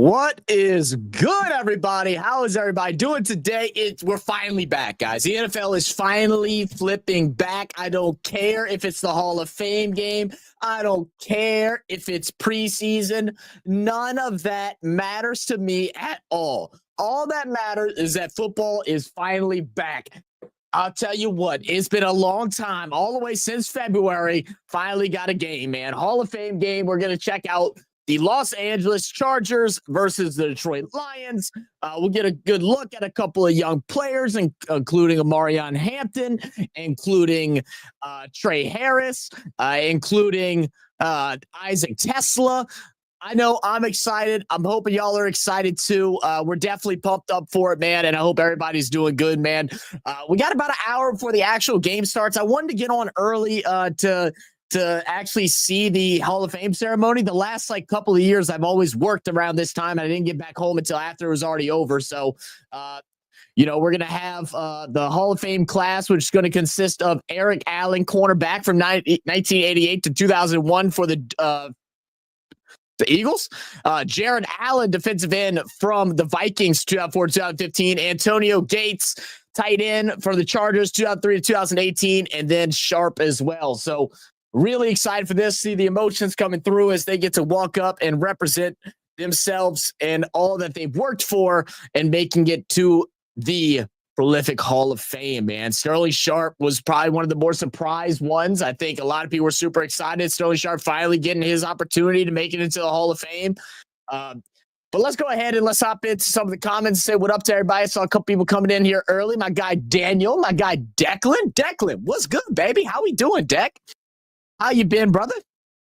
What is good, everybody? How is everybody doing today? We're finally back, guys. The NFL is finally flipping back. I don't care if it's the Hall of Fame game. I don't care if it's preseason. None of that matters to me at all. All that matters is that football is finally back. I'll tell you what, it's been a long time, all the way since February. Finally got a game, man. Hall of Fame game. We're going to check out the Los Angeles Chargers versus the Detroit Lions. We'll get a good look at a couple of young players, including Amarion Hampton, including Trey Harris, including Isaac Tesla. I know I'm excited. I'm hoping y'all are excited too. We're definitely pumped up for it, man, and I hope everybody's doing good, man. We got about an hour before the actual game starts. I wanted to get on early to actually see the Hall of Fame ceremony. The last couple of years, I've always worked around this time. I didn't get back home until after it was already over. So, we're going to have the Hall of Fame class, which is going to consist of Eric Allen, cornerback from 1988 to 2001 for the Eagles. Jared Allen, defensive end from the Vikings, 2004-2015. Antonio Gates, tight end for the Chargers, 2003 to 2018, and then Sharp as well. So really excited for this. See the emotions coming through as they get to walk up and represent themselves and all that they've worked for and making it to the prolific Hall of Fame, man. Sterling Sharp was probably one of the more surprised ones. I think a lot of people were super excited. Sterling Sharp finally getting his opportunity to make it into the Hall of Fame. But let's go ahead and let's hop into some of the comments. Say what up to everybody. I saw a couple people coming in here early. My guy Daniel, my guy Declan. Declan, what's good, baby? How we doing, Deck? How you been, brother?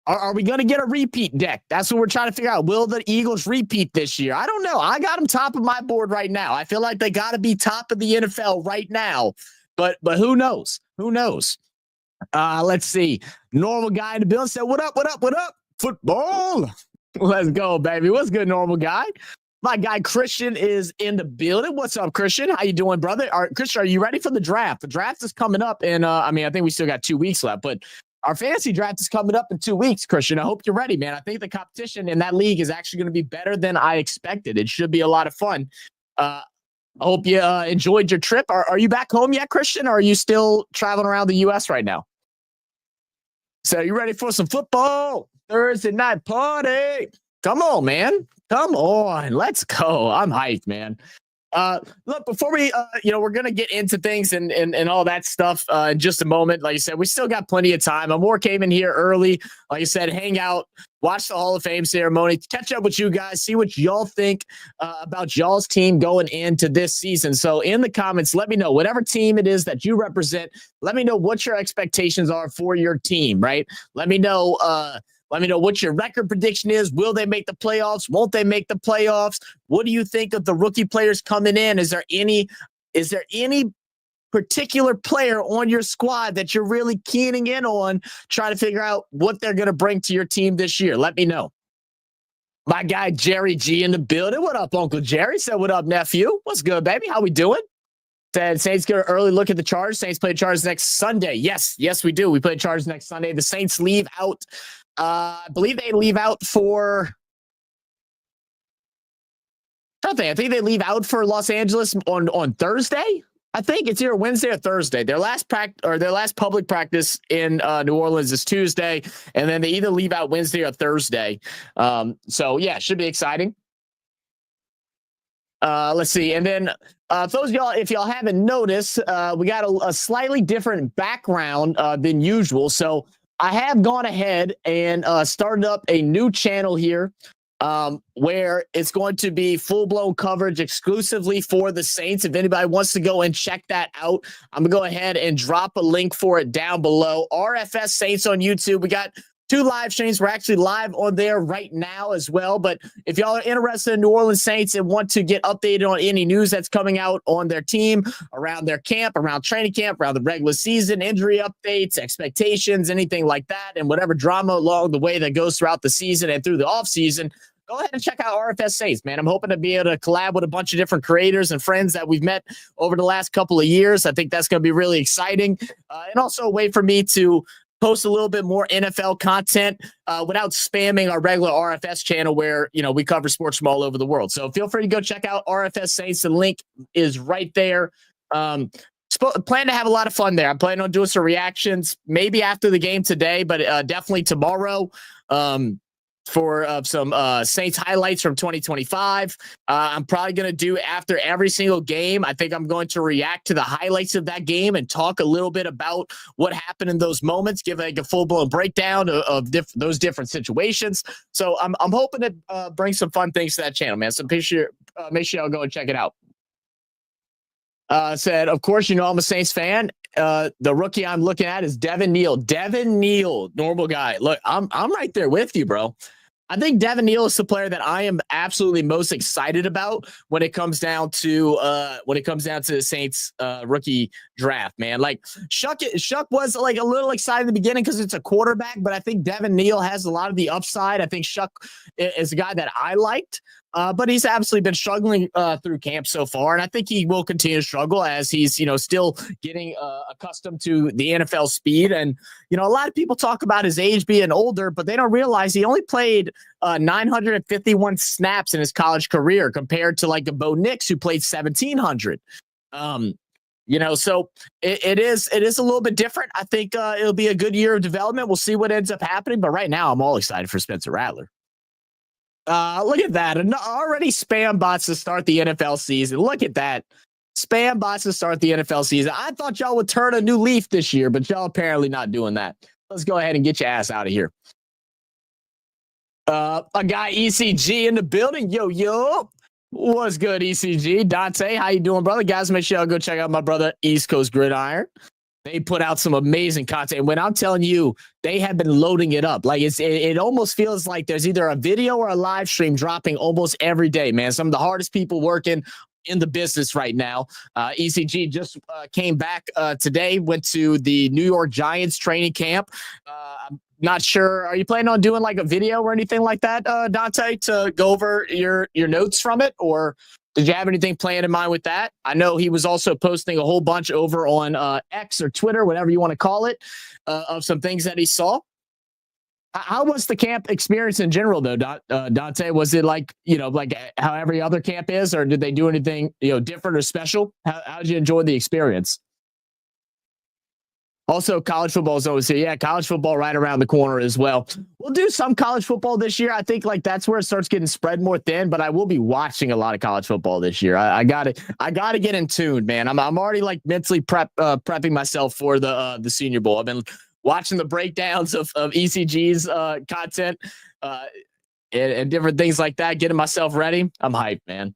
Are we going to get a repeat, Deck? That's what we're trying to figure out. Will the Eagles repeat this year? I don't know. I got them top of my board right now. I feel like they got to be top of the NFL right now. But who knows? Who knows? Let's see. Normal guy in the building said, what up, what up, what up? Football. Let's go, baby. What's good, normal guy? My guy Christian is in the building. What's up, Christian? How you doing, brother? Christian, are you ready for the draft? The draft is coming up, and I think we still got 2 weeks left, but our fantasy draft is coming up in 2 weeks, Christian. I hope you're ready, man. I think the competition in that league is actually going to be better than I expected. It should be a lot of fun. I hope you enjoyed your trip. Are you back home yet, Christian, or are you still traveling around the U.S. right now? So you ready for some football? Thursday night party. Come on, man. Come on. Let's go. I'm hyped, man. Look, before we, we're going to get into things and all that stuff in just a moment. Like I said, we still got plenty of time. Amor came in here early. Like I said, hang out, watch the Hall of Fame ceremony, catch up with you guys, see what y'all think about y'all's team going into this season. So in the comments, let me know whatever team it is that you represent. Let me know what your expectations are for your team, right? Let me know what your record prediction is. Will they make the playoffs? Won't they make the playoffs? What do you think of the rookie players coming in? Is there any particular player on your squad that you're really keening in on, trying to figure out what they're going to bring to your team this year? Let me know. My guy Jerry G in the building. What up, Uncle Jerry? Said, what up, nephew? What's good, baby? How we doing? Said Saints get an early look at the Chargers. Saints play Chargers next Sunday. Yes, we do. We play Chargers next Sunday. The Saints leave out. I believe they leave out for. I think they leave out for Los Angeles on Thursday. I think it's either Wednesday or Thursday. Their last public practice in New Orleans is Tuesday, and then they either leave out Wednesday or Thursday. So yeah, it should be exciting. Let's see, and then those of y'all, if y'all haven't noticed, we got a slightly different background than usual. So I have gone ahead and started up a new channel here where it's going to be full-blown coverage exclusively for the Saints. If anybody wants to go and check that out, I'm going to go ahead and drop a link for it down below. RFS Saints on YouTube. We got 2 live streams. We're actually live on there right now as well. But if y'all are interested in New Orleans Saints and want to get updated on any news that's coming out on their team, around their camp, around training camp, around the regular season, injury updates, expectations, anything like that, and whatever drama along the way that goes throughout the season and through the offseason, go ahead and check out RFS Saints, man. I'm hoping to be able to collab with a bunch of different creators and friends that we've met over the last couple of years. I think that's going to be really exciting. And also a way for me to post a little bit more NFL content without spamming our regular RFS channel where, we cover sports from all over the world. So feel free to go check out RFS Saints. The link is right there. Plan to have a lot of fun there. I'm planning on doing some reactions maybe after the game today, but definitely tomorrow. For some Saints highlights from 2025. I'm probably going to do after every single game. I think I'm going to react to the highlights of that game and talk a little bit about what happened in those moments, give like a full-blown breakdown of those different situations. So I'm hoping to bring some fun things to that channel, man. So make sure y'all go and check it out. Said, of course, I'm a Saints fan. The rookie I'm looking at is Devin Neal. Devin Neal, normal guy. Look, I'm right there with you, bro. I think Devin Neal is the player that I am absolutely most excited about when it comes down to the Saints rookie draft, man. Like Shuck was like a little excited in the beginning because it's a quarterback, but I think Devin Neal has a lot of the upside. I think Shuck is a guy that I liked. But he's absolutely been struggling through camp so far, and I think he will continue to struggle as he's, still getting accustomed to the NFL speed. And, a lot of people talk about his age being older, but they don't realize he only played 951 snaps in his college career compared to like a Bo Nix who played 1,700. So it is a little bit different. I think it'll be a good year of development. We'll see what ends up happening, but right now I'm all excited for Spencer Rattler. Look at that. Already spam bots to start the NFL season. Look at that. Spam bots to start the NFL season. I thought y'all would turn a new leaf this year, but y'all apparently not doing that. Let's go ahead and get your ass out of here. A guy ECG in the building. Yo. What's good, ECG? Dante, how you doing, brother? Guys, make sure y'all go check out my brother, East Coast Gridiron. They put out some amazing content. When I'm telling you, they have been loading it up. Like it almost feels like there's either a video or a live stream dropping almost every day, man. Some of the hardest people working in the business right now. ECG just came back today, went to the New York Giants training camp. I'm not sure. Are you planning on doing like a video or anything like that, Dante, to go over your notes from it? Or did you have anything planned in mind with that? I know he was also posting a whole bunch over on X or Twitter, whatever you want to call it, of some things that he saw. How was the camp experience in general, though, Dante? Was it like how every other camp is, or did they do anything different or special? How did you enjoy the experience? Also, college football is always here. Yeah, college football right around the corner as well. We'll do some college football this year. I think that's where it starts getting spread more thin, but I will be watching a lot of college football this year. I gotta get in tune, man. I'm already mentally prepping myself for the Senior Bowl. I've been watching the breakdowns of ECG's content and different things like that, getting myself ready. I'm hyped, man.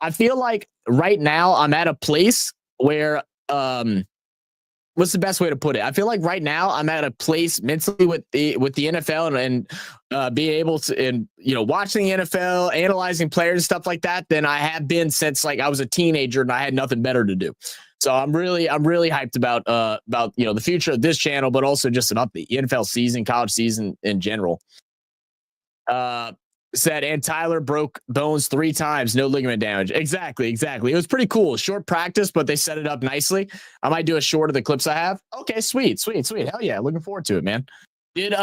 I feel like right now I'm at a place where what's the best way to put it? I feel like right now I'm at a place mentally with the NFL and being able to, and watching the NFL, analyzing players and stuff like that than I have been since I was a teenager and I had nothing better to do. So I'm really hyped about the future of this channel, but also just about the NFL season, college season in general. Said, and Tyler broke bones 3 times, no ligament damage. Exactly. It was pretty cool. Short practice, but they set it up nicely. I might do a short of the clips I have. Okay, sweet. Hell yeah, looking forward to it, man. Did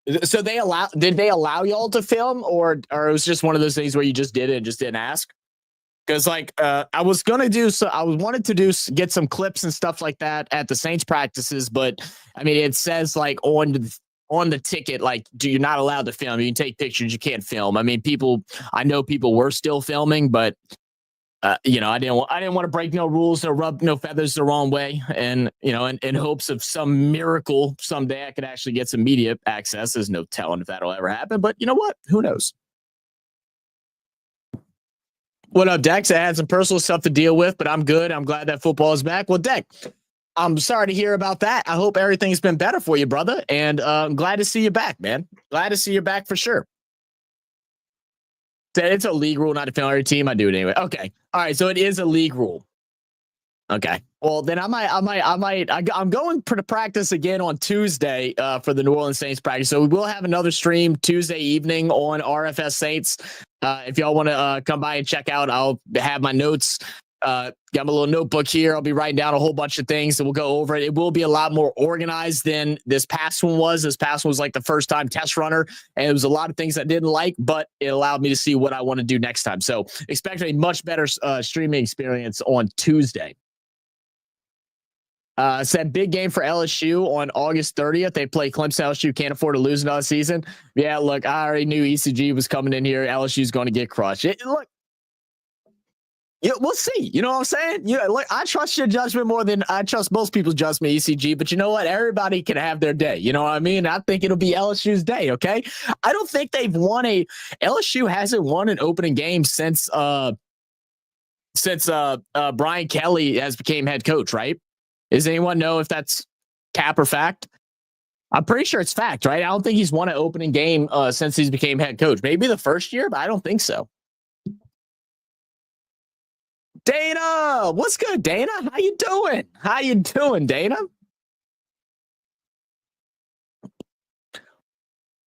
they allow y'all to film, or it was just one of those things where you just did it and just didn't ask? Because I wanted to get some clips and stuff like that at the Saints practices, but I mean it says on the ticket, you're not allowed to film. You can take pictures, you can't film. I mean, I know people were still filming, but I didn't want to break no rules or rub no feathers the wrong way. And, in hopes of some miracle someday I could actually get some media access. There's no telling if that'll ever happen, but you know what? Who knows? What up, Dex? I had some personal stuff to deal with, but I'm good. I'm glad that football is back. Well, Dex, I'm sorry to hear about that. I hope everything's been better for you, brother. And I'm glad to see you back, man. Glad to see you back for sure. It's a league rule not to film every team. I do it anyway. Okay. All right. So it is a league rule. Okay. Well, then I'm going to practice again on Tuesday for the New Orleans Saints practice. So we will have another stream Tuesday evening on RFS Saints. If y'all want to come by and check out, I'll have my notes got my little notebook here. I'll be writing down a whole bunch of things and we'll go over it. It will be a lot more organized than this past one was. This past one was like the first time test runner, and it was a lot of things I didn't like, but it allowed me to see what I want to do next time. So expect a much better streaming experience on Tuesday. Said big game for LSU on August 30th. They play Clemson. LSU can't afford to lose another season. Yeah, look, I already knew ECG was coming in here. LSU's going to get crushed. Look, yeah, we'll see. You know what I'm saying? Yeah, look, I trust your judgment more than I trust most people's judgment, ECG. But you know what? Everybody can have their day. You know what I mean? I think it'll be LSU's day. Okay. I don't think they've won LSU hasn't won an opening game since Brian Kelly has became head coach, right? Does anyone know if that's cap or fact? I'm pretty sure it's fact, right? I don't think he's won an opening game since he's became head coach. Maybe the first year, but I don't think so. Dana, what's good, Dana? How you doing? How you doing, Dana?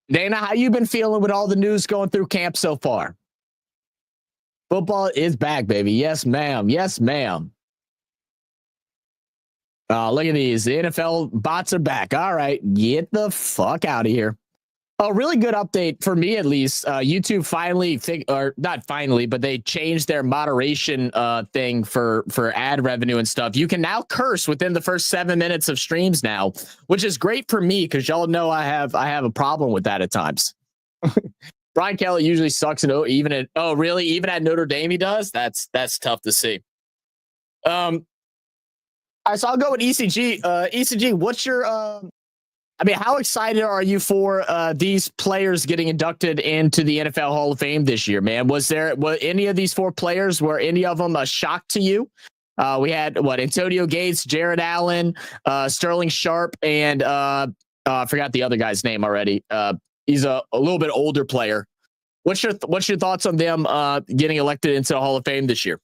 Dana, how you been feeling with all the news going through camp so far? Football is back, baby. Yes, ma'am. Yes, ma'am. Look at these. The NFL bots are back. All right, get the fuck out of here. A really good update for me, at least. YouTube finally, or not finally, but they changed their moderation thing for ad revenue and stuff. You can now curse within the first 7 minutes of streams now, which is great for me because y'all know I have a problem with that at times. Brian Kelly usually sucks even at Notre Dame he does. That's tough to see. All right, so I'll go with ECG. ECG, what's your how excited are you for these players getting inducted into the NFL Hall of Fame this year, man? Was any of these 4 players, were any of them a shock to you? We had Antonio Gates, Jared Allen, Sterling Sharp, and I forgot the other guy's name already. He's a little bit older player. What's your thoughts on them getting elected into the Hall of Fame this year?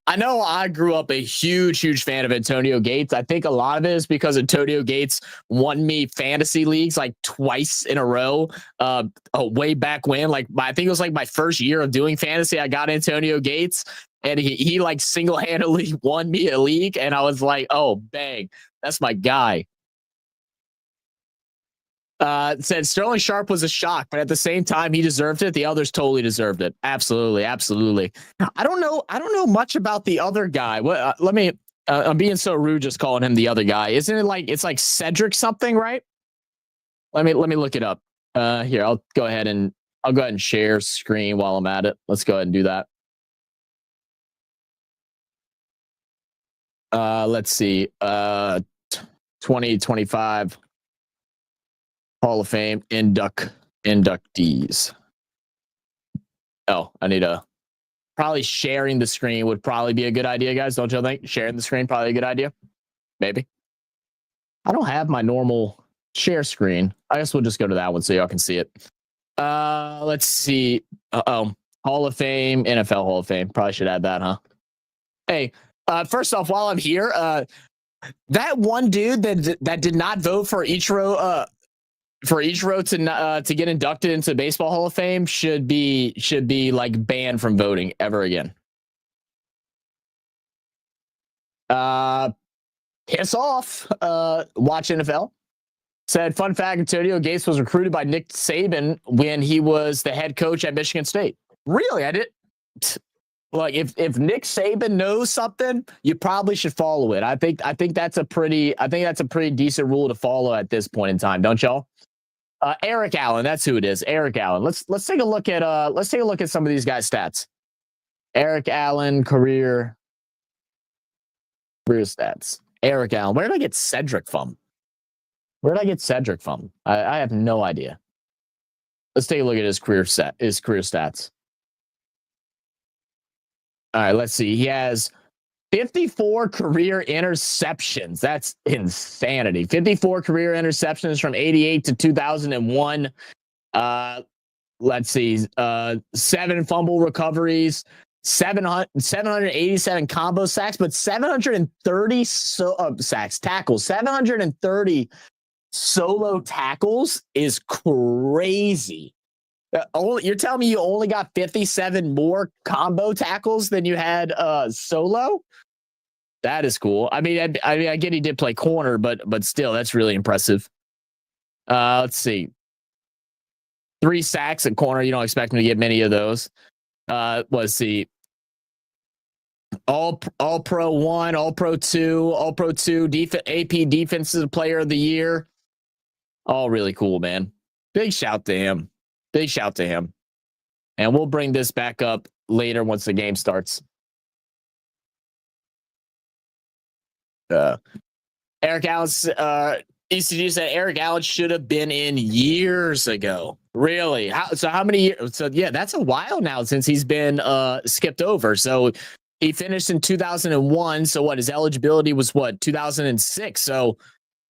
I know I grew up a huge fan of Antonio Gates. I think a lot of it is because Antonio Gates won me fantasy leagues like twice in a row. Way back when, I think it was like my first year of doing fantasy. I got Antonio Gates, and he like single-handedly won me a league, and I was like, oh, bang, that's my guy. Said Sterling Sharp was a shock, but at the same time, he deserved it. The others totally deserved it. Absolutely. I don't know much about the other guy. What? I'm being so rude just calling him the other guy. Isn't it it's like Cedric something, right? Let me look it up. Here, I'll go ahead and share screen while I'm at it. Let's go ahead and do that. Let's see. 2025. Hall of Fame inductees. Oh, I need probably sharing the screen would probably be a good idea, guys. Don't you think? Sharing the screen probably a good idea. Maybe. I don't have my normal share screen. I guess we'll just go to that one so y'all can see it. Let's see. Hall of Fame, NFL Hall of Fame. Probably should add that, huh? Hey, first off, while I'm here, that one dude that did not vote for Ichiro to get inducted into Baseball Hall of Fame should be like banned from voting ever again. Piss off. Watch NFL. Said, fun fact, Antonio Gates was recruited by Nick Saban when he was the head coach at Michigan State. Really? I did. Like if Nick Saban knows something, you probably should follow it. I think that's a pretty decent rule to follow at this point in time, don't y'all? Eric Allen, that's who it is. Eric Allen. Let's take a look at some of these guys' stats. Eric Allen career stats. Eric Allen. Where did I get Cedric from? I have no idea. Let's take a look at his career stats. All right, let's see. He has 54 career interceptions. That's insanity. 54 career interceptions from 88 to 2001. Let's see. 7 fumble recoveries, 787 combo sacks, but 730 tackles. 730 solo tackles is crazy. You're telling me you only got 57 more combo tackles than you had solo? That is cool. I mean, I get he did play corner, but still, that's really impressive. Let's see. 3 sacks at corner. You don't expect him to get many of those. Let's see. All Pro 1, All Pro 2, All Pro 2, AP Defensive Player of the Year. All really cool, man. Big shout to him. Big shout to him. And we'll bring this back up later once the game starts. Eric Allen, ECG said Eric Allen should have been in years ago. Really? How many years? So yeah, that's a while now since he's been skipped over. So he finished in 2001. So what? His eligibility was what? 2006. So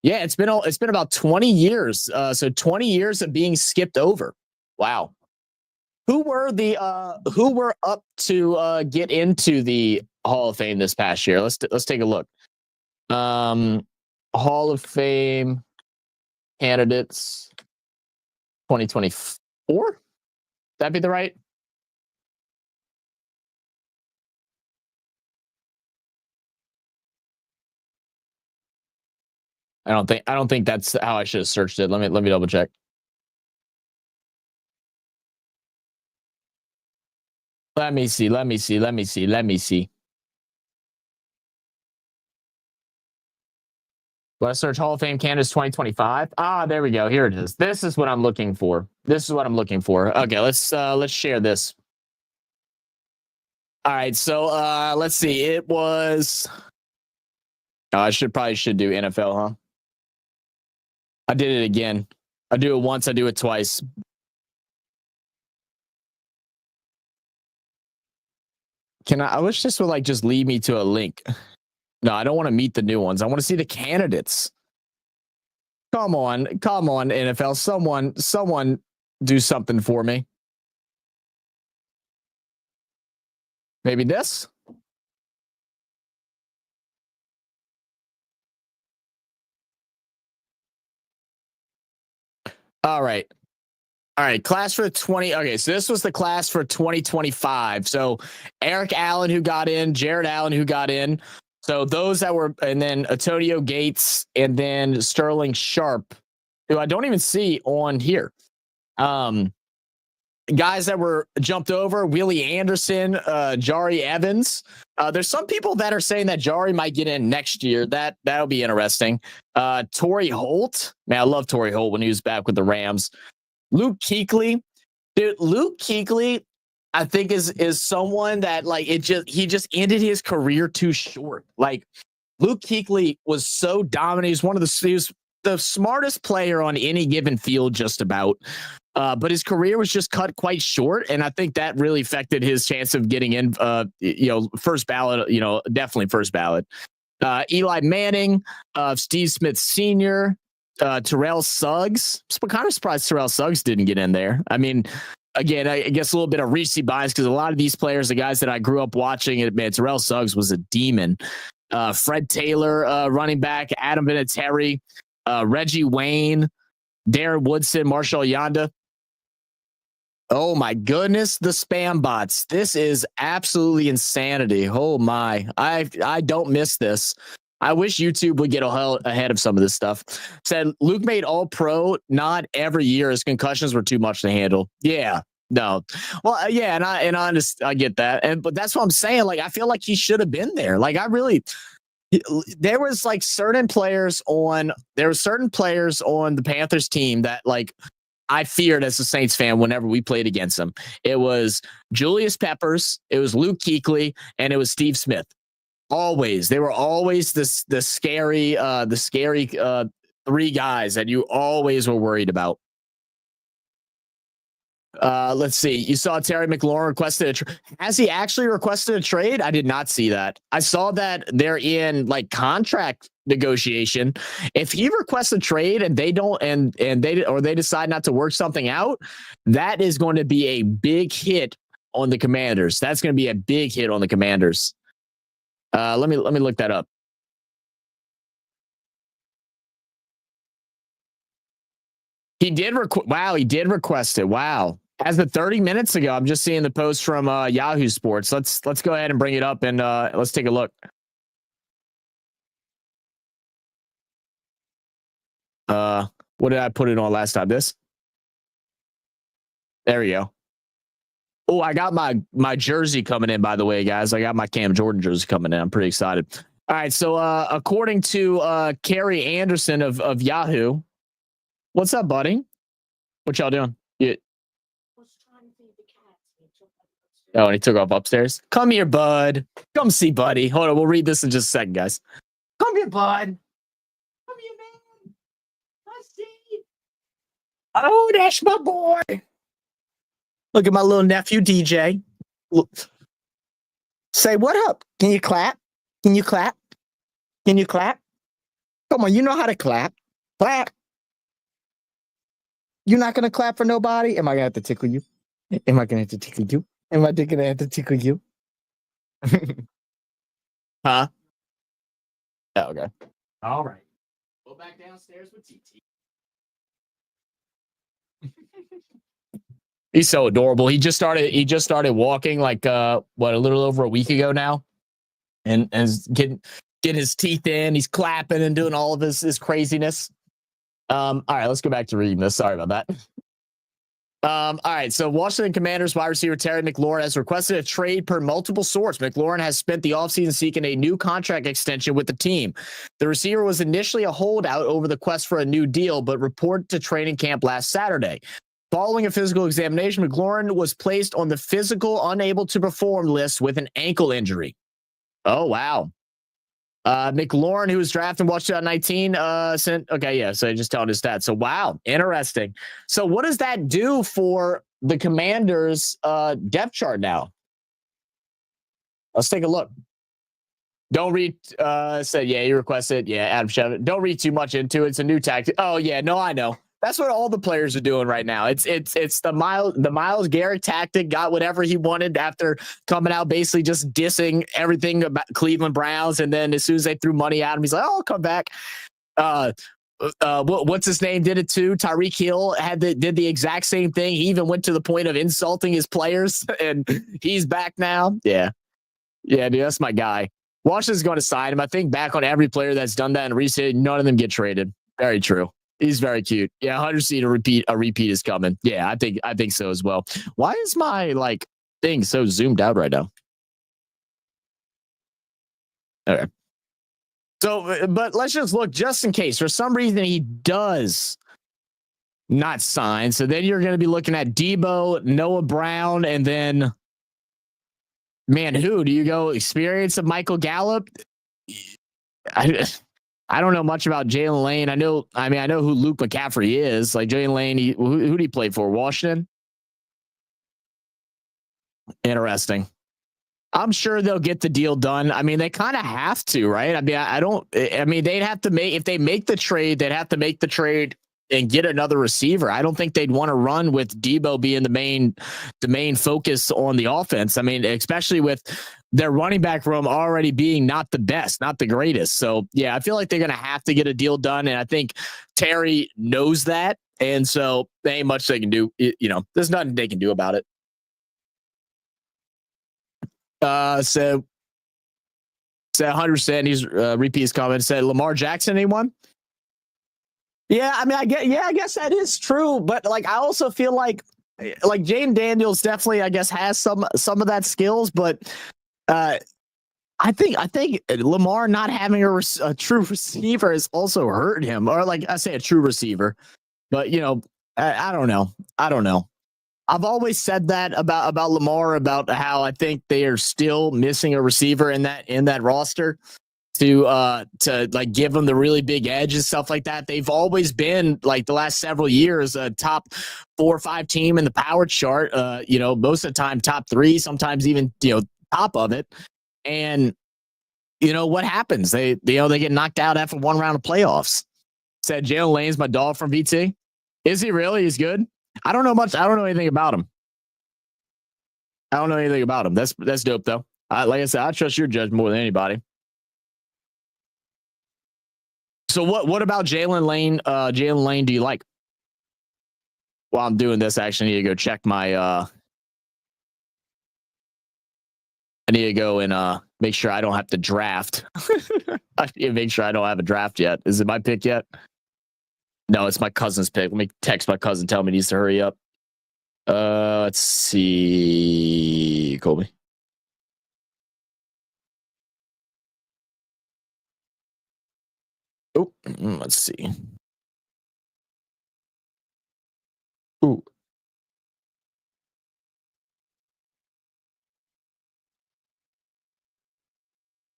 yeah, it's been about 20 years. So 20 years of being skipped over. Wow. Who were up to get into the Hall of Fame this past year? Let's take a look. Hall of Fame candidates 2024. That'd be the right. I don't think that's how I should have searched it. Let me double check. Let me see. Let's search Hall of Fame candidates 2025. Ah, there we go. Here it is. This is what I'm looking for. Okay, let's share this. All right, so let's see. It was. I should do NFL, huh? I did it again. I do it once. I do it twice. I wish this would like just lead me to a link. No, I don't want to meet the new ones. I want to see the candidates. Come on, NFL. Someone do something for me. Maybe this? All right. Class for 20. Okay, so this was the class for 2025. So Eric Allen, who got in, Jared Allen, who got in. So those that were, and then Antonio Gates, and then Sterling Sharp, who I don't even see on here. Guys that were jumped over: Willie Anderson, Jari Evans. There's some people that are saying that Jari might get in next year. That'll be interesting. Torrey Holt, man, I love Torrey Holt when he was back with the Rams. Luke Kuechly, dude. Luke Kuechly, I think is someone that like he just ended his career too short. Like Luke Kuechly was so dominant. He was the smartest player on any given field, just about. But his career was just cut quite short, and I think that really affected his chance of getting in. First ballot. Definitely first ballot. Eli Manning, Steve Smith Sr., Terrell Suggs. I'm kind of surprised Terrell Suggs didn't get in there. I mean, again, I guess a little bit of recency bias because a lot of these players, the guys that I grew up watching, man, Terrell Suggs was a demon. Fred Taylor, running back, Adam Vinatieri, Reggie Wayne, Darren Woodson, Marshall Yanda. Oh my goodness, the spam bots. This is absolutely insanity. Oh my. I don't miss this. I wish YouTube would get ahead of some of this stuff. Said Luke made all pro not every year. His concussions were too much to handle. Yeah. No. Well, yeah, and I get that. But that's what I'm saying. Like, I feel like he should have been there. Like, there was like certain players on the Panthers team that like I feared as a Saints fan whenever we played against them. It was Julius Peppers, it was Luke Kuechly, and it was Steve Smith. Always. They were always the scary 3 guys that you always were worried about. Let's see. You saw Terry McLaurin requested has he actually requested a trade? I did not see that. I saw that they're in like contract negotiation. If he requests a trade and they don't and they decide not to work something out, that is going to be a big hit on the Commanders. That's going to be a big hit on the Commanders. Let me look that up. He did request it. Wow. As of 30 minutes ago, I'm just seeing the post from Yahoo Sports. Let's go ahead and bring it up and let's take a look. What did I put it on last time? This. There we go. Oh, I got my jersey coming in, by the way, guys. I got my Cam Jordan jersey coming in. I'm pretty excited. All right, so according to Kerry Anderson of Yahoo, what's up, buddy? What y'all doing? Yeah. Oh, and he took off upstairs. Come here, bud. Come see, buddy. Hold on, we'll read this in just a second, guys. Come here, bud. Come here, man. I see. Oh, that's my boy. Look at my little nephew, DJ. Look. Say what up? Can you clap? Can you clap? Can you clap? Come on, you know how to clap. Clap. You're not going to clap for nobody? Am I going to have to tickle you? Am I going to have to tickle you? Am I going to have to tickle you? Huh? Oh, okay. All right. Go back downstairs with TT. He's so adorable. He just started walking like a little over a week ago now. And getting his teeth in. He's clapping and doing all of his craziness. All right, let's go back to reading this. Sorry about that. All right, so Washington Commanders wide receiver Terry McLaurin has requested a trade per multiple sources. McLaurin has spent the offseason seeking a new contract extension with the team. The receiver was initially a holdout over the quest for a new deal, but reported to training camp last Saturday. Following a physical examination, McLaurin was placed on the physical unable to perform list with an ankle injury. Oh, wow. McLaurin, who was drafted in Washington 19, so just telling his stats. So, wow, interesting. So, what does that do for the Commanders' depth chart now? Let's take a look. Don't read. Said, yeah, you requested. Yeah, Adam Shevin. Don't read too much into it. It's a new tactic. Oh, yeah, no, I know. That's what all the players are doing right now. It's the Myles Garrett tactic. Got whatever he wanted after coming out, basically just dissing everything about Cleveland Browns. And then as soon as they threw money at him, he's like, "Oh, I'll come back." What's his name did it too? Tyreek Hill did the exact same thing. He even went to the point of insulting his players, and he's back now. Yeah, dude, that's my guy. Washington's going to sign him. I think back on every player that's done that in recent, none of them get traded. Very true. He's very cute. Yeah, 100 a repeat is coming. Yeah, I think so as well. Why is my thing so zoomed out right now? Okay. So, but let's just look just in case for some reason he does not sign. So then you're going to be looking at Debo, Noah Brown, and then man, who do you go? Experience of Michael Gallup? I don't know much about Jalen Lane. I know who Luke McCaffrey is. Like Jalen Lane, who did he play for? Washington? Interesting. I'm sure they'll get the deal done. I mean, they kind of have to, right? I mean, they'd have to if they make the trade, they'd have to make the trade and get another receiver. I don't think they'd want to run with Debo being the main focus on the offense. I mean, especially with their running back room already being not the best, not the greatest. So yeah, I feel like they're going to have to get a deal done. And I think Terry knows that. And so there ain't much they can do. There's nothing they can do about it. So 100%. He's repeat his comment. Said Lamar Jackson, anyone? Yeah, I mean, I guess that is true. But I also feel like Jane Daniels definitely, I guess, has some of that skills. But I think Lamar not having a true receiver has also hurt him, or I say a true receiver. But I don't know. I've always said that about Lamar, about how I think they are still missing a receiver in that roster to give them the really big edge and stuff like that. They've always been the last several years a top 4 or 5 team in the power chart. Most of the time top 3, sometimes even top of it. And what happens? They get knocked out after one round of playoffs. Said Jalen Lane's my dog from VT. Is he really? He's good. I don't know much. I don't know anything about him. That's dope though. Like I said, I trust your judgment more than anybody. So what about Jalen Lane? Jalen Lane, do you like? while I'm doing this, I actually need to go check my I need to go and make sure I don't have to draft. I need to make sure I don't have a draft yet. Is it my pick yet? No, it's my cousin's pick. Let me text my cousin, tell me he needs to hurry up. Let's see. Colby. Oh, let's see. Ooh.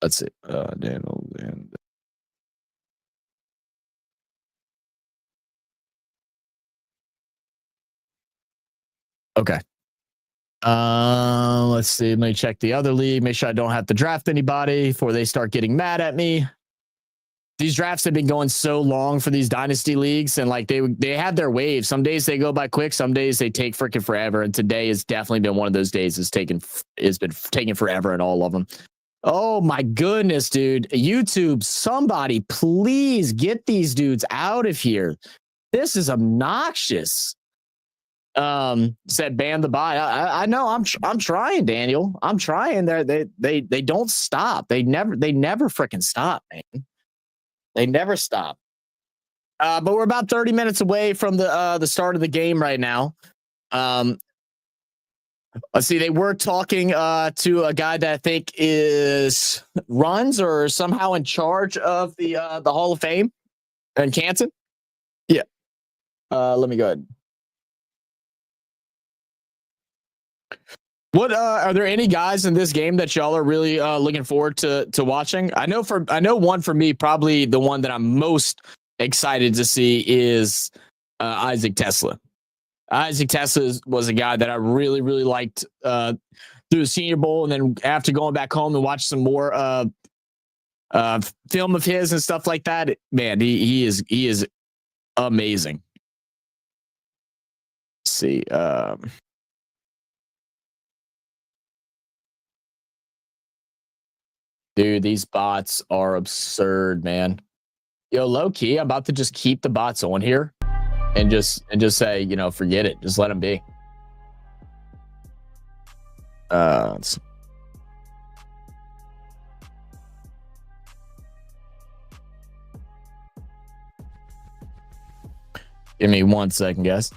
Let's see. Daniel and okay. Let's see. Let me check the other league. Make sure I don't have to draft anybody before they start getting mad at me. These drafts have been going so long for these dynasty leagues, and like they have their waves. Some days they go by quick, some days they take freaking forever. And today has definitely been one of those days. It's been taking forever in all of them. Oh my goodness, dude! YouTube, somebody please get these dudes out of here. This is obnoxious. Said ban the buy. I know. I'm trying, Daniel. I'm trying. They don't stop. They never freaking stop, man. They never stop. But we're about 30 minutes away from the start of the game right now. Let's see. They were talking to a guy that I think runs or somehow in charge of the Hall of Fame in Canton. Yeah. Let me go ahead. What are there any guys in this game that y'all are really looking forward to watching? I know one for me, probably the one that I'm most excited to see is Isaac Tesla. Isaac Tesla was a guy that I really liked through the Senior Bowl, and then after going back home and watch some more film of his and stuff like that, man, he is amazing. Let's see. Dude, these bots are absurd, man. Yo, low key, I'm about to just keep the bots on here and just say, you know, forget it. Just let them be. Give me 1 second, guys.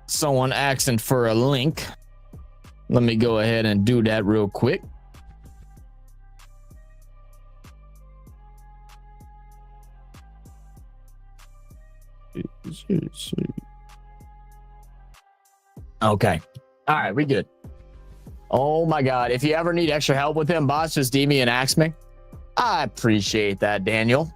Someone asking for a link. Let me go ahead and do that real quick. Okay. All right, we good. Oh my God. If you ever need extra help with him, boss, just DM me and ask me. I appreciate that, Daniel.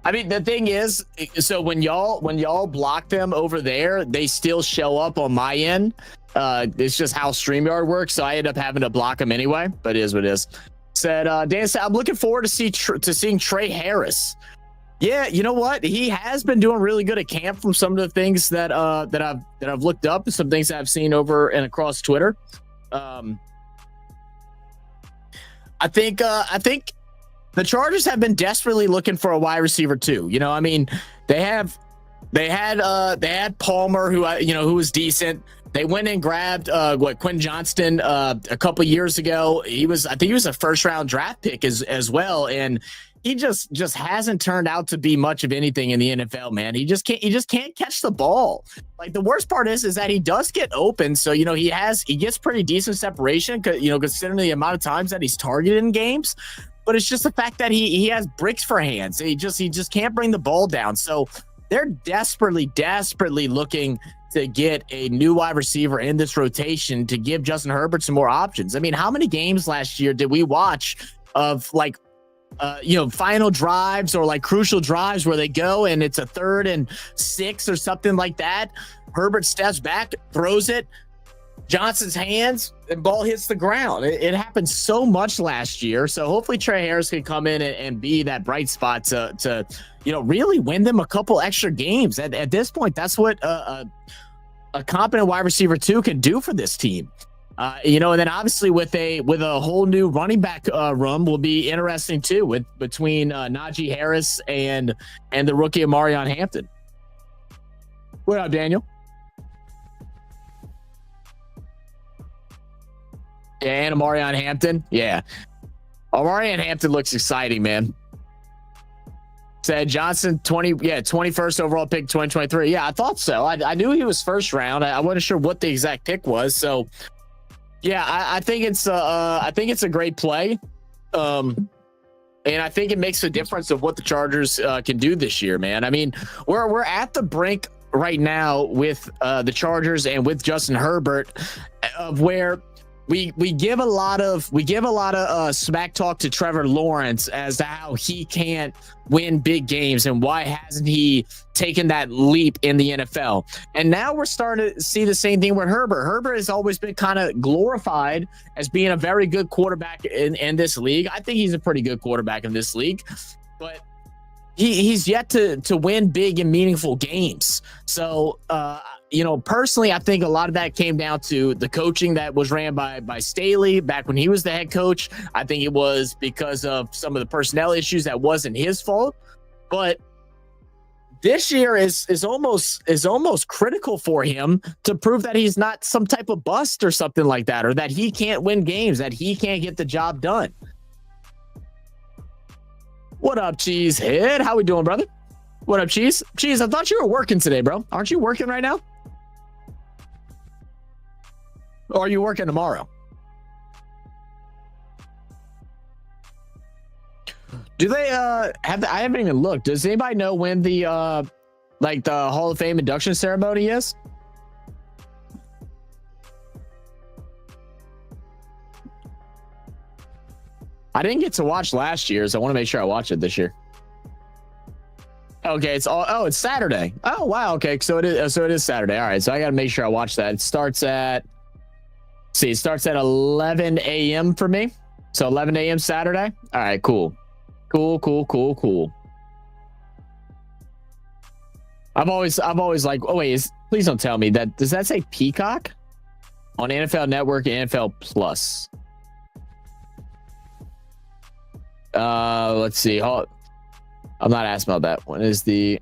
I mean, the thing is, so when y'all block them over there, they still show up on my end. It's just how StreamYard works. So I end up having to block them anyway, but it is what it is. Said, Dan said, I'm looking forward to seeing Trey Harris. Yeah, you know what? He has been doing really good at camp from some of the things that I've looked up and some things that I've seen over and across Twitter. I think the Chargers have been desperately looking for a wide receiver too. You know, I mean, they had Palmer, who was decent. They went and grabbed Quentin Johnston a couple years ago. I think he was a first round draft pick as well, and he just hasn't turned out to be much of anything in the NFL, man. He just can't catch the ball. Like, the worst part is that he does get open. So, you know, he gets pretty decent separation, you know, considering the amount of times that he's targeted in games. But it's just the fact that he has bricks for hands. He just can't bring the ball down. So they're desperately looking to get a new wide receiver in this rotation to give Justin Herbert some more options. I mean, how many games last year did we watch of like, final drives or like crucial drives where they go and it's a 3rd and 6 or something like that? Herbert steps back, throws it, Johnson's hands, and ball hits the ground. It happened so much last year. So hopefully Trey Harris can come in and be that bright spot to really win them a couple extra games. At this point, that's what a competent wide receiver 2 can do for this team. And then obviously with a whole new running back room will be interesting too, between Najee Harris and the rookie Amarion Hampton. What up, Daniel? Yeah, and Amarion Hampton. Yeah. Amarion Hampton looks exciting, man. Said Johnson 21st overall pick 2023. Yeah, I thought so. I knew he was first round. I wasn't sure what the exact pick was. So yeah, I think it's a great play. And I think it makes a difference of what the Chargers can do this year, man. I mean, we're at the brink right now with the Chargers and with Justin Herbert of where we give a lot of smack talk to Trevor Lawrence as to how he can't win big games and why hasn't he taken that leap in the NFL. And now we're starting to see the same thing with Herbert. Herbert has always been kind of glorified as being a very good quarterback in this league. I think he's a pretty good quarterback in this league, but he's yet to win big and meaningful games. So personally, I think a lot of that came down to the coaching that was ran by Staley back when he was the head coach. I think it was because of some of the personnel issues that wasn't his fault. But this year is almost critical for him to prove that he's not some type of bust or something like that, or that he can't win games, that he can't get the job done. What up, Cheesehead? How we doing, brother? What up, Cheese? Cheese, I thought you were working today, bro. Aren't you working right now? Or are you working tomorrow? Do they I haven't even looked. Does anybody know when the the Hall of Fame induction ceremony is? I didn't get to watch last year's. I want to make sure I watch it this year. Okay, it's Saturday. Oh wow, okay. So it is Saturday. All right. So I gotta make sure I watch that. It starts at 11 a.m. for me. So 11 a.m. Saturday. All right, cool. I've always like, oh wait, please don't tell me that. Does that say Peacock on NFL Network and NFL Plus? Let's see. I'm not asking about that. When is the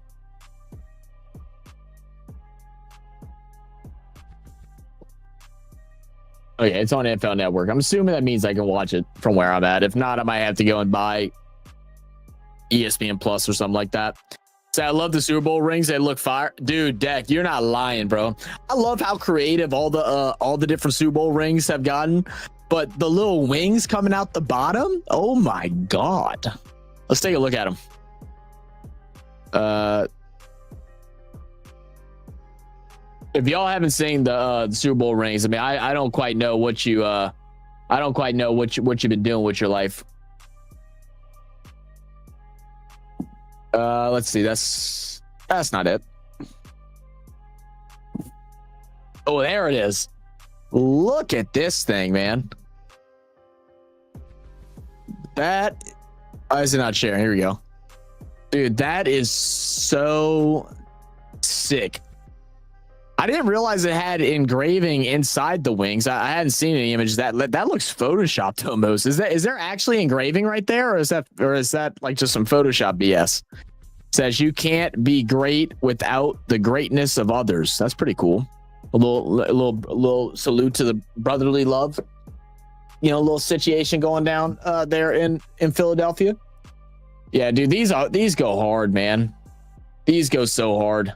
okay, it's on NFL Network. I'm assuming that means I can watch it from where I'm at. If not, I might have to go and buy ESPN Plus or something like that. So I love the Super Bowl rings. They look fire. Dude, Deck, you're not lying, bro. I love how creative all the different Super Bowl rings have gotten. But the little wings coming out the bottom, oh my God. Let's take a look at them. If y'all haven't seen the Super Bowl rings, I mean, I don't quite know what you've been doing with your life. Let's see. That's not it. Oh, there it is. Look at this thing, man. That is it not sharing. Here we go. Dude, that is so sick. I didn't realize it had engraving inside the wings. I hadn't seen any images. That looks photoshopped almost. Is there actually engraving right there, or is that like just some Photoshop BS? Says you can't be great without the greatness of others. That's pretty cool. A little salute to the brotherly love. You know, a little situation going down there in Philadelphia. Yeah, dude, these go hard, man. These go so hard.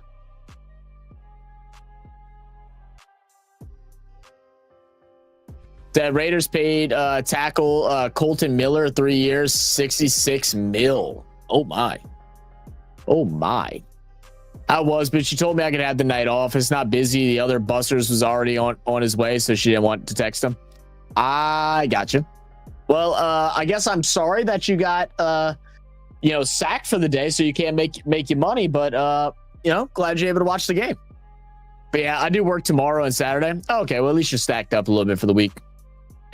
The Raiders paid tackle Colton Miller 3 years, $66 million. Oh my. I was, but she told me I could have the night off. It's not busy. The other Busters was already on his way, so she didn't want to text him. I got you. Well, I guess I'm sorry that you got sacked for the day, so you can't make your money. But glad you're able to watch the game. But yeah, I do work tomorrow and Saturday. Okay, well at least you're stacked up a little bit for the week.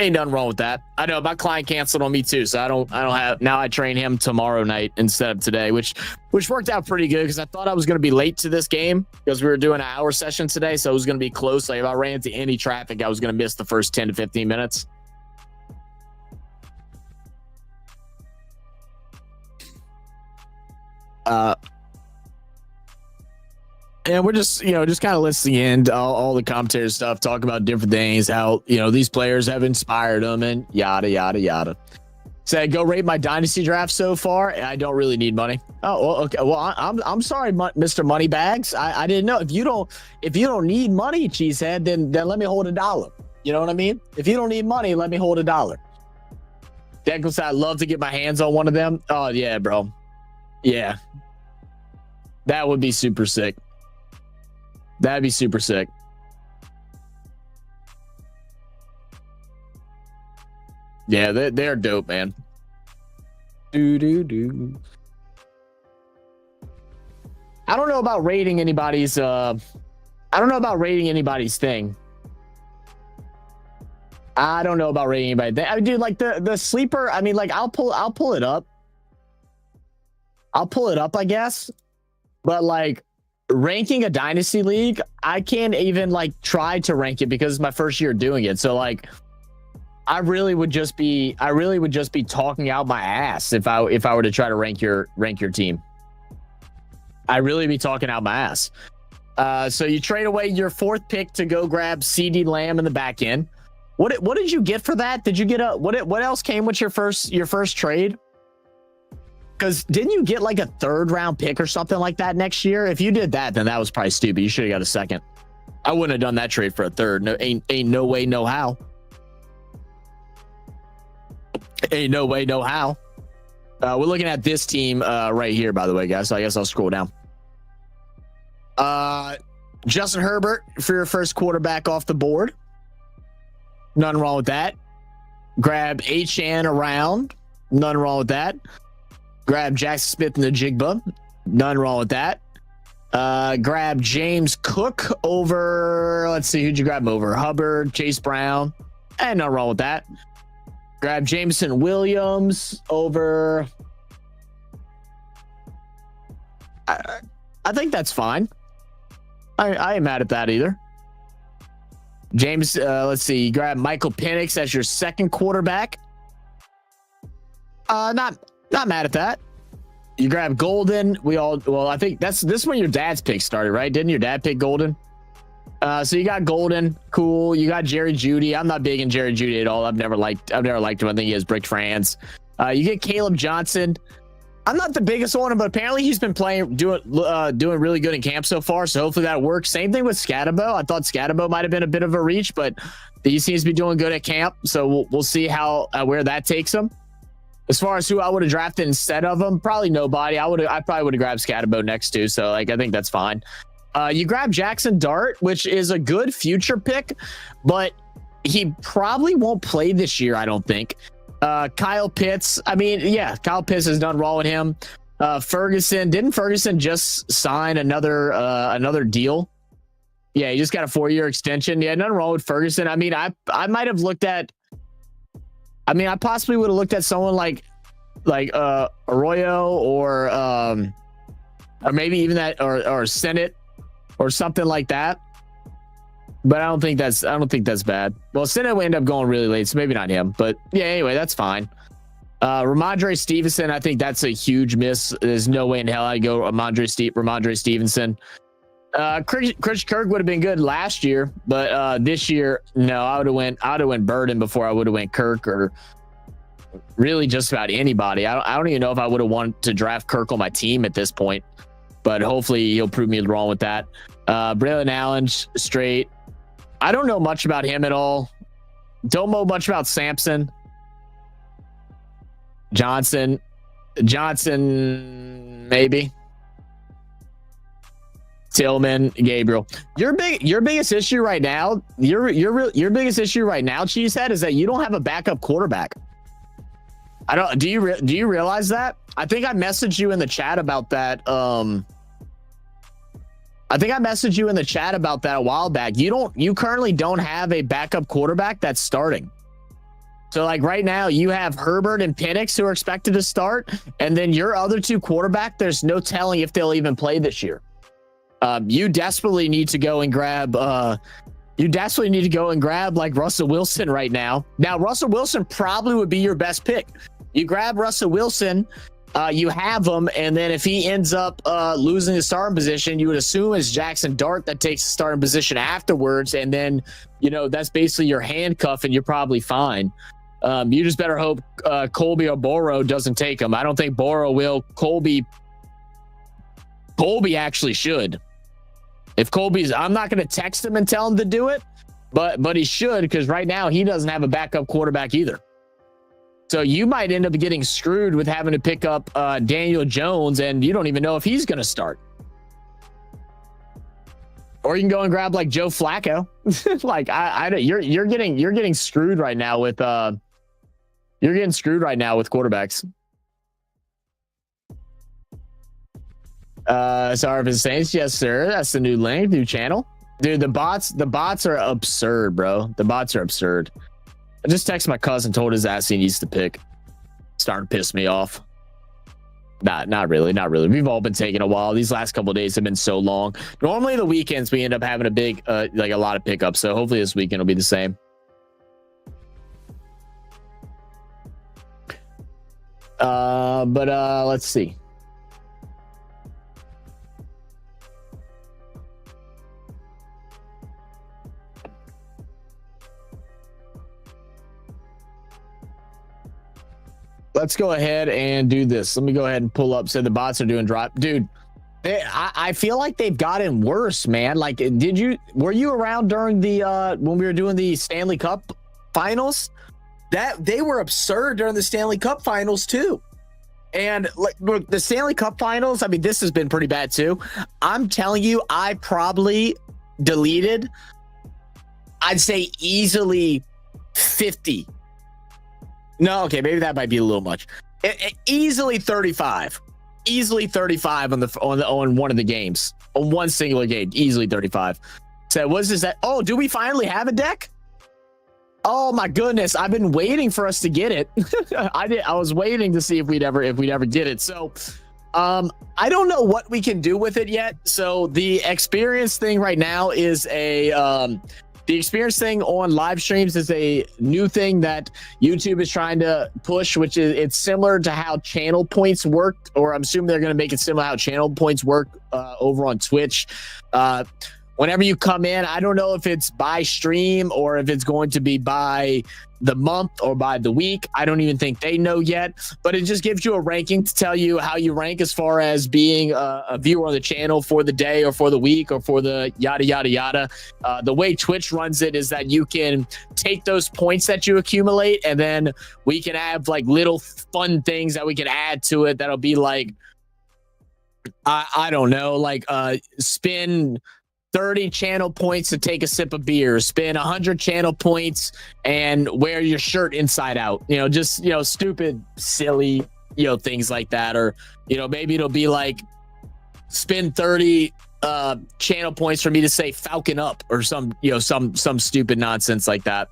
Ain't nothing wrong with that. I know my client canceled on me too, so I don't have now. I train him tomorrow night instead of today, which worked out pretty good because I thought I was going to be late to this game because we were doing an hour session today, so it was going to be close. Like if I ran into any traffic, I was going to miss the first 10 to 15 minutes. And we're just, just kind of listening in to all the commentary stuff, talk about different things, how, these players have inspired them and yada, yada, yada. Say, go rate my dynasty draft so far. I don't really need money. Oh, well, okay. Well, I'm sorry, Mr. Moneybags. I didn't know. If you don't need money, Cheesehead, then let me hold $1. You know what I mean? If you don't need money, let me hold $1. Declan said, I'd love to get my hands on one of them. Oh yeah, bro. Yeah. That would be super sick. That'd be super sick. Yeah, they're dope, man. I don't know about rating anybody's thing. I don't know about rating anybody. I mean, dude, like the sleeper. I mean, like I'll pull it up. I guess. But like ranking a dynasty league, I can't even like try to rank it because it's my first year doing it. So like, I really would just be talking out my ass if I were to try to rank your team. I'd really be talking out my ass. So you trade away your 4th pick to go grab CD Lamb in the back end. What did you get for that? Did you get what else came with your first trade? Because didn't you get like a 3rd round pick or something like that next year? If you did that, then that was probably stupid. You should have got a 2nd. I wouldn't have done that trade for a 3rd. No, ain't no way, no how. Ain't no way, no how. We're looking at this team right here, by the way, guys. So I guess I'll scroll down. Justin Herbert for your first quarterback off the board. Nothing wrong with that. Grab H-Chan around. Nothing wrong with that. Grab Jackson Smith in the Jigba. Nothing wrong with that. Grab James Cook over, let's see, who'd you grab him over? Hubbard, Chase Brown. And nothing wrong with that. Grab Jameson Williams over. I think that's fine. I ain't mad at that either. James, let's see. You grab Michael Penix as your 2nd quarterback. Not mad at that. You grab Golden. I think this one your dad's pick started, right? Didn't your dad pick Golden? So you got Golden, cool. You got Jerry Jeudy. I'm not big in Jerry Jeudy at all. I've never liked him. I think he has bricked for hands. You get Caleb Johnson. I'm not the biggest on him, but apparently he's been doing really good in camp so far. So hopefully that works. Same thing with Scatabo. I thought Scatabo might have been a bit of a reach, but he seems to be doing good at camp. So we'll see where that takes him. As far as who I would have drafted instead of him, probably nobody. I probably would have grabbed Scatabo next to. So like I think that's fine. You grab Jackson Dart, which is a good future pick, but he probably won't play this year, I don't think. Kyle Pitts, I mean, yeah, Kyle Pitts has done wrong with him. Ferguson, didn't Ferguson just sign another deal? Yeah, he just got a 4-year extension. Yeah, nothing wrong with Ferguson. I mean, I might have looked at, I possibly would have looked at someone like Arroyo or maybe even that or Senate or something like that. But I don't think that's bad. Well, Senate will end up going really late, so maybe not him. But yeah, anyway, that's fine. Ramondre Stevenson, I think that's a huge miss. There's no way in hell I'd go Ramondre Stevenson. Chris Kirk would have been good last year, but this year, no, I would have went Burden before I would have went Kirk or really just about anybody. I don't even know if I would have wanted to draft Kirk on my team at this point, but hopefully he'll prove me wrong with that. Braylon Allen straight. I don't know much about him at all. Don't know much about Sampson. Johnson, maybe. Tillman, Gabriel. Your biggest issue right now, your biggest issue right now, Cheesehead, is that you don't have a backup quarterback. Do you realize that? I think I messaged you in the chat about that. I think I messaged you in the chat about that a while back. You currently don't have a backup quarterback that's starting. So like right now you have Herbert and Penix who are expected to start. And then your other 2 quarterback, there's no telling if they'll even play this year. You desperately need to go and grab like Russell Wilson right now. Now, Russell Wilson probably would be your best pick. You grab Russell Wilson you have him, and then if he ends up losing the starting position, you would assume it's Jackson Dart that takes the starting position afterwards, and then that's basically your handcuff, and you're probably fine. You just better hope Colby or Boro doesn't take him. I don't think Boro will. Colby actually should. If Colby's, I'm not going to text him and tell him to do it, but he should, because right now he doesn't have a backup quarterback either. So you might end up getting screwed with having to pick up Daniel Jones, and you don't even know if he's going to start. Or you can go and grab like Joe Flacco. Like you're getting screwed right now with quarterbacks. So RFS Saints, yes sir. That's the new link, new channel. Dude, the bots are absurd, bro. The bots are absurd. I just texted my cousin, told his ass he needs to pick. Starting to piss me off. Not really. We've all been taking a while. These last couple of days have been so long. Normally the weekends we end up having a big, like a lot of pickups. So hopefully this weekend will be the same. But let's see. Let's go ahead and do this. Let me go ahead and pull up. So the bots are doing drop. Dude, I feel like they've gotten worse, man. Like, were you around during the when we were doing the Stanley Cup finals? That they were absurd during the Stanley Cup finals too. And like, look, the Stanley Cup finals, I mean, this has been pretty bad too. I'm telling you, I probably deleted, I'd say easily 50. No, okay, maybe that might be a little much. Easily 35. Easily 35 on one of the games. On one singular game. Easily 35. So what is this? Oh, do we finally have a deck? Oh my goodness. I've been waiting for us to get it. I was waiting to see if we'd ever get it. So I don't know what we can do with it yet. So the experience thing right now is the experience thing on live streams is a new thing that YouTube is trying to push, which is it's similar to how channel points worked, or I'm assuming they're going to make it similar to how channel points work over on Twitch. Whenever you come in, I don't know if it's by stream or if it's going to be by the month or by the week. I don't even think they know yet, but it just gives you a ranking to tell you how you rank as far as being a viewer on the channel for the day or for the week or for the yada, yada, yada. The way Twitch runs it is that you can take those points that you accumulate, and then we can have like little fun things that we can add to it. That'll be like, I don't know, like spin 30 channel points to take a sip of beer, spend 100 channel points and wear your shirt inside out, just, stupid, silly, things like that. Or, maybe it'll be like spend 30 channel points for me to say Falcon up or some stupid nonsense like that.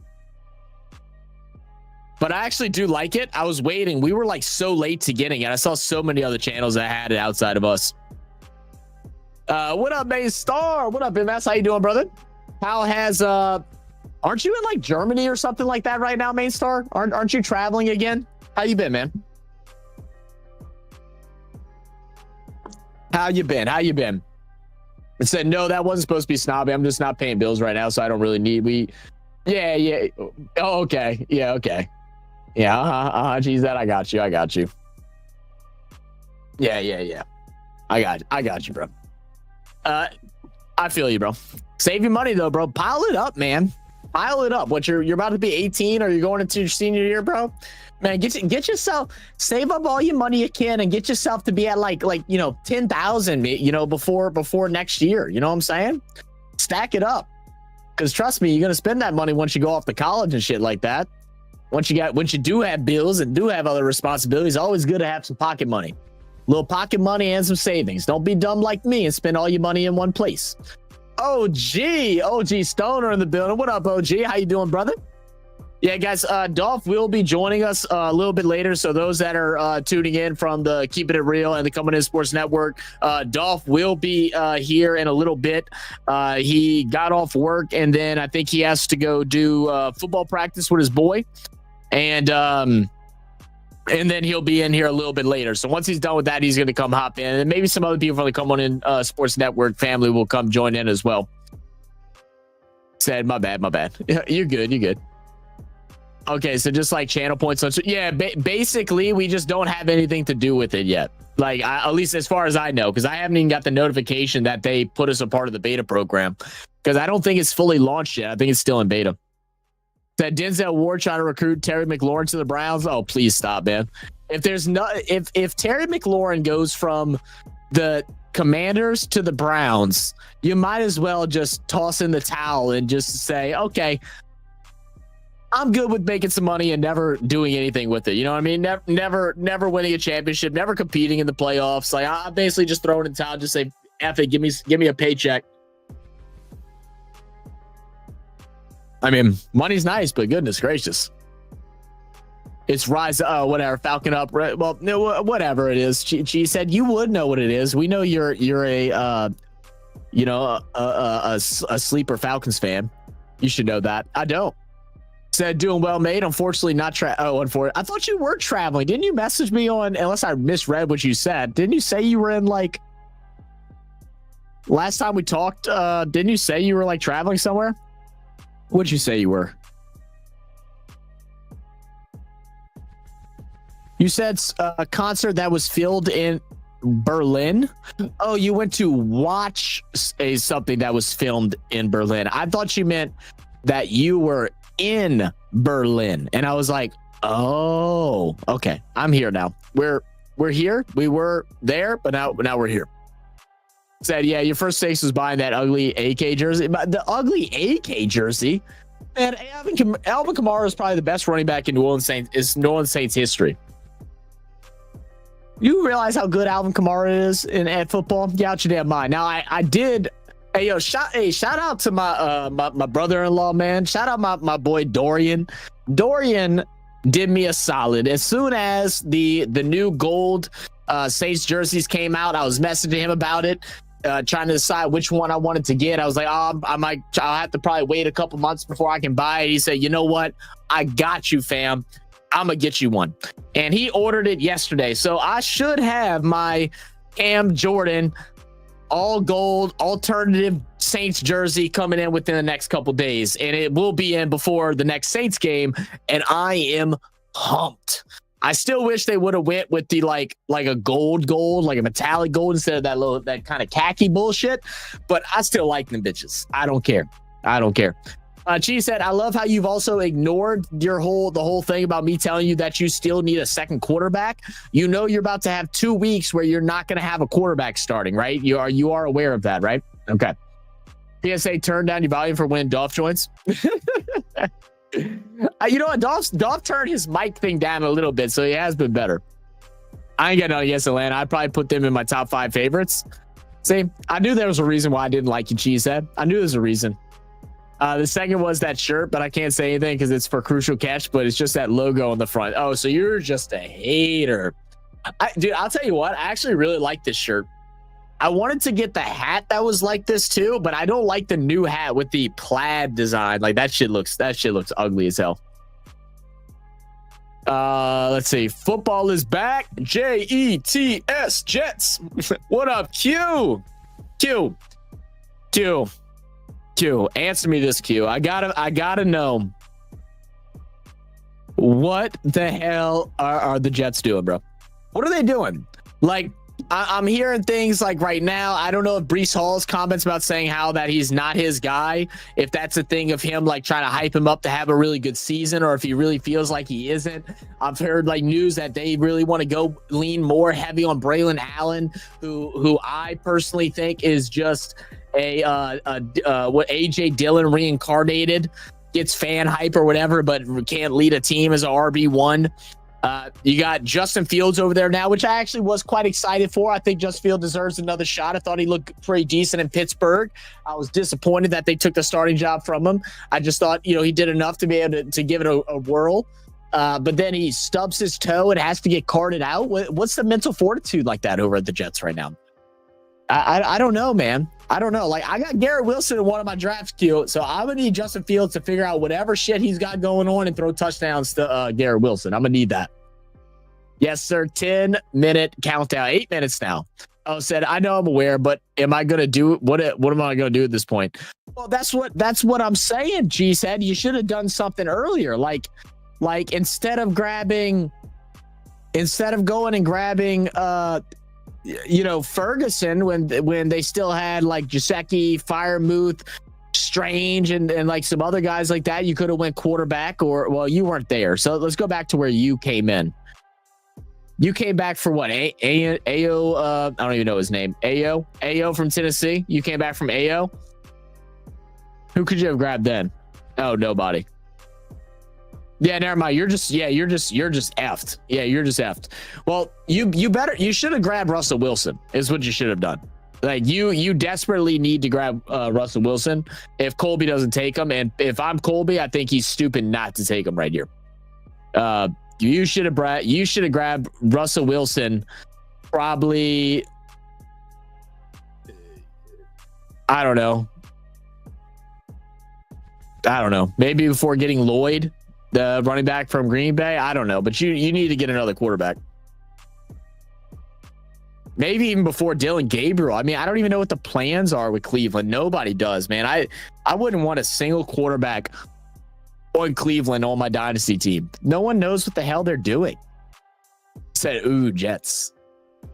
But I actually do like it. I was waiting. We were like so late to getting it. I saw so many other channels that had it outside of us. What up, Main Star? What up, MS? How you doing, brother? How has aren't you in like Germany or something like that right now, Main Star? Aren't you traveling again? How you been, man? How you been? It said no, that wasn't supposed to be snobby. I'm just not paying bills right now, so I don't really need. Yeah. Oh, okay. Yeah, okay. Yeah. Geez, that I got you. Yeah. I got you, bro. I feel you, bro. Save your money though, bro. Pile it up, man. Pile it up. What you're about to be 18, or you're going into your senior year, bro? Man, get yourself, save up all your money you can and get yourself to be at like 10,000, before next year. You know what I'm saying? Stack it up. Because trust me, you're gonna spend that money once you go off to college and shit like that. Once you do have bills and do have other responsibilities, always good to have some pocket money. A little pocket money and some savings. Don't be dumb like me and spend all your money in one place. OG Stoner in the building. What up, OG? How you doing, brother? Yeah, guys, Dolph will be joining us a little bit later. So those that are tuning in from the Keeping It Real and the Coming In Sports Network, Dolph will be here in a little bit. He got off work, and then I think he has to go do football practice with his boy. And And then he'll be in here a little bit later. So once he's done with that, he's going to come hop in. And maybe some other people from the Come On In Sports Network family will come join in as well. Said, my bad. You're good. Okay, so just like channel points. So yeah, basically, we just don't have anything to do with it yet. Like, at least as far as I know, because I haven't even got the notification that they put us a part of the beta program. Because I don't think it's fully launched yet. I think it's still in beta. That Denzel Ward trying to recruit Terry McLaurin to the Browns. Oh, please stop, man. If Terry McLaurin goes from the Commanders to the Browns, you might as well just toss in the towel and just say, okay, I'm good with making some money and never doing anything with it. You know what I mean? Never winning a championship, never competing in the playoffs. Like, I basically just throw it in the towel, just say, F it, give me a paycheck. I mean, money's nice, but goodness gracious. It's Rise, whatever, Falcon Up. Well, no, whatever it is. She said you would know what it is. We know you're a sleeper Falcons fan. You should know that. I don't. Said doing well, mate. Unfortunately, not unfortunately. I thought you were traveling. Didn't you message me on? Unless I misread what you said. Didn't you say you were in like? Last time we talked, didn't you say you were like traveling somewhere? What'd you say you were? You said a concert that was filmed in Berlin. Oh, you went to watch something that was filmed in Berlin. I thought you meant that you were in Berlin, and I was like, oh, okay. I'm here now. We're here. We were there, but now we're here. Said, yeah, your first stakes was buying that ugly AK jersey. The ugly AK jersey, man. Alvin Kamara is probably the best running back in New Orleans Saints history. You realize how good Alvin Kamara is at football? Get out your damn mind. Now, I did. Hey, yo, shout out to my brother-in-law, man. Shout out my boy Dorian. Dorian did me a solid. As soon as the new gold Saints jerseys came out, I was messaging him about it. Trying to decide which one I wanted to get. I was like, I'll have to probably wait a couple months before I can buy it. He said, you know what? I got you, fam. I'm going to get you one. And he ordered it yesterday. So I should have my Cam Jordan all gold alternative Saints jersey coming in within the next couple days. And it will be in before the next Saints game. And I am pumped. I still wish they would have went with the like a gold, like a metallic gold instead of that kind of khaki bullshit. But I still like them bitches. I don't care. Chi said, I love how you've also ignored the whole thing about me telling you that you still need a second quarterback. You know you're about to have 2 weeks where you're not going to have a quarterback starting, right? You are aware of that, right? Okay. PSA, turn down your volume for when Dolph joins. You know what? Dolph turned his mic thing down a little bit, so he has been better. I ain't got nothing against Atlanta. I'd probably put them in my top 5 favorites. See, I knew there was a reason why I didn't like you, Cheesehead. I knew there was a reason. The second was that shirt, but I can't say anything because it's for Crucial Catch, but it's just that logo on the front. Oh, so you're just a hater. Dude, I'll tell you what. I actually really like this shirt. I wanted to get the hat that was like this too, but I don't like the new hat with the plaid design. Like that shit looks ugly as hell. Let's see. Football is back. Jets, Jets. What up, Q? Answer me this, Q. I gotta know. What the hell are the Jets doing, bro? What are they doing? Like, I'm hearing things like right now, I don't know if Breece Hall's comments about saying how that he's not his guy, if that's a thing of him like trying to hype him up to have a really good season, or if he really feels like he isn't. I've heard like news that they really want to go lean more heavy on Braylon Allen, who I personally think is just what AJ Dillon reincarnated, gets fan hype or whatever, but can't lead a team as a RB1. You got Justin Fields over there now, which I actually was quite excited for. I think Justin Fields deserves another shot. I thought he looked pretty decent in Pittsburgh. I was disappointed that they took the starting job from him. I just thought, he did enough to be able to give it a whirl. But then he stubs his toe and has to get carted out. What's the mental fortitude like that over at the Jets right now? I don't know, man. I don't know. Like, I got Garrett Wilson in one of my drafts, Q, so I'm going to need Justin Fields to figure out whatever shit he's got going on and throw touchdowns to Garrett Wilson. I'm going to need that. Yes, sir. 10-minute countdown. 8 minutes now. Oh, said, I know I'm aware, but am I going to do what am I going to do at this point? Well, that's what I'm saying. G said you should have done something earlier. Like instead of going and grabbing Ferguson when they still had like Gesicki, Firemuth, Strange, and like some other guys like that, you could have went quarterback, or well, you weren't there. So let's go back to where you came in. You came back for what? Ayo, I don't even know his name. Ayo from Tennessee. You came back from Ayo. Who could you have grabbed then? Oh, nobody. Yeah, never mind. You're just effed. Yeah, you're just effed. Well, you should have grabbed Russell Wilson, is what you should have done. Like you desperately need to grab Russell Wilson if Colby doesn't take him. And if I'm Colby, I think he's stupid not to take him right here. You should have grabbed Russell Wilson. Probably, I don't know. Maybe before getting Lloyd, the running back from Green Bay. I don't know, but you need to get another quarterback. Maybe even before Dylan Gabriel. I mean, I don't even know what the plans are with Cleveland. Nobody does, man. I wouldn't want a single quarterback on Cleveland on my dynasty team. No one knows what the hell they're doing. Said, ooh, Jets.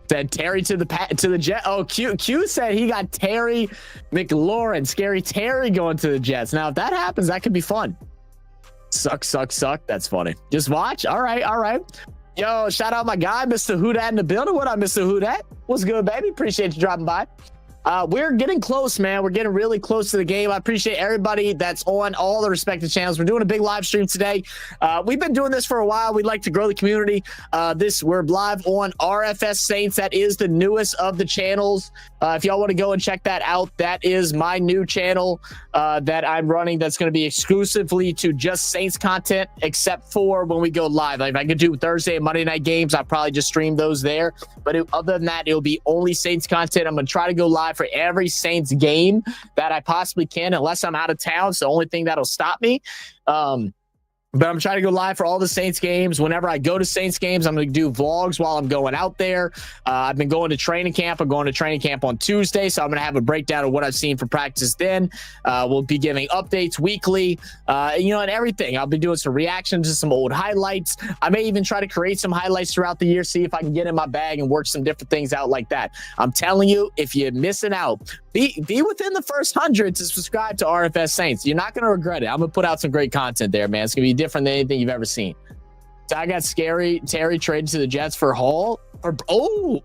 Said Terry to the Jet. Oh, Q said he got Terry McLaurin. Scary Terry going to the Jets. Now, if that happens, that could be fun. Suck. That's funny. Just watch. All right. Yo, shout out my guy, Mr. Houdat in the building. What up, Mr. Houdat? What's good, baby? Appreciate you dropping by. We're getting close, man. We're getting really close to the game. I appreciate everybody that's on all the respective channels. We're doing a big live stream today. We've been doing this for a while. We'd like to grow the community. We're live on RFS Saints. That is the newest of the channels. If y'all want to go and check that out, that is my new channel that I'm running. That's going to be exclusively to just Saints content, except for when we go live. Like if I could do Thursday and Monday night games, I'll probably just stream those there. But other than that, it'll be only Saints content. I'm going to try to go live for every Saints game that I possibly can, unless I'm out of town. It's the only thing that'll stop me. But I'm trying to go live for all the Saints games. Whenever I go to Saints games, I'm going to do vlogs while I'm going out there. I've been going to training camp. I'm going to training camp on Tuesday, so I'm going to have a breakdown of what I've seen for practice then. We'll be giving updates weekly, and everything. I'll be doing some reactions to some old highlights. I may even try to create some highlights throughout the year, see if I can get in my bag and work some different things out like that. I'm telling you, if you're missing out, be within the first 100 to subscribe to RFS Saints. You're not going to regret it. I'm going to put out some great content there, man. It's going to be different than anything you've ever seen. So I got Scary Terry traded to the Jets for Hall. Q.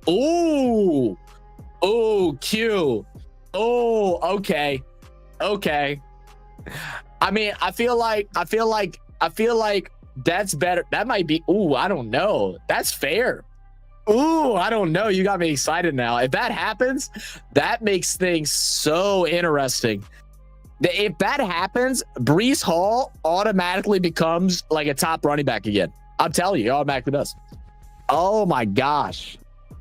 Okay. I mean, I feel like that's better. That might be. I don't know. That's fair. I don't know. You got me excited now. If that happens, that makes things so interesting. If that happens, Breece Hall automatically becomes like a top running back again. I'm telling you, he automatically does. Oh my gosh.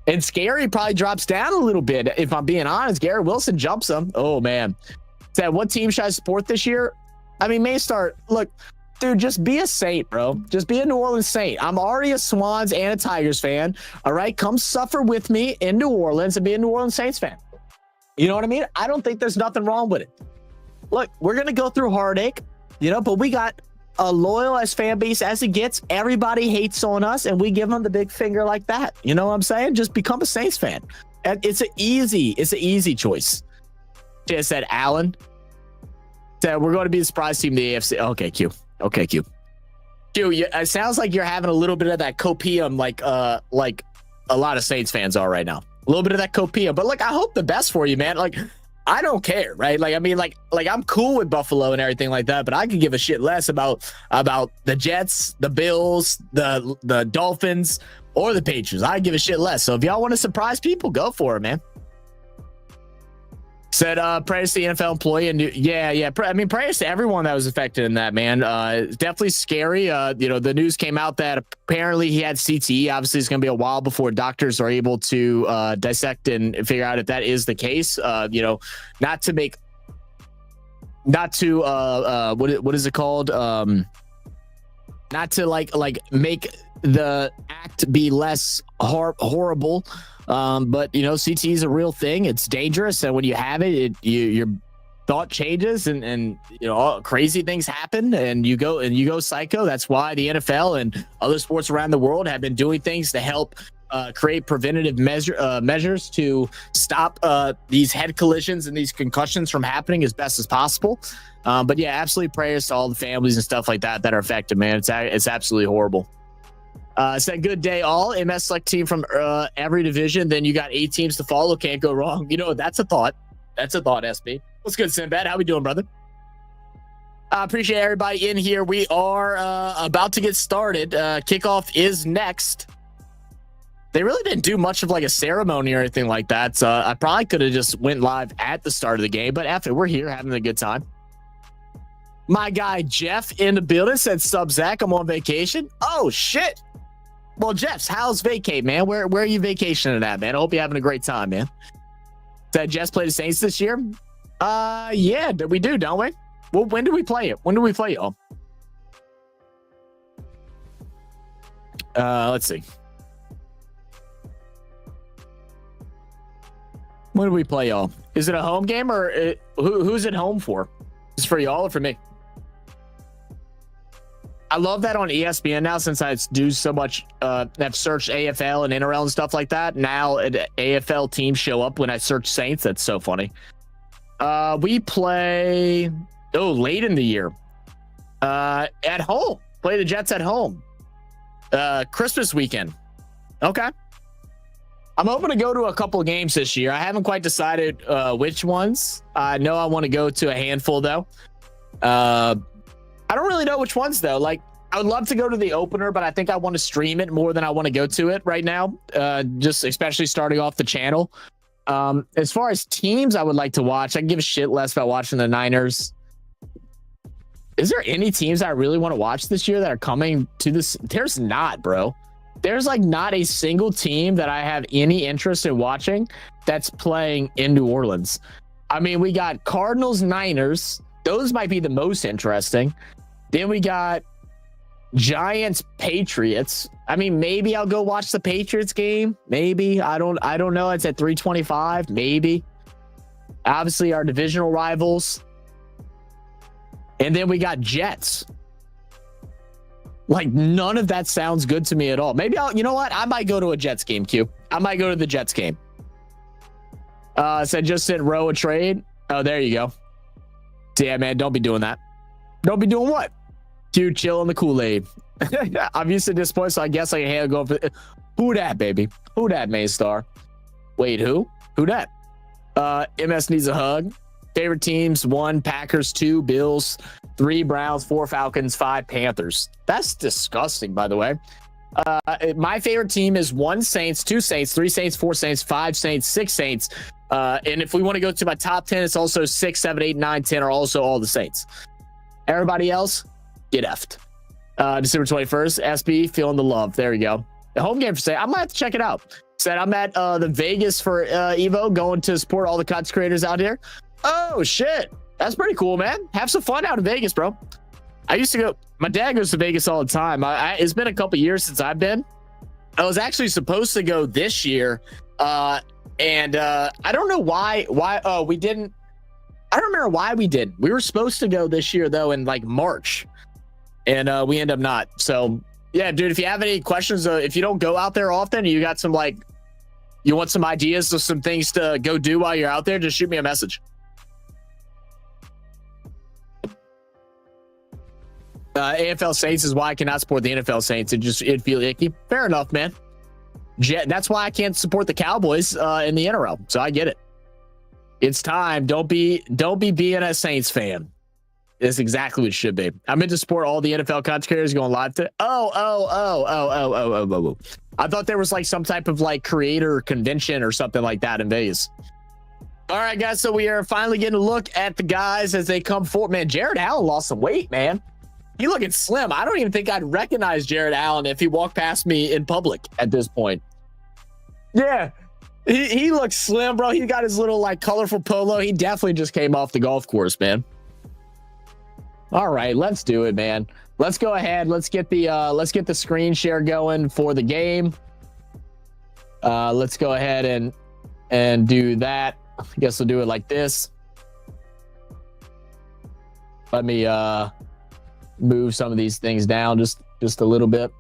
And Scary probably drops down a little bit. If I'm being honest, Garrett Wilson jumps him. Oh man. Said, what team should I support this year? I mean, may start. Look, dude, just be a Saint, bro. Just be a New Orleans Saint. I'm already a Swans and a Tigers fan. All right, come suffer with me in New Orleans and be a New Orleans Saints fan. You know what I mean? I don't think there's nothing wrong with it. Look, we're going to go through heartache, but we got a loyal as fan base as it gets. Everybody hates on us, and we give them the big finger like that. You know what I'm saying? Just become a Saints fan. And it's an easy choice. Just said Allen. Said, we're going to be the surprise team in the AFC. Okay, Q. Q, it sounds like you're having a little bit of that copium, like a lot of Saints fans are right now. A little bit of that copium. But, look, I hope the best for you, man. Like, I don't care, right? Like, I mean, like I'm cool with Buffalo and everything like that, but I could give a shit less about the Jets, the Bills, the Dolphins, or the Patriots. I give a shit less. So if y'all want to surprise people, go for it, man. Said prayers to the NFL employee. And I mean, prayers to everyone that was affected in that, man. Definitely scary. The news came out that apparently he had CTE. Obviously, it's going to be a while before doctors are able to dissect and figure out if that is the case. What is it called? not to like make the act be less horrible. But you know, CT is a real thing. It's dangerous, and when you have it, your thought changes, and you know, all crazy things happen, and you go psycho. That's why the NFL and other sports around the world have been doing things to help create preventative measures to stop these head collisions and these concussions from happening as best as possible. But yeah, absolutely prayers to all the families and stuff like that are affected, man. It's absolutely horrible. Said good day all. MS select team from every division. Then you got 8 teams to follow. Can't go wrong. You know, that's a thought. That's a thought, SB. What's good, Sinbad? How we doing, brother? I appreciate everybody in here. We are about to get started. Kickoff is next. They really didn't do much of like a ceremony or anything like that. So I probably could have just went live at the start of the game. But after, we're here having a good time. My guy Jeff in the building said, "Sub Zach, I'm on vacation." Oh shit. Well, Jeff's, how's vacate, man? Where are you vacationing at, man? I hope you're having a great time, man. Said Jess play the Saints this year? Yeah, we do, don't we? Well, when do we play it? When do we play y'all? Let's see. When do we play y'all? Is it a home game, or who's it home for? Is it for y'all or for me? I love that on ESPN now, since I do so much. I've searched AFL and NRL and stuff like that. Now AFL teams show up when I search Saints. That's so funny. We play late in the year. At home. Play the Jets at home. Christmas weekend. Okay. I'm hoping to go to a couple of games this year. I haven't quite decided which ones. I know I want to go to a handful though. I don't really know which ones though. Like, I would love to go to the opener, but I think I want to stream it more than I want to go to it right now. Just especially starting off the channel. As far as teams I would like to watch, I can give a shit less about watching the Niners. Is there any teams I really want to watch this year that are coming to this? There's not, bro. There's like not a single team that I have any interest in watching that's playing in New Orleans. I mean, we got Cardinals, Niners. Those might be the most interesting. Then we got Giants, Patriots. I mean, maybe I'll go watch the Patriots game. Maybe. I don't know. It's at 325. Maybe. Obviously, our divisional rivals. And then we got Jets. Like, none of that sounds good to me at all. Maybe you know what? I might go to a Jets game, Q. I might go to the Jets game. Said just sent Row a trade. Oh, there you go. Yeah, man, don't be doing that. Don't be doing what? Q, chill on the Kool-Aid. I'm used to this point, so I guess I can go for who that, baby? Who that, Maystar? Wait, who? Who that? MS needs a hug. Favorite teams: 1 Packers, 2 Bills, 3 Browns, 4 Falcons, 5 Panthers. That's disgusting, by the way. My favorite team is 1 Saints, 2 Saints, 3 Saints, 4 Saints, 5 Saints, 6 Saints. And if we want to go to my top 10, it's also 6, 7, 8, 9, 10 are also all the Saints. Everybody else, get effed. December 21st, SB, feeling the love. There we go. The home game for Saints. I might have to check it out. Said I'm at the Vegas for Evo, going to support all the content creators out here. Oh, shit. That's pretty cool, man. Have some fun out in Vegas, bro. I used to go. My dad goes to Vegas all the time. It's been a couple years since I've been. I was actually supposed to go this year. And I don't know why we didn't. I don't remember why we didn't. We were supposed to go this year, though, in like March. And we end up not. So, yeah, dude, if you have any questions, if you don't go out there often, you got some like, you want some ideas of some things to go do while you're out there, just shoot me a message. AFL Saints is why I cannot support the NFL Saints. It'd feel icky. Fair enough, man. That's why I can't support the Cowboys in the NRL. So I get it. It's time. Don't be being a Saints fan. It's exactly what it should be. I'm in to support all the NFL content creators going live to. Oh. I thought there was like some type of like creator convention or something like that in Vegas. All right, guys. So we are finally getting a look at the guys as they come forward. Man, Jared Allen lost some weight, man. He looking slim. I don't even think I'd recognize Jared Allen if he walked past me in public at this point. Yeah, he looks slim, bro. He got his little like colorful polo. He definitely just came off the golf course, man. All right, let's do it, man. Let's go ahead. Let's get the screen share going for the game. Let's go ahead and do that. I guess we'll do it like this. Let me move some of these things down just a little bit.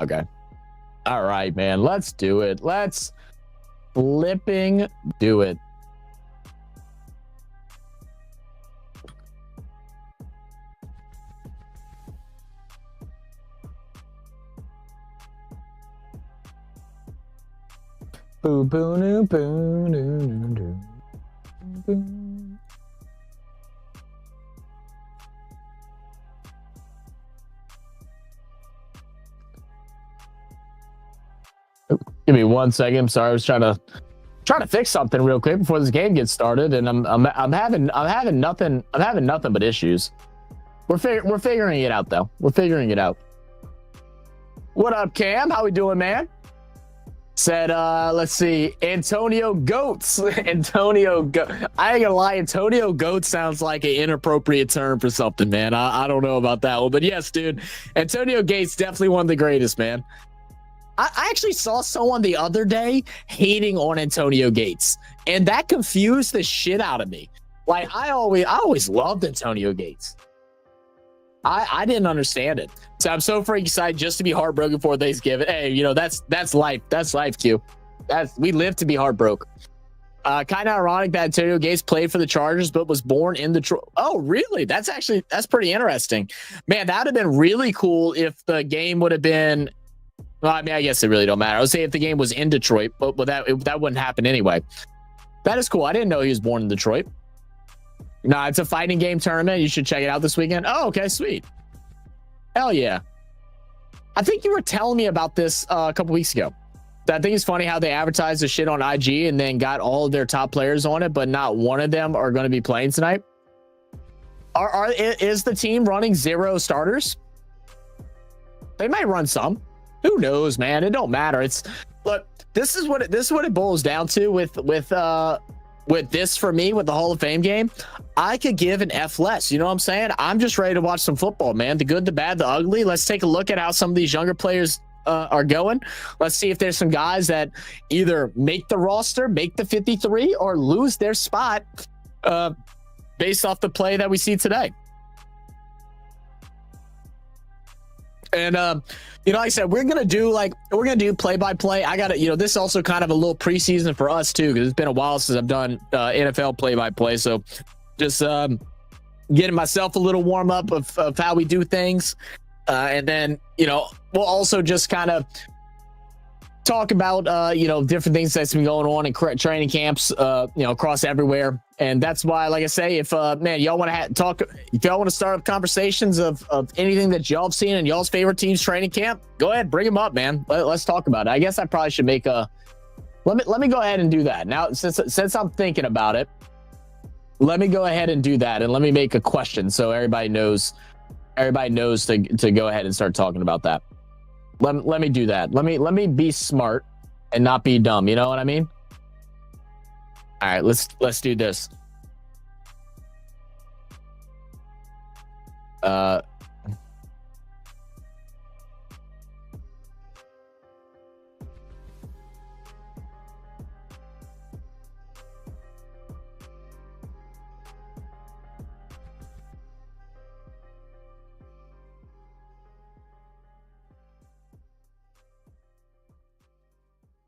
Okay. All right, man. Let's do it. Let's flipping do it. Boo boo noo boo noo noo boo. Give me 1 second. I'm sorry. I was trying to fix something real quick before this game gets started, and I'm having nothing but issues. We're figuring it out though. We're figuring it out. What up, Cam? How we doing, man? Said, let's see, Antonio Goats. Antonio Goat. I ain't gonna lie, Antonio Goats sounds like an inappropriate term for something, man. I don't know about that one, but yes, dude, Antonio Gates definitely one of the greatest, man. I actually saw someone the other day hating on Antonio Gates, and that confused the shit out of me. Like, I always loved Antonio Gates. I didn't understand it. So I'm so freaking excited just to be heartbroken for Thanksgiving. Hey, you know, that's life. That's life, Q. We live to be heartbroken. Kind of ironic that Antonio Gates played for the Chargers, but was born in Detroit. Oh, really? That's pretty interesting. Man, that would have been really cool if the game would have been. Well, I mean, I guess it really don't matter. I would say if the game was in Detroit, but that wouldn't happen anyway. That is cool. I didn't know he was born in Detroit. No, it's a fighting game tournament. You should check it out this weekend. Oh, okay, sweet. Hell yeah. I think you were telling me about this a couple weeks ago. I think it's funny how they advertised the shit on IG and then got all of their top players on it, but not one of them are going to be playing tonight. Is the team running 0 starters? They might run some. Who knows, man? It don't matter. Look, this is what it boils down to with this for me with the Hall of Fame game. I could give an F less. You know what I'm saying? I'm just ready to watch some football, man. The good, the bad, the ugly. Let's take a look at how some of these younger players are going. Let's see if there's some guys that either make the roster, make the 53, or lose their spot based off the play that we see today. And you know, like I said, we're gonna do play by play. I gotta, you know, this is also kind of a little preseason for us too, because it's been a while since I've done NFL play by play. So just getting myself a little warm up of how we do things, and then, you know, we'll also just kind of talk about you know, different things that's been going on in training camps, you know, across everywhere. And that's why, like I say, if man, y'all want to talk, if y'all want to start up conversations of anything that y'all have seen in y'all's favorite team's training camp, go ahead, bring them up, man. Let's talk about it. I guess I probably should make a let me go ahead and do that now, since I'm thinking about it. Let me go ahead and do that, and let me make a question so everybody knows to go ahead and start talking about that. Let me do that. Let me be smart and not be dumb. You know what I mean? All right, let's do this.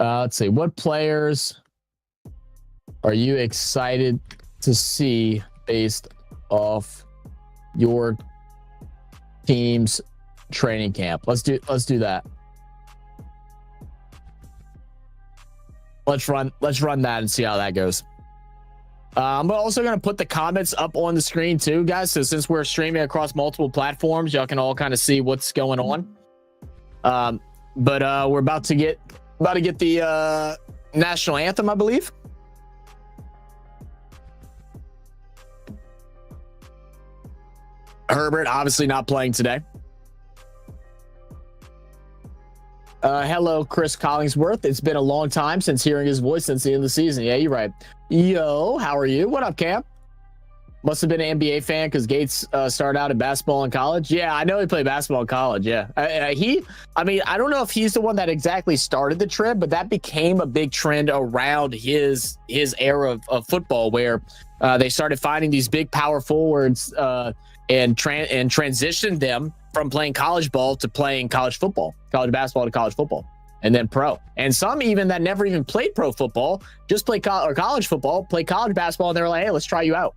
Let's see, what players are you excited to see based off your team's training camp? Let's do that. Let's run that and see how that goes. I'm also going to put the comments up on the screen too, guys. So since we're streaming across multiple platforms, y'all can all kind of see what's going on. But we're about to get the national anthem, I believe. Herbert obviously not playing today. Hello, Chris Collingsworth. It's been a long time since hearing his voice since the end of the season. Yeah, you're right. Yo, how are you? What up, Cam? Must have been an NBA fan because Gates started out in basketball in college. Yeah, I know he played basketball in college. Yeah, I mean, I don't know if he's the one that exactly started the trend, but that became a big trend around his era of football, where they started finding these big power forwards and transitioned them from playing college ball to playing college football, college basketball to college football, and then pro. And some even that never even played pro football, just play college football, play college basketball, and they were like, hey, let's try you out.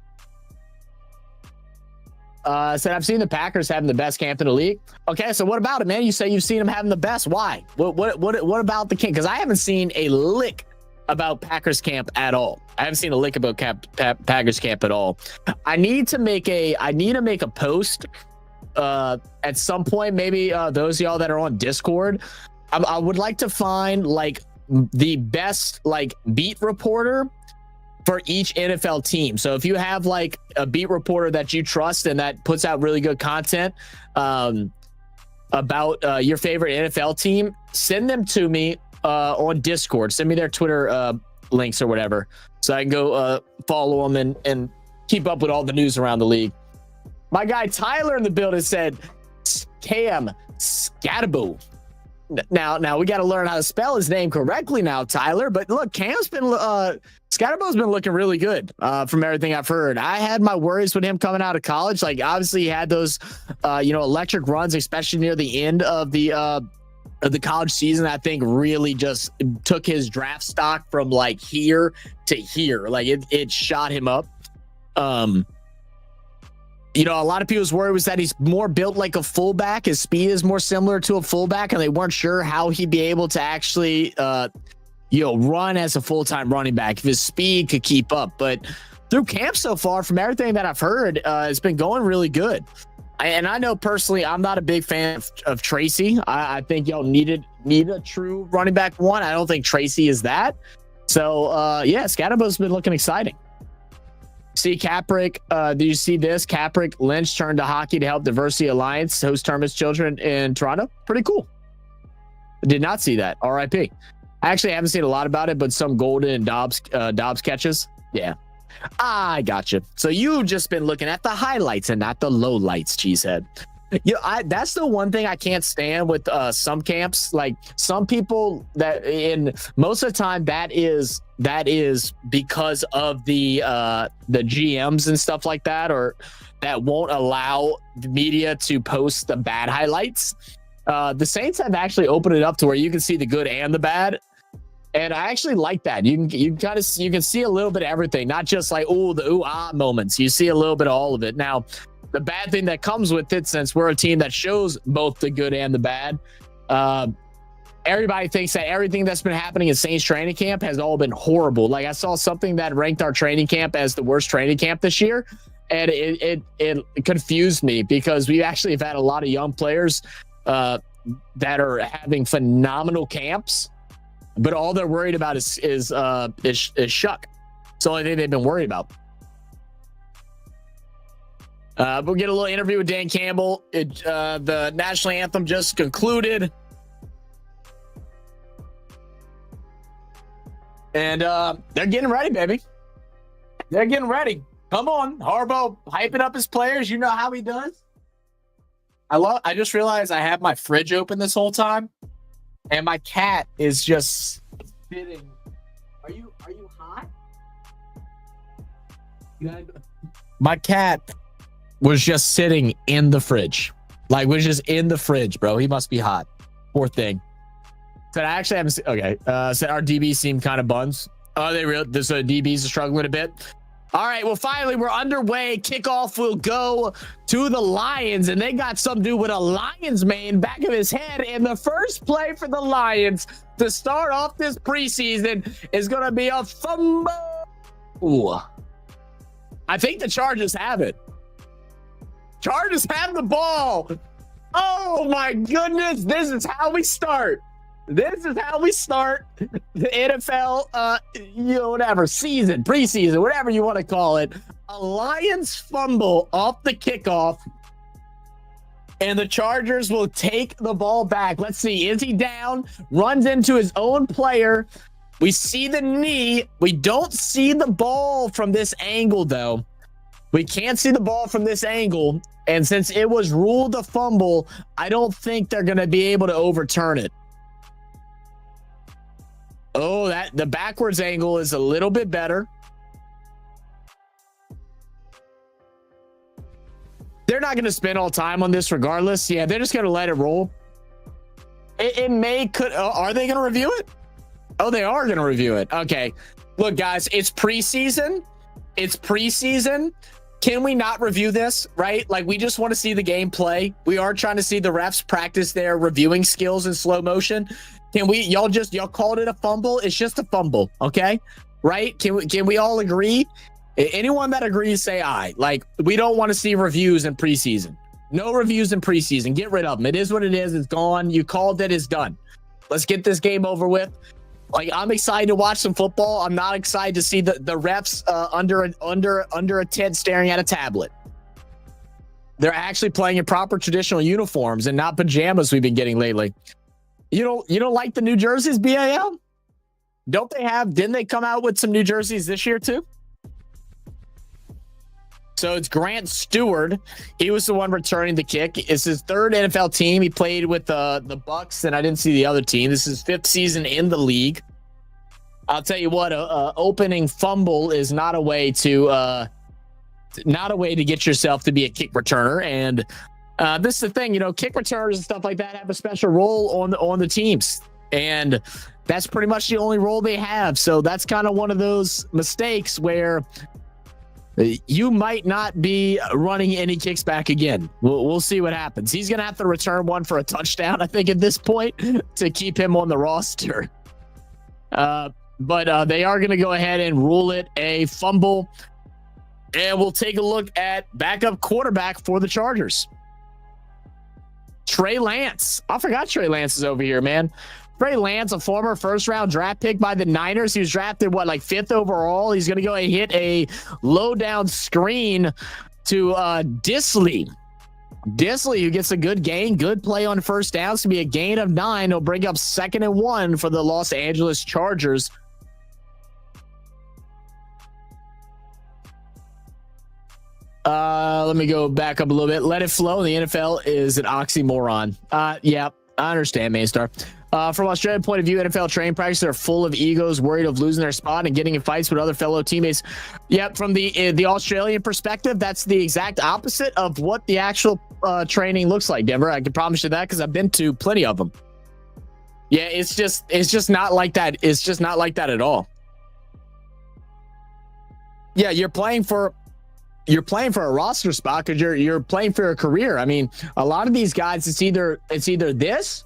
Said I've seen the Packers having the best camp in the league. Okay, so what about it, man? You say you've seen them having the best. Why? What about the camp? Because I haven't seen a lick about Packers camp at all. I haven't seen a lick about Packers camp at all. I need to make a post at some point. Maybe those of y'all that are on Discord, I would like to find like the best like beat reporter for each NFL team. So if you have like a beat reporter that you trust and that puts out really good content about your favorite NFL team, send them to me on Discord. Send me their Twitter links or whatever, so I can go follow them and keep up with all the news around the league. My guy Tyler in the building said Cam Scatabo. Now we got to learn how to spell his name correctly now, Tyler. But look, Cam's been Scatabo's been looking really good from everything I've heard. I had my worries with him coming out of college. Like obviously he had those electric runs, especially near the end of the college season. I think really just took his draft stock from like here to here. Like it shot him up. A lot of people's worry was that he's more built like a fullback. His speed is more similar to a fullback, and they weren't sure how he'd be able to actually, run as a full-time running back if his speed could keep up. But through camp so far, from everything that I've heard, it's been going really good. And I know personally, I'm not a big fan of Tracy. I think y'all need a true running back one. I don't think Tracy is that. So, Scatabo's been looking exciting. See Caprick, did you see this? Caprick Lynch turned to hockey to help Diversity Alliance host tournaments children in Toronto. Pretty cool. Did not see that. RIP. I actually haven't seen a lot about it, but some Golden and Dobbs catches. Yeah. I gotcha. So you've just been looking at the highlights and not the lowlights, cheesehead. That's the one thing I can't stand with some camps. Like some people that in most of the time that is because of the GMs and stuff like that, or that won't allow the media to post the bad highlights. The Saints have actually opened it up to where you can see the good and the bad. And I actually like that. You can see a little bit of everything, not just like, the ooh-ah moments. You see a little bit of all of it. Now, the bad thing that comes with it, since we're a team that shows both the good and the bad, everybody thinks that everything that's been happening in Saints training camp has all been horrible. Like I saw something that ranked our training camp as the worst training camp this year, and it confused me because we actually have had a lot of young players that are having phenomenal camps, but all they're worried about is Shuck. It's the only thing they've been worried about. We'll get a little interview with Dan Campbell. The national anthem just concluded. And they're getting ready, baby. They're getting ready. Come on. Harbaugh hyping up his players. You know how he does. I just realized I have my fridge open this whole time, and my cat is just sitting. Are you hot? My cat was just sitting in the fridge. Like, was just in the fridge, bro. He must be hot. Poor thing. Said I actually haven't seen. Okay. Said our DBs seem kind of buns. Oh, they real? So DBs are struggling a bit. All right. Well, finally, we're underway. Kickoff will go to the Lions, and they got some dude with a Lions mane back of his head. And the first play for the Lions to start off this preseason is going to be a fumble. Ooh. I think the Chargers have it. Chargers have the ball. Oh my goodness. This is how we start. This is how we start the NFL, whatever, season, preseason, whatever you want to call it. A Lions fumble off the kickoff, and the Chargers will take the ball back. Let's see. Is he down? Runs into his own player. We see the knee. We don't see the ball from this angle, though. We can't see the ball from this angle. And since it was ruled a fumble, I don't think they're going to be able to overturn it. Oh, the backwards angle is a little bit better. They're not going to spend all time on this regardless. Yeah, they're just going to let it roll. Are they going to review it? Oh, they are going to review it. Okay. Look, guys, it's preseason. It's preseason. Can we not review this, right? Like, we just want to see the game play. We are trying to see the refs practice their reviewing skills in slow motion. Can we, y'all called it a fumble? It's just a fumble, okay? Right? Can we all agree? Anyone that agrees, say aye. Like, we don't want to see reviews in preseason. No reviews in preseason. Get rid of them. It is what it is. It's gone. You called it. It's done. Let's get this game over with. Like, I'm excited to watch some football. I'm not excited to see the refs under a tent staring at a tablet. They're actually playing in proper traditional uniforms and not pajamas we've been getting lately. You don't like the new jerseys, BAL? Didn't they come out with some new jerseys this year too? So it's Grant Stewart. He was the one returning the kick. It's his third NFL team. He played with the Bucks, and I didn't see the other team. This is his fifth season in the league. I'll tell you what, opening fumble is not a way to get yourself to be a kick returner. And this is the thing, kick returners and stuff like that have a special role on the teams, and that's pretty much the only role they have. So that's kind of one of those mistakes where you might not be running any kicks back again. We'll see what happens. He's going to have to return one for a touchdown, I think, at this point to keep him on the roster. But they are going to go ahead and rule it a fumble. And we'll take a look at backup quarterback for the Chargers. Trey Lance. I forgot Trey Lance is over here, man. Trey Lance, a former first-round draft pick by the Niners. He was drafted, like, 5th overall. He's going to go and hit a low-down screen to Disley. Disley, who gets a good gain, good play on first down. It's going to be a gain of 9. He'll bring up 2nd and 1 for the Los Angeles Chargers. Let me go back up a little bit. Let it flow. The NFL is an oxymoron. Yeah, I understand, Maystar. From Australian point of view, NFL training practices are full of egos, worried of losing their spot and getting in fights with other fellow teammates. Yep, from the Australian perspective, that's the exact opposite of what the actual training looks like, Denver. I can promise you that because I've been to plenty of them. Yeah, it's just not like that. It's just not like that at all. Yeah, you're playing for a roster spot because you're playing for a career. I mean, a lot of these guys, it's either this,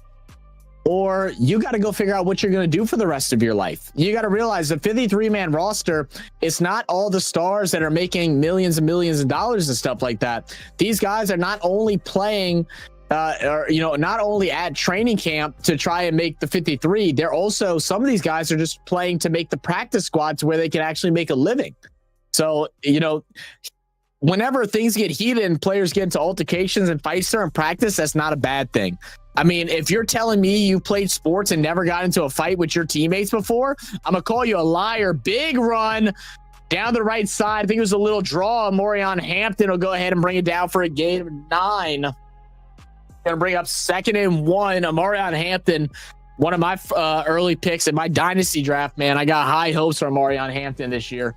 or you got to go figure out what you're going to do for the rest of your life. You got to realize the 53-man roster, it's not all the stars that are making millions and millions of dollars and stuff like that. These guys are not only playing, not only at training camp to try and make the 53. They're also, some of these guys are just playing to make the practice squad to where they can actually make a living. So, whenever things get heated and players get into altercations and fights during practice, that's not a bad thing. I mean, if you're telling me you played sports and never got into a fight with your teammates before, I'm going to call you a liar. Big run down the right side. I think it was a little draw. Morion Hampton will go ahead and bring it down for a gain of 9. Going to bring up 2nd and 1. Morion Hampton, one of my early picks in my Dynasty draft, man. I got high hopes for Morion Hampton this year.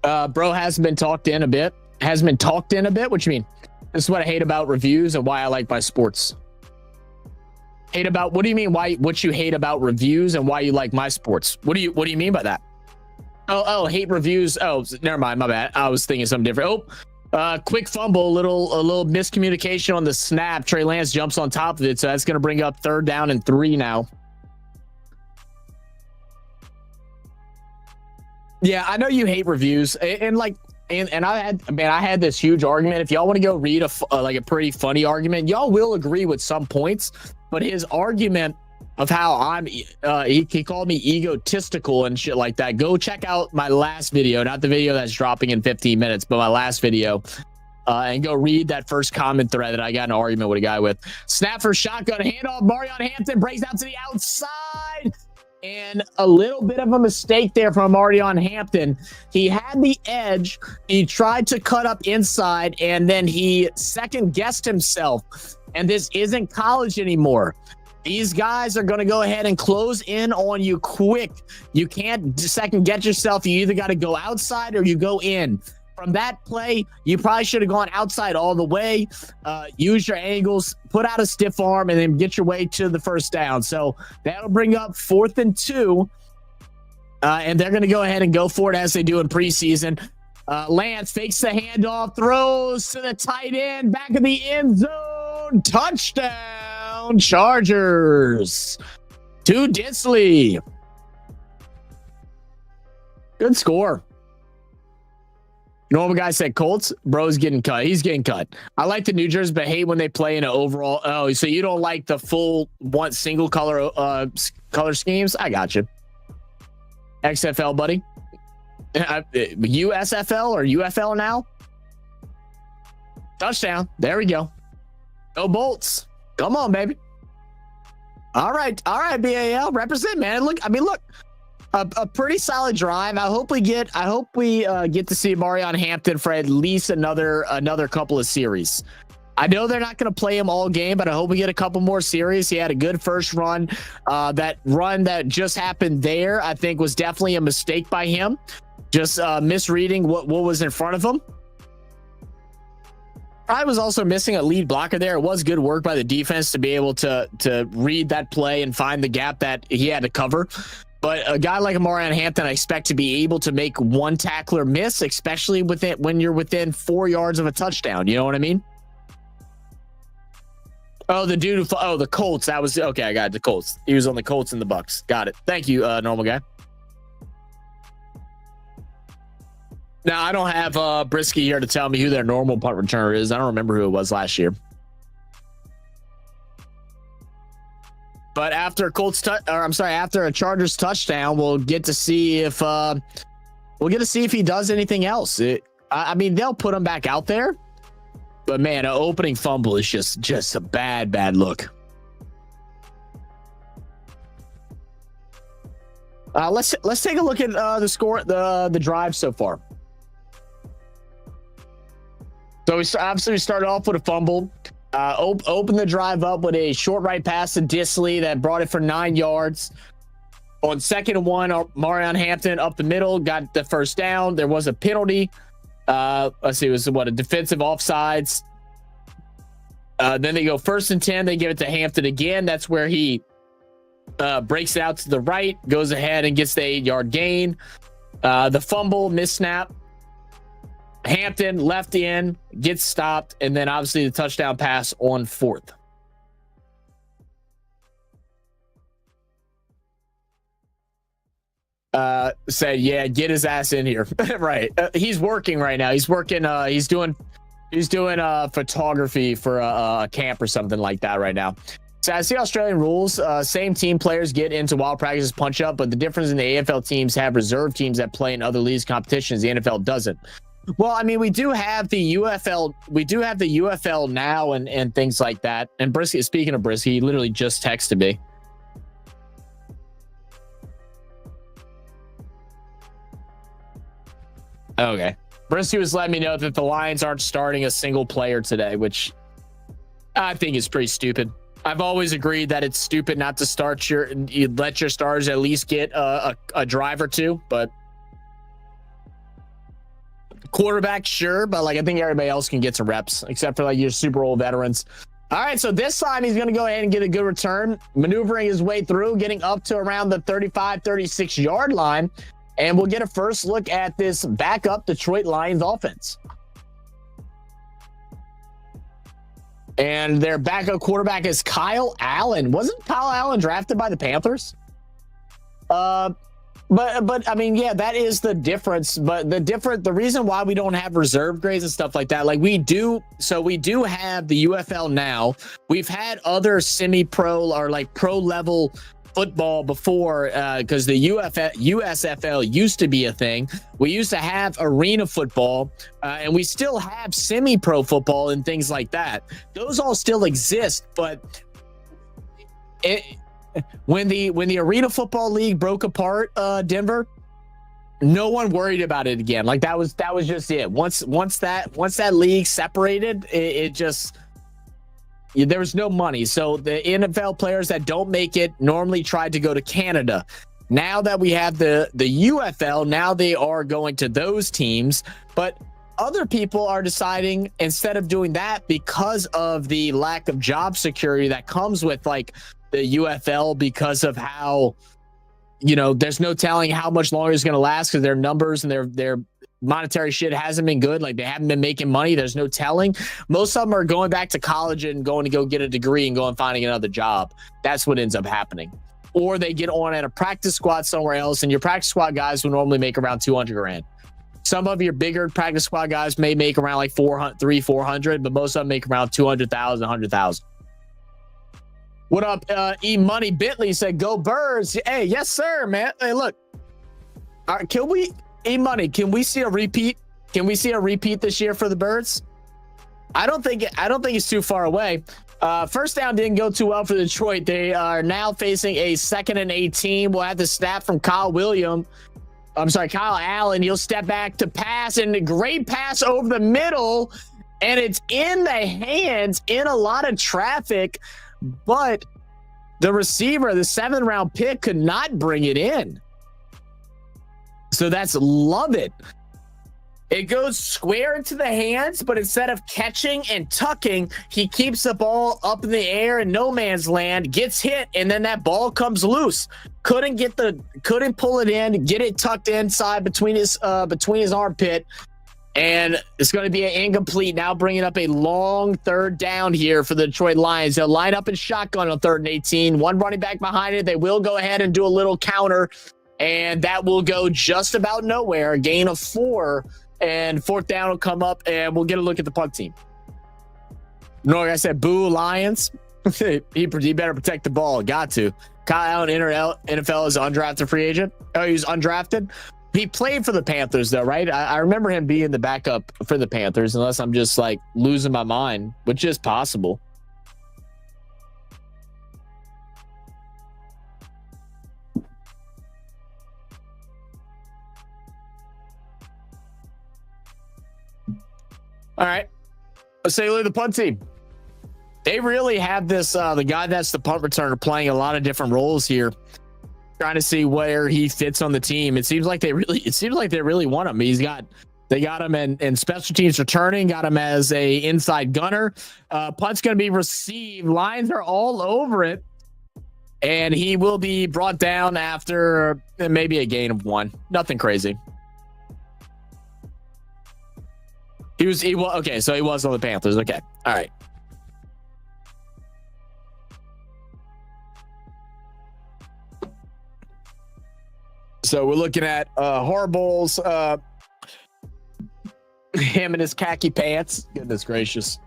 Bro hasn't been talked in a bit. Hasn't been talked in a bit? What you mean? This is what I hate about reviews and why I like my sports. What do you mean? What you hate about reviews and why you like my sports? What do you mean by that? Oh, hate reviews. Oh, never mind. My bad. I was thinking something different. Quick fumble, a little miscommunication on the snap. Trey Lance jumps on top of it. So that's going to bring up 3rd down and 3 now. Yeah, I know you hate reviews, and I had this huge argument. If y'all want to go read a pretty funny argument, y'all will agree with some points. But his argument of how I'm, he called me egotistical and shit like that. Go check out my last video, not the video that's dropping in 15 minutes, but my last video, and go read that first comment thread that I got in an argument with a guy with. Snap for shotgun, handoff. Marion Hampton breaks out to the outside. And a little bit of a mistake there from Marion Hampton. He had the edge. He tried to cut up inside, and then he second-guessed himself. And this isn't college anymore. These guys are going to go ahead and close in on you quick. You can't second-guess yourself. You either got to go outside or you go in. From that play, you probably should have gone outside all the way. Use your angles, put out a stiff arm, and then get your way to the first down. So that'll bring up 4th and 2. And they're going to go ahead and go for it as they do in preseason. Lance fakes the handoff, throws to the tight end, back of the end zone. Touchdown, Chargers. To Disley. Good score. Normal guy said Colts. Bro's getting cut. He's getting cut. I like the New Jersey, but hate when they play in an overall. Oh, so you don't like the full one single color color schemes? I got you. XFL, buddy. USFL or UFL now? Touchdown. There we go. Go Bolts. Come on, baby. All right, BAL. Represent, man. Look. A pretty solid drive. I hope we get to see Marion Hampton for at least another couple of series. I know they're not going to play him all game, but I hope we get a couple more series. He had a good first run. That run that just happened there, I think, was definitely a mistake by him. Just misreading what was in front of him. I was also missing a lead blocker there. It was good work by the defense to be able to read that play and find the gap that he had to cover. But a guy like Marion Hampton, I expect to be able to make one tackler miss, especially with it when you're within 4 yards of a touchdown. You know what I mean? Oh, the dude who, the Colts. That was okay. I got it. The Colts. He was on the Colts and the Bucks. Got it. Thank you, normal guy. Now I don't have Brisky here to tell me who their normal punt returner is. I don't remember who it was last year. But after after a Chargers touchdown, we'll get to see if he does anything else. I mean, they'll put him back out there, but man, an opening fumble is just a bad look. Let's take a look at the score, the drive so far. So we started off with a fumble. Open the drive up with a short right pass to Disley that brought it for 9 yards. On 2nd and 1, Marion Hampton up the middle, got the first down. There was a penalty. Let's see, it was a defensive offsides. Then they go 1st and 10. They give it to Hampton again. That's where he breaks it out to the right, goes ahead and gets the 8-yard gain. The fumble, miss snap. Hampton left in, gets stopped, and then obviously the touchdown pass on 4th. Said, yeah, get his ass in here. Right. He's working right now. He's working. He's doing photography for a camp or something like that right now. So I see Australian rules. Same team players get into wild practices punch up, but the difference in the AFL teams have reserve teams that play in other leagues competitions. The NFL doesn't. Well, I mean, we do have the UFL. We do have the UFL now and things like that. And Brisky, speaking of Brisky, he literally just texted me. Okay. Brisky was letting me know that the Lions aren't starting a single player today, which I think is pretty stupid. I've always agreed that it's stupid not to let your stars at least get a drive or two, but quarterback, sure, but I think everybody else can get some reps, except for your Super Bowl veterans. All right, so this time he's going to go ahead and get a good return, maneuvering his way through, getting up to around the 35, 36-yard line, and we'll get a first look at this backup Detroit Lions offense. And their backup quarterback is Kyle Allen. Wasn't Kyle Allen drafted by the Panthers? But I mean, yeah, that is the difference. But the reason why we don't have reserve grades and stuff like that, we do have the UFL now. We've had other semi-pro or pro level football before, because the USFL used to be a thing. We used to have arena football, and we still have semi-pro football and things like that. Those all still exist, but when the Arena Football League broke apart, Denver, no one worried about it again. Like that was just it. Once that league separated, it just, there was no money. So the NFL players that don't make it normally tried to go to Canada. Now that we have the UFL, now they are going to those teams, but other people are deciding, instead of doing that, because of the lack of job security that comes with like the UFL, because of how, you know, there's no telling how much longer it's going to last because their numbers and their monetary shit hasn't been good. Like they haven't been making money. There's no telling. Most of them are going back to college and going to go get a degree and go and finding another job. That's what ends up happening. Or they get on at a practice squad somewhere else, and your practice squad guys will normally make around 200 grand. Some of your bigger practice squad guys may make around like 400, but most of them make around 200,000, 100,000. What up, E-Money Bentley said, go Birds. Hey, yes, sir, man. Hey, look. All right, can we, E-Money, can we see a repeat? Can we see a repeat this year for the Birds? I don't think it's too far away. First down didn't go too well for Detroit. They are now facing a 2nd and 18. We'll have the snap from Kyle Allen. He'll step back to pass, and a great pass over the middle, and it's in the hands, in a lot of traffic, but the receiver, the 7th round pick, could not bring it in. So that's love it. It goes square into the hands, but instead of catching and tucking, he keeps the ball up in the air in no man's land, gets hit, and then that ball comes loose. Couldn't pull it in, get it tucked inside between his armpit, and it's going to be an incomplete. Now bringing up a long 3rd down here for the Detroit Lions. They'll line up in shotgun on 3rd and 18. One running back behind it. They will go ahead and do a little counter, and that will go just about nowhere. A gain of 4. And 4th down will come up, and we'll get a look at the punt team. You know, like I said, boo Lions. he better protect the ball. Got to. Kyle Allen, NFL is an undrafted free agent. Oh, he was undrafted. He played for the Panthers, though, right? I remember him being the backup for the Panthers, unless I'm just like losing my mind, which is possible. All right, let's take a look at the punt team. They really have this, the guy that's the punt returner playing a lot of different roles here, trying to see where he fits on the team. It seems like they really want him. They got him in special teams returning, got him as a inside gunner. Punt's going to be received. Lions are all over it, and he will be brought down after maybe a gain of 1. Nothing crazy. He was okay, so he was on the Panthers. Okay. All right. So we're looking at Harbaugh's him in his khaki pants. Goodness gracious.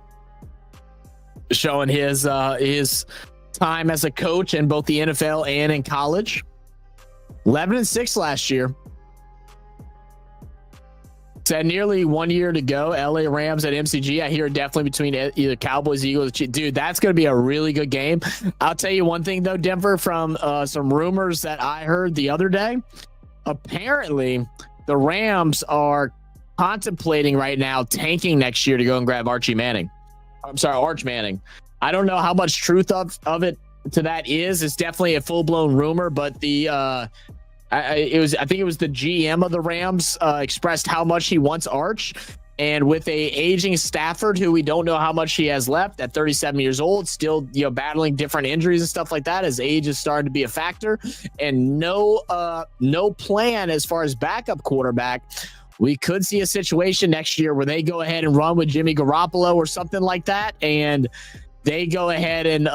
Showing his time as a coach in both the NFL and in college. 11-6 last year. So nearly 1 year to go. LA Rams at MCG. I hear definitely between either Cowboys, Eagles. Dude, that's going to be a really good game. I'll tell you one thing, though, Denver, from some rumors that I heard the other day. Apparently, the Rams are contemplating right now tanking next year to go and grab Arch Manning. I don't know how much truth of it to that is. It's definitely a full-blown rumor, but I think it was the GM of the Rams expressed how much he wants Arch, and with a aging Stafford who we don't know how much he has left at 37 years old, still battling different injuries and stuff like that. His age is starting to be a factor, and no plan as far as backup quarterback. We could see a situation next year where they go ahead and run with Jimmy Garoppolo or something like that, and they go ahead and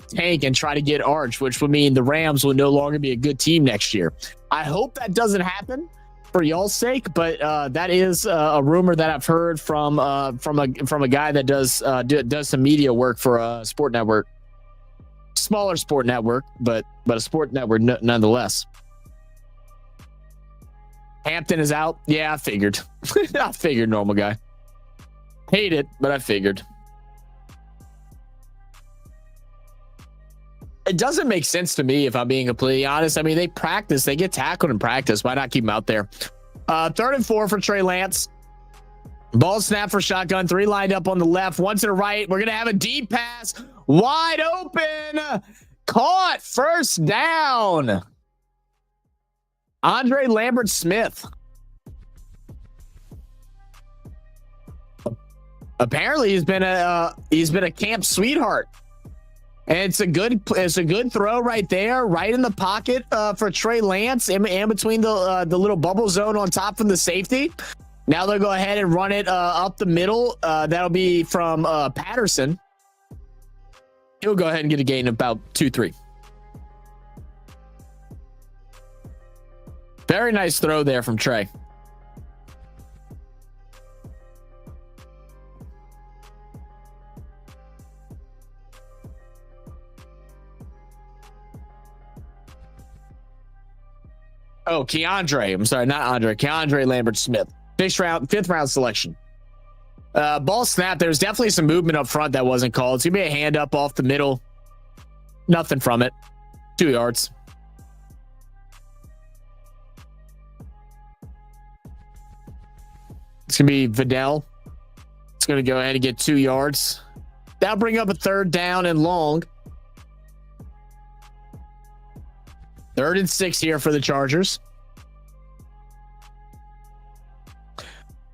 tank and try to get Arch, which would mean the Rams will no longer be a good team next year. I hope that doesn't happen for y'all's sake, but that is a rumor that I've heard from a guy that does some media work for a sport network, smaller sport network, but a sport network nonetheless. Hampton is out. Yeah, I figured. I figured, normal guy. Hate it, but I figured. It doesn't make sense to me, if I'm being completely honest. I mean, they practice, they get tackled in practice. Why not keep them out there? 3rd and 4 for Trey Lance. Ball snap for shotgun. 3 lined up on the left, 1 to the right. We're going to have a deep pass. Wide open. Caught. First down. Andre Lambert-Smith. Apparently he's been a camp sweetheart. And it's a good throw right there, right in the pocket for Trey Lance, in between the little bubble zone on top from the safety. Now they'll go ahead and run it up the middle. That'll be from Patterson. He'll go ahead and get a gain of about 2-3. Very nice throw there from Trey. Oh, Keandre. I'm sorry, not Andre. Keandre Lambert-Smith. 5th round selection. Ball snap. There's definitely some movement up front that wasn't called. It's going to be a hand up off the middle. Nothing from it. 2 yards. It's going to be Vidal. It's going to go ahead and get 2 yards. That'll bring up a 3rd down and long. 3rd and 6 here for the Chargers.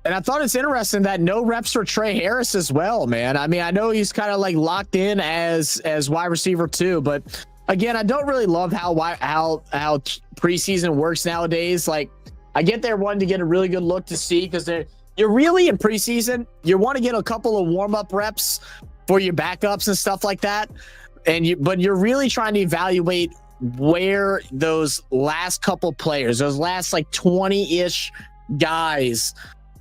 And I thought it's interesting that no reps for Trey Harris as well, man. I mean, I know he's kind of like locked in as wide receiver 2, but again, I don't really love how preseason works nowadays. Like, I get there wanting to get a really good look to see, because you're really in preseason. You want to get a couple of warm-up reps for your backups and stuff like that. But you're really trying to evaluate where those last couple players, those last like 20-ish guys,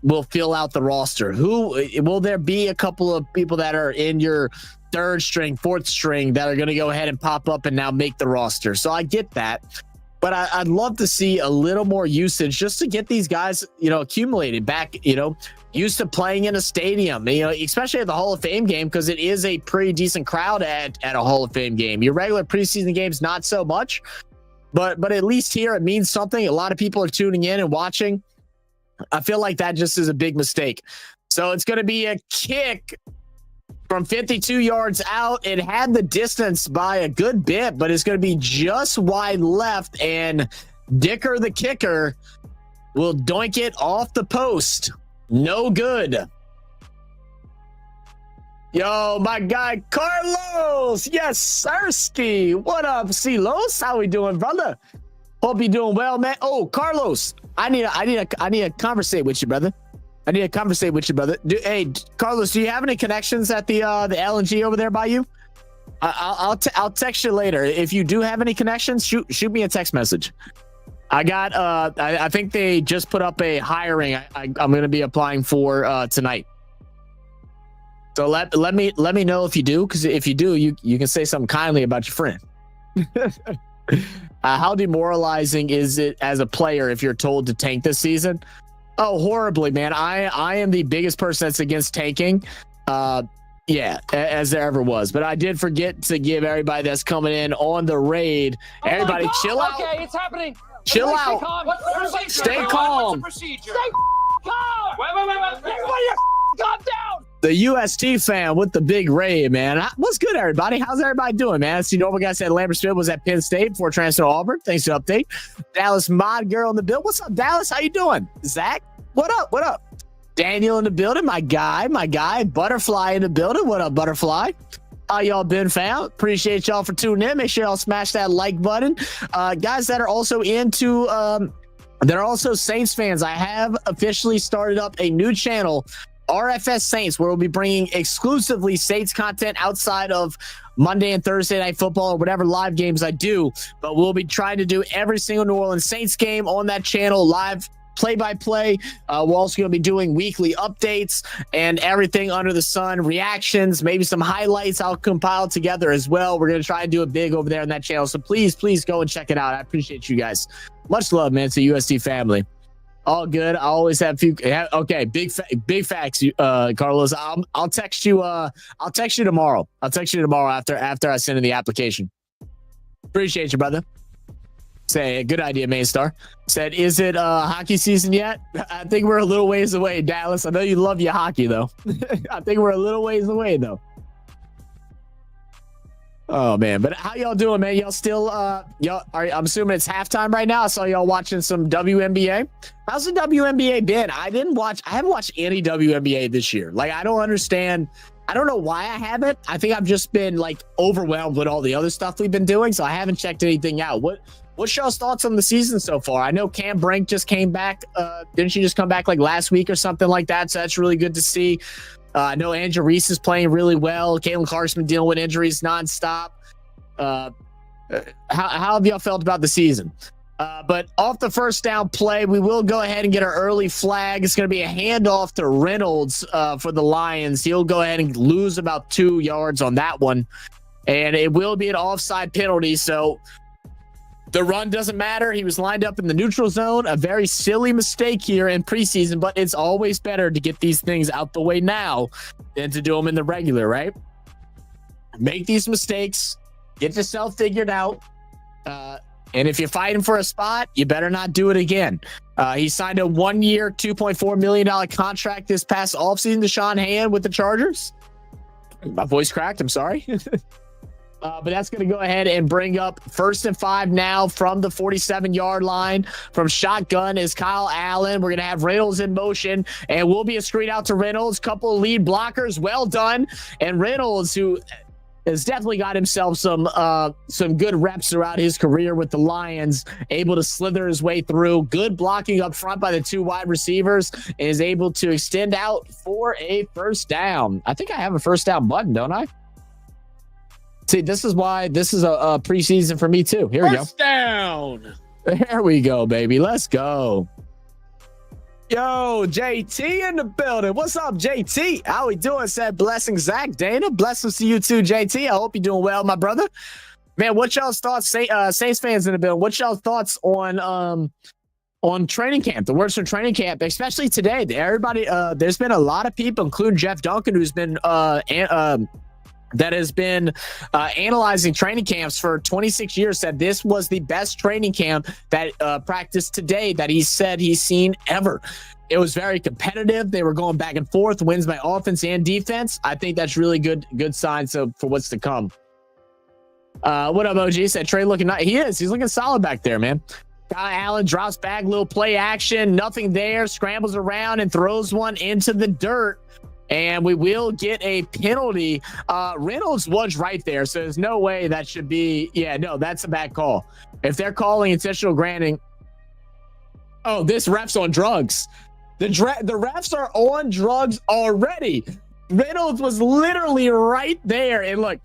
will fill out the roster. Who will there be? A couple of people that are in your 3rd string, 4th string that are going to go ahead and pop up and now make the roster. So I get that, but I'd love to see a little more usage just to get these guys, accumulated back, used to playing in a stadium, especially at the Hall of Fame game, because it is a pretty decent crowd at a Hall of Fame game. Your regular preseason games, not so much, but at least here it means something. A lot of people are tuning in and watching. I feel like that just is a big mistake. So it's going to be a kick from 52 yards out. It had the distance by a good bit, but it's going to be just wide left, and Dicker the kicker will doink it off the post. No good. Yo, my guy Carlos. Yes, Sirski. What up, Silos? How we doing, brother? Hope you're doing well, man. Oh, Carlos, I need to conversate with you, brother. Hey, Carlos, do you have any connections at the LNG over there by you? I'll text you later. If you do have any connections, shoot me a text message. I got I think they just put up a hiring I'm going to be applying for tonight. So let me know if you do, because if you do, you can say something kindly about your friend. How demoralizing is it as a player if you're told to tank this season? Oh, horribly, man. I am the biggest person that's against tanking. Yeah, as there ever was. But I did forget to give everybody that's coming in on the raid. Everybody chill out. Okay, it's happening. Chill out. Stay calm. Stay calm. Wait. Everybody calm down. The UST fan with the big raid, man. What's good, everybody? How's everybody doing, man? See, Nova guy said Lambert-Smith was at Penn State before transfer to Auburn. Thanks for the update. Dallas Mod Girl in the build. What's up, Dallas? How you doing? Zach, what up? Daniel in the building, my guy. Butterfly in the building. What up, Butterfly? How y'all been, fam? Appreciate y'all for tuning in. Make sure y'all smash that like button. Guys that are also into, that are also Saints fans, I have officially started up a new channel, RFS Saints, where we'll be bringing exclusively Saints content outside of Monday and Thursday Night Football or whatever live games I do. But we'll be trying to do every single New Orleans Saints game on that channel, live play-by-play. We're also going to be doing weekly updates and everything under the sun, reactions, maybe some highlights I'll compile together as well. We're going to try and do it big over there on that channel. So please go and check it out. I appreciate you guys. Much love, man, to USD family. All good. I always have few. Okay, big facts, Carlos. I'll text you. I'll text you tomorrow. After I send in the application. Appreciate you, brother. Say, good idea, main star. Said, is it hockey season yet? I think we're a little ways away, Dallas. I know you love your hockey, though. I think we're a little ways away, though. Oh, man. But how y'all doing, man? Y'all still, I'm assuming it's halftime right now. I saw y'all watching some WNBA. How's the WNBA been? I haven't watched any WNBA this year. Like, I don't understand. I don't know why I haven't. I think I've just been, like, overwhelmed with all the other stuff we've been doing, so I haven't checked anything out. What's y'all's thoughts on the season so far? I know Cam Brink just came back. Didn't she just come back like last week or something like that? So that's really good to see. I know Angel Reese is playing really well. Caitlin Clark's been dealing with injuries nonstop. How have y'all felt about the season? But off the first down play, we will go ahead and get our early flag. It's going to be a handoff to Reynolds for the Lions. He'll go ahead and lose about 2 yards on that one. And it will be an offside penalty. So the run doesn't matter. He was lined up in the neutral zone. A very silly mistake here in preseason, but it's always better to get these things out the way now than to do them in the regular, right? Make these mistakes. Get yourself figured out. And if you're fighting for a spot, you better not do it again. He signed a 1-year, $2.4 million contract this past offseason to Sean Hand with the Chargers. My voice cracked. I'm sorry. But that's going to go ahead and bring up 1st and 5 now from the 47-yard line. From shotgun is Kyle Allen. We're going to have Reynolds in motion, and we'll be a screen out to Reynolds. Couple of lead blockers. Well done. And Reynolds, who has definitely got himself some good reps throughout his career with the Lions, able to slither his way through. Good blocking up front by the 2 wide receivers, and is able to extend out for a first down. I think I have a first down button, don't I? See, this is why this is a preseason for me too. Here we go. First down. There we go, baby. Let's go. Yo, JT in the building. What's up, JT? How we doing? Said blessings, Zach. Dana, blessings to you too, JT. I hope you're doing well, my brother. Man, what y'all's thoughts? Saints fans in the building. What y'all's thoughts on training camp? The words from training camp, especially today. Everybody, there's been a lot of people, including Jeff Duncan, who's been that has been analyzing training camps for 26 years, said this was the best training camp that practiced today that he said he's seen ever. It was very competitive. They were going back and forth, wins by offense and defense. I think that's really good signs for what's to come. What up, OG? Said Trey looking nice. He's looking solid back there, man. Kyle Allen drops back, little play action, nothing there, scrambles around and throws one into the dirt. And we will get a penalty. Reynolds was right there, so there's no way that should be. Yeah, no, that's a bad call. If they're calling intentional granting. Oh, this ref's on drugs. The refs are on drugs already. Reynolds was literally right there. And look,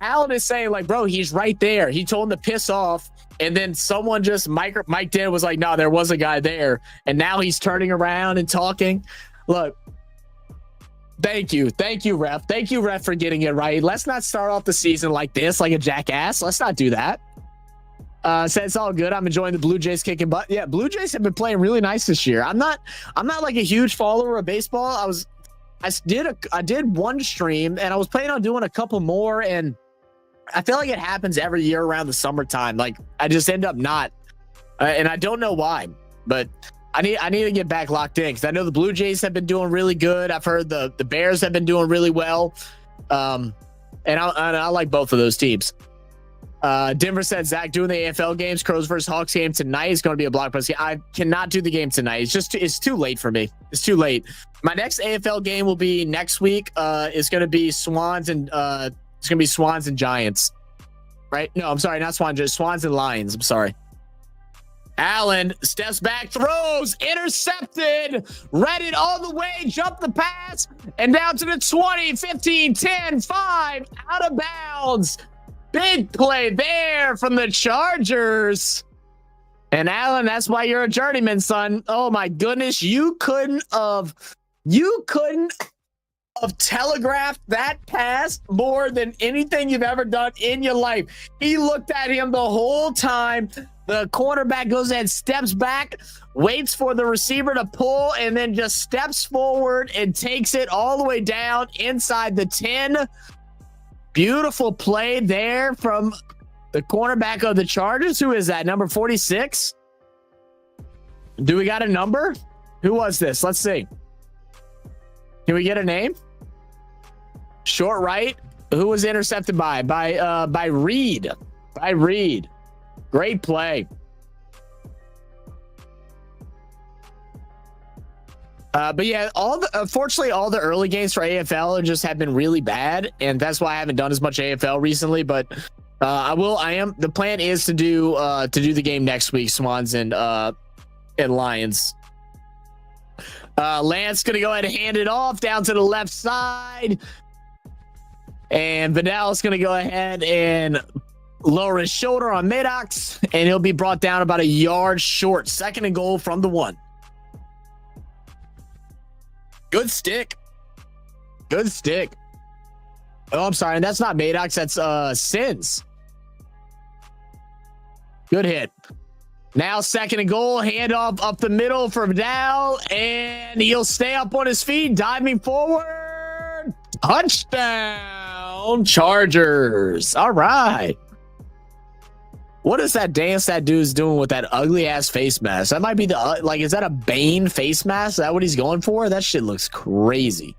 Allen is saying, like, bro, he's right there. He told him to piss off. And then someone just mic'd in, was like, no, there was a guy there. And now he's turning around and talking. Look. Thank you, ref. Thank you, ref, for getting it right. Let's not start off the season like this, like a jackass. Let's not do that. Said it's all good. I'm enjoying the Blue Jays kicking butt. Yeah, Blue Jays have been playing really nice this year. I'm not like a huge follower of baseball. I did one stream, and I was planning on doing a couple more, and I feel like it happens every year around the summertime. Like, I just end up not, and I don't know why, but I need to get back locked in, because I know the Blue Jays have been doing really good. I've heard the Bears have been doing really well. And I like both of those teams. Denver said, Zach, doing the AFL games, Crows versus Hawks game tonight is going to be a blockbuster. I cannot do the game tonight. It's too late for me. It's too late. My next AFL game will be next week. It's going to be Swans and Giants. Right? No, I'm sorry, not Swans, just Swans and Lions. I'm sorry. Allen steps back, throws, intercepted, read it all the way, jumped the pass, and down to the 20, 15, 10, 5, out of bounds. Big play there from the Chargers. And Allen, that's why you're a journeyman, son. Oh my goodness, you couldn't have telegraphed that pass more than anything you've ever done in your life. He looked at him the whole time. The cornerback goes ahead, steps back, waits for the receiver to pull, and then just steps forward and takes it all the way down inside the 10. Beautiful play there from The cornerback of the Chargers. Who is that? Number 46? Do we got a number? Who was this? Let's see. Can we get a name? Short right. Who was intercepted by? By Reed. By Reed. Great play. But yeah, unfortunately, all the early games for AFL just have been really bad, and that's why I haven't done as much AFL recently. But the plan is to do the game next week, Swans and Lions. Lance gonna go ahead and hand it off down to the left side, and Vidal's gonna go ahead and lower his shoulder on Maddox, and he'll be brought down about a yard short. 2nd and goal from the 1. Good stick. Good stick. Oh, I'm sorry. And that's not Maddox. That's Sins. Good hit. Now 2nd and goal. Handoff up the middle for Vidal. And he'll stay up on his feet. Diving forward. Touchdown. Chargers. All right. What is that dance that dude's doing with that ugly ass face mask? That might be is that a Bane face mask? Is that what he's going for? That shit looks crazy.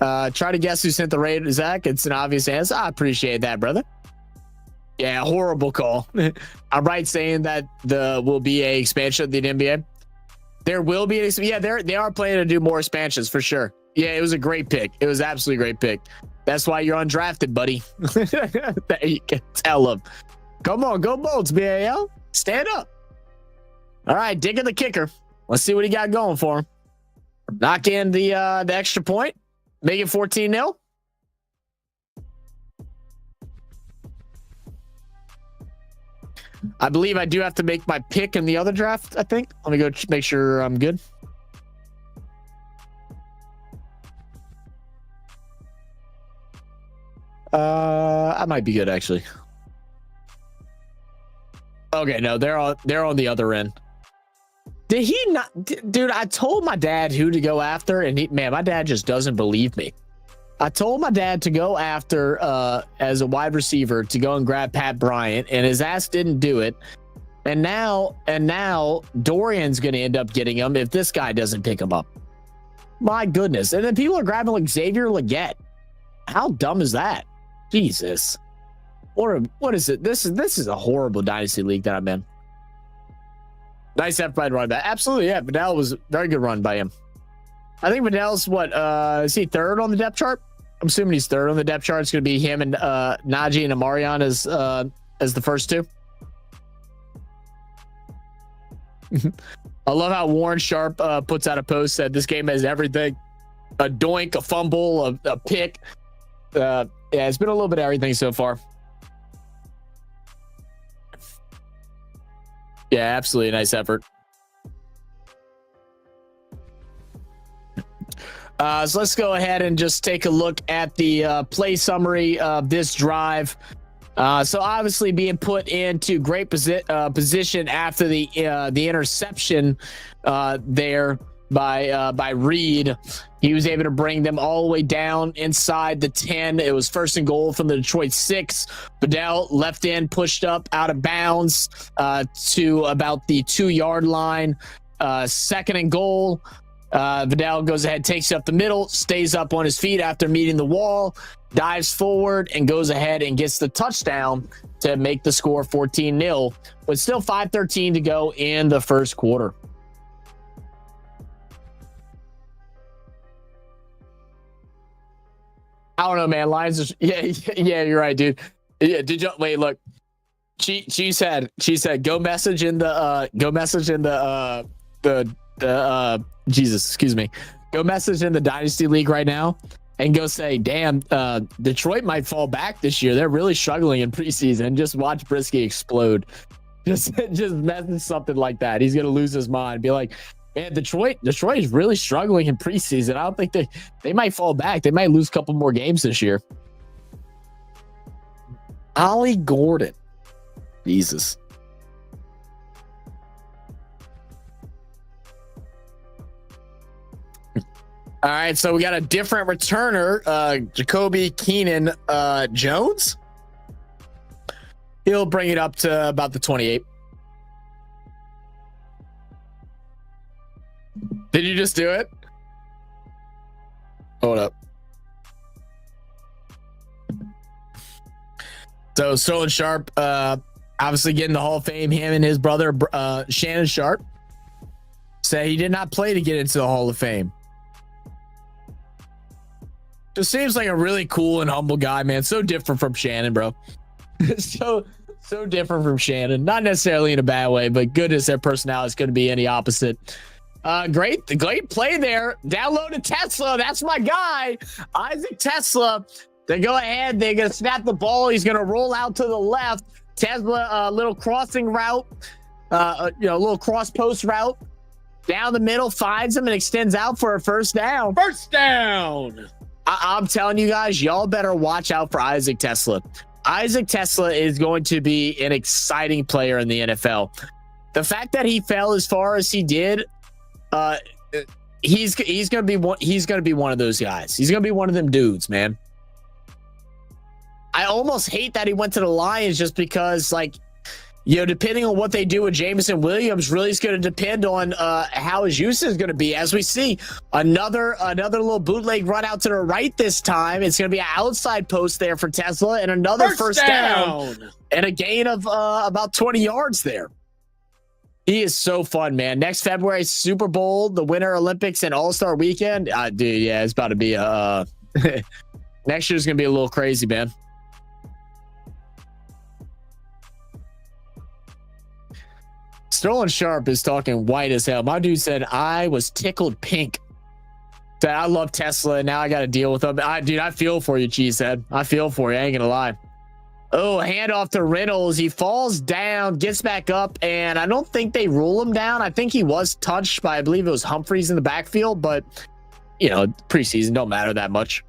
Try to guess who sent the raid, Zach. It's an obvious answer. I appreciate that, brother. Yeah, horrible call. I'm right saying that will be a expansion of the NBA. There will be they are planning to do more expansions for sure. Yeah, it was a great pick. It was absolutely a great pick. That's why you're undrafted, buddy. There you can tell him. Come on, go Bolts, BAL. Stand up. All right, digging the kicker. Let's see what he got going for him. Knock in the extra point. Make it 14-0. I believe I do have to make my pick in the other draft, I think. Let me go make sure I'm good. I might be good actually. Okay, no, they're on the other end. Did he not, dude? I told my dad who to go after, and my dad just doesn't believe me. I told my dad to go after as a wide receiver to go and grab Pat Bryant, and his ass didn't do it. And now Dorian's going to end up getting him if this guy doesn't pick him up. My goodness! And then people are grabbing like Xavier Legette. How dumb is that? Jesus. What is it? This is a horrible dynasty league that I'm in. Nice effort by the run back. Absolutely, yeah. Vidal was a very good run by him. I think Vidal's is he 3rd on the depth chart? I'm assuming he's 3rd on the depth chart. It's going to be him and Najee and Amarion as the first 2. I love how Warren Sharp puts out a post that this game has everything: a doink, a fumble, a pick. Yeah, it's been a little bit of everything so far. Yeah, absolutely a nice effort. So let's go ahead and just take a look at the play summary of this drive. So obviously being put into great position after the interception there by Reed. He was able to bring them all the way down inside the 10. It was 1st and goal from the Detroit 6. Vidal left in, pushed up out of bounds to about the 2-yard line. 2nd and goal. Vidal goes ahead, takes it up the middle, stays up on his feet after meeting the wall, dives forward, and goes ahead and gets the touchdown to make the score 14-0, with still 5:13 to go in the first quarter. I don't know, man. Lions are, yeah, you're right, dude. Yeah, did you wait? Look, she said go message in the Jesus, excuse me. Go message in the Dynasty League right now and go say, damn, Detroit might fall back this year. They're really struggling in preseason. Just watch Brisky explode. Just message something like that. He's gonna lose his mind. Be like, man, Detroit is really struggling in preseason. I don't think they might fall back. They might lose a couple more games this year. Ollie Gordon. Jesus. All right, so we got a different returner, Jacoby Keenan Jones. He'll bring it up to about the 28. Did you just do it? Hold up. So Sterling Sharp, obviously getting the Hall of Fame. Him and his brother, Shannon Sharp, say he did not play to get into the Hall of Fame. Just seems like a really cool and humble guy, man. So different from Shannon, bro. so different from Shannon. Not necessarily in a bad way, but goodness, their personality is going to be any opposite. Great play there. Downloaded Tesla. That's my guy, Isaac Tesla. They go ahead. They're going to snap the ball. He's going to roll out to the left. Tesla, little crossing route, a little cross post route. Down the middle, finds him and extends out for a first down. First down. I'm telling you guys, y'all better watch out for Isaac Tesla. Isaac Tesla is going to be an exciting player in the NFL. The fact that he fell as far as he did, he's going to be one of those guys. He's going to be one of them dudes, man. I almost hate that he went to the Lions just because, like, depending on what they do with Jameson Williams, really is going to depend on how his use is going to be. As we see another little bootleg run out to the right this time. It's going to be an outside post there for Tesla and another first down and a gain of about 20 yards there. He is so fun, man. Next February, Super Bowl, the Winter Olympics, and All-Star Weekend. Dude, yeah, it's about to be next year's going to be a little crazy, man. Sterling Sharp is talking white as hell. My dude said, I was tickled pink. Said, I love Tesla, and now I got to deal with him. Dude, I feel for you, Cheesehead. I feel for you. I ain't going to lie. Oh, handoff to Reynolds. He falls down, gets back up, and I don't think they rule him down. I think he was touched by, I believe it was Humphreys in the backfield, but, preseason don't matter that much.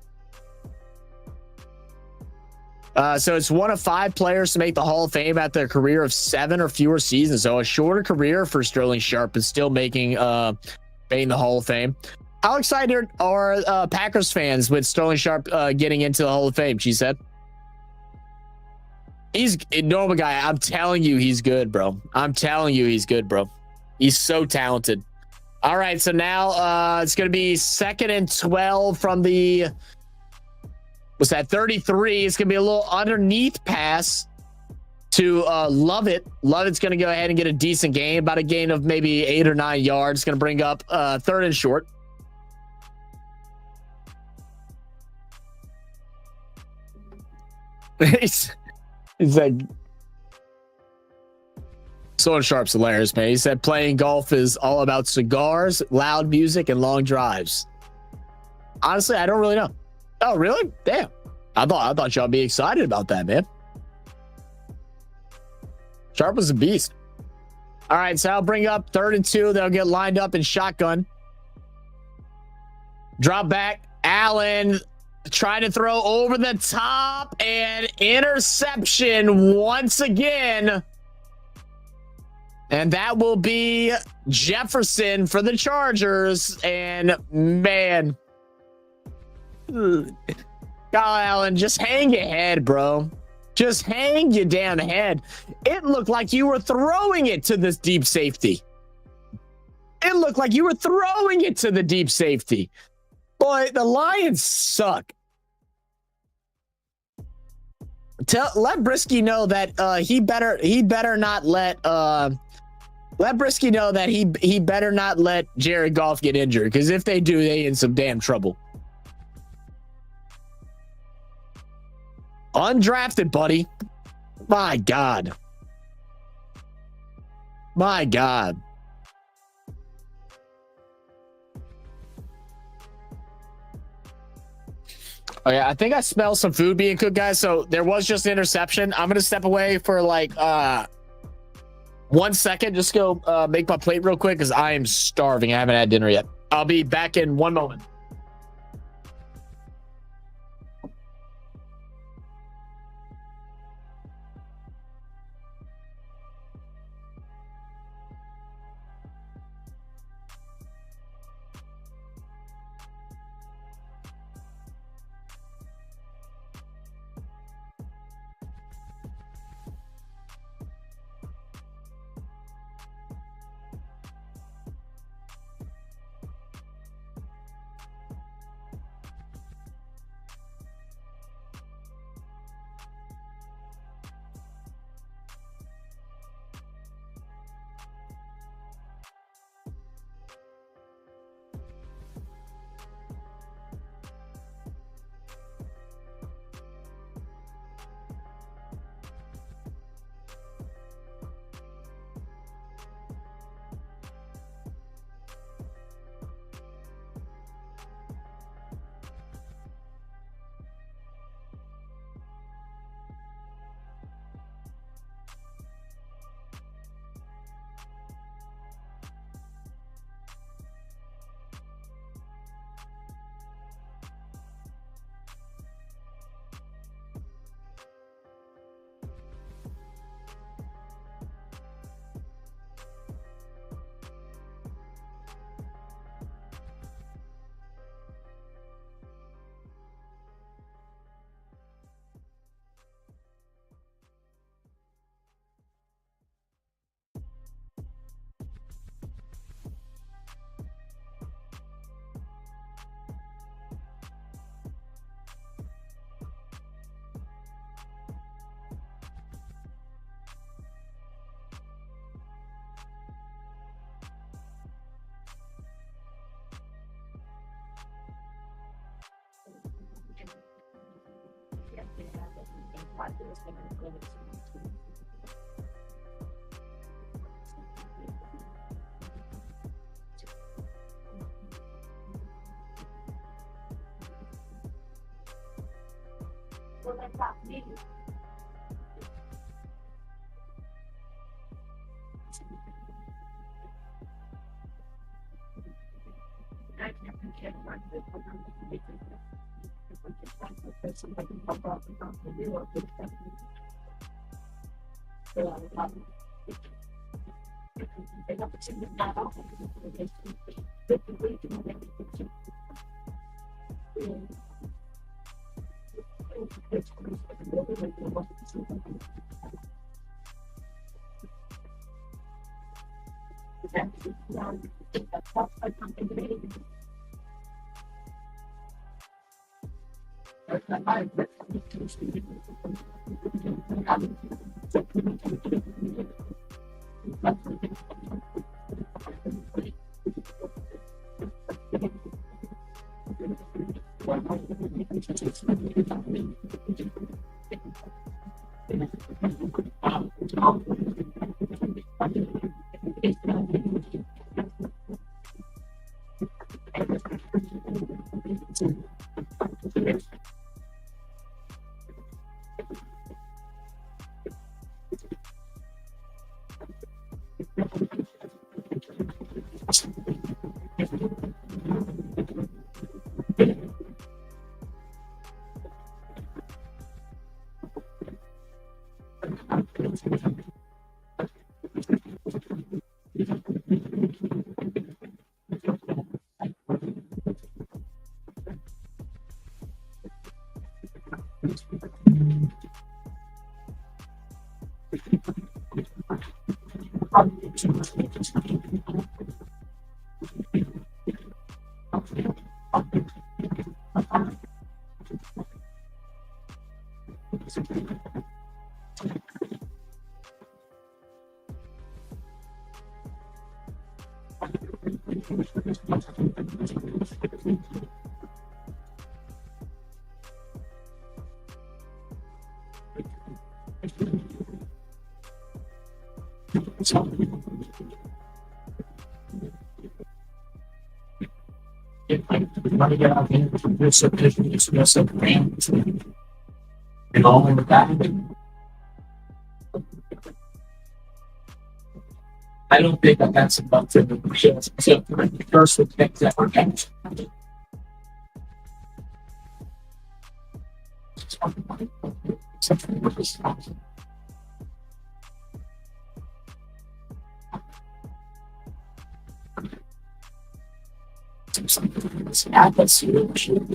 So it's one of 5 players to make the Hall of Fame at their career of 7 or fewer seasons. So a shorter career for Sterling Sharp is still making the Hall of Fame. How excited are Packers fans with Sterling Sharp getting into the Hall of Fame? She said. He's a normal guy. I'm telling you, he's good, bro. I'm telling you, he's good, bro. He's so talented. All right, so now it's going to be 2nd and 12 from the... Was that 33? It's going to be a little underneath pass to Lovett. Lovett's going to go ahead and get a decent gain, about a gain of maybe 8 or 9 yards. Going to bring up 3rd and short. He's like, Sterling Sharp's hilarious, man. He said playing golf is all about cigars, loud music, and long drives. Honestly, I don't really know. Oh, really? Damn. I thought y'all be excited about that, man. Sharp was a beast. All right, so I'll bring up 3rd and 2. They'll get lined up in shotgun. Drop back. Allen trying to throw over the top and interception once again. And that will be Jefferson for the Chargers. And man, Kyle Allen, just hang your head, bro. Just hang your damn head. It looked like you were throwing it to this deep safety. It looked like you were throwing it to the deep safety. Boy, the Lions suck. Let Brisky know that he better not let Brisky know that he better not let Jared Goff get injured, because if they do, they in some damn trouble. Undrafted, buddy. My God. My God. Okay, I think I smell some food being cooked, guys. So there was just an interception. I'm going to step away for like 1 second. Just go make my plate real quick because I am starving. I haven't had dinner yet. I'll be back in 1 moment. I don't think that that's enough to the first things that were kept.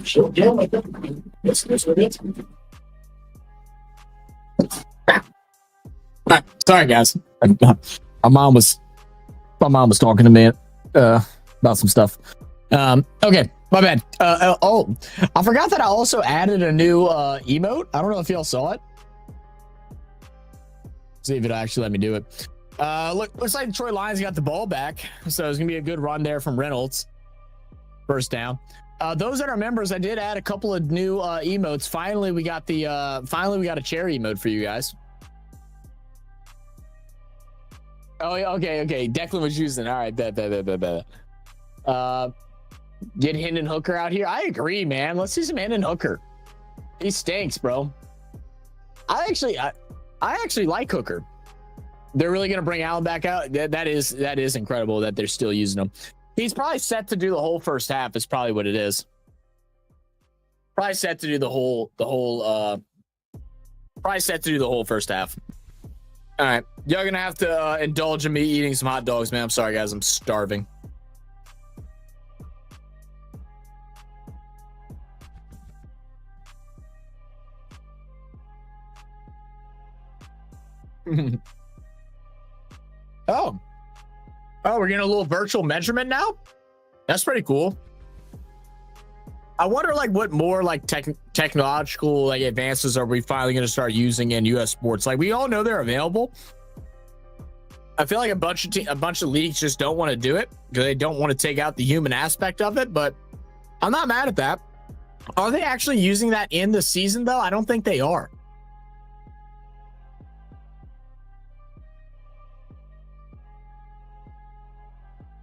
She'll deal with it. This is what it is. Sorry, guys. My mom was talking to me about some stuff. Okay, my bad. Oh, I forgot that I also added a new emote. I don't know if y'all saw it. See if it actually let me do it. Looks like Detroit Lions got the ball back, so it's gonna be a good run there from Reynolds. First down. Those that are members, I did add a couple of new emotes. Finally, we got a chair emote for you guys. Oh, okay. Declan was using it. All right, bet. Get Hendon Hooker out here. I agree, man. Let's see some Hendon Hooker. He stinks, bro. I actually like Hooker. They're really gonna bring Allen back out. That is incredible that they're still using him. He's probably set to do the whole first half. Is probably what it is. Probably set to do the whole first half. All right, y'all gonna have to indulge in me eating some hot dogs, man. I'm sorry, guys. I'm starving. Oh, we're getting a little virtual measurement now. That's pretty cool. I wonder, like, what more like technological like advances are we finally going to start using in U.S. sports? Like, we all know they're available. I feel like a bunch of leagues just don't want to do it because they don't want to take out the human aspect of it. But I'm not mad at that. Are they actually using that in the season though? I don't think they are.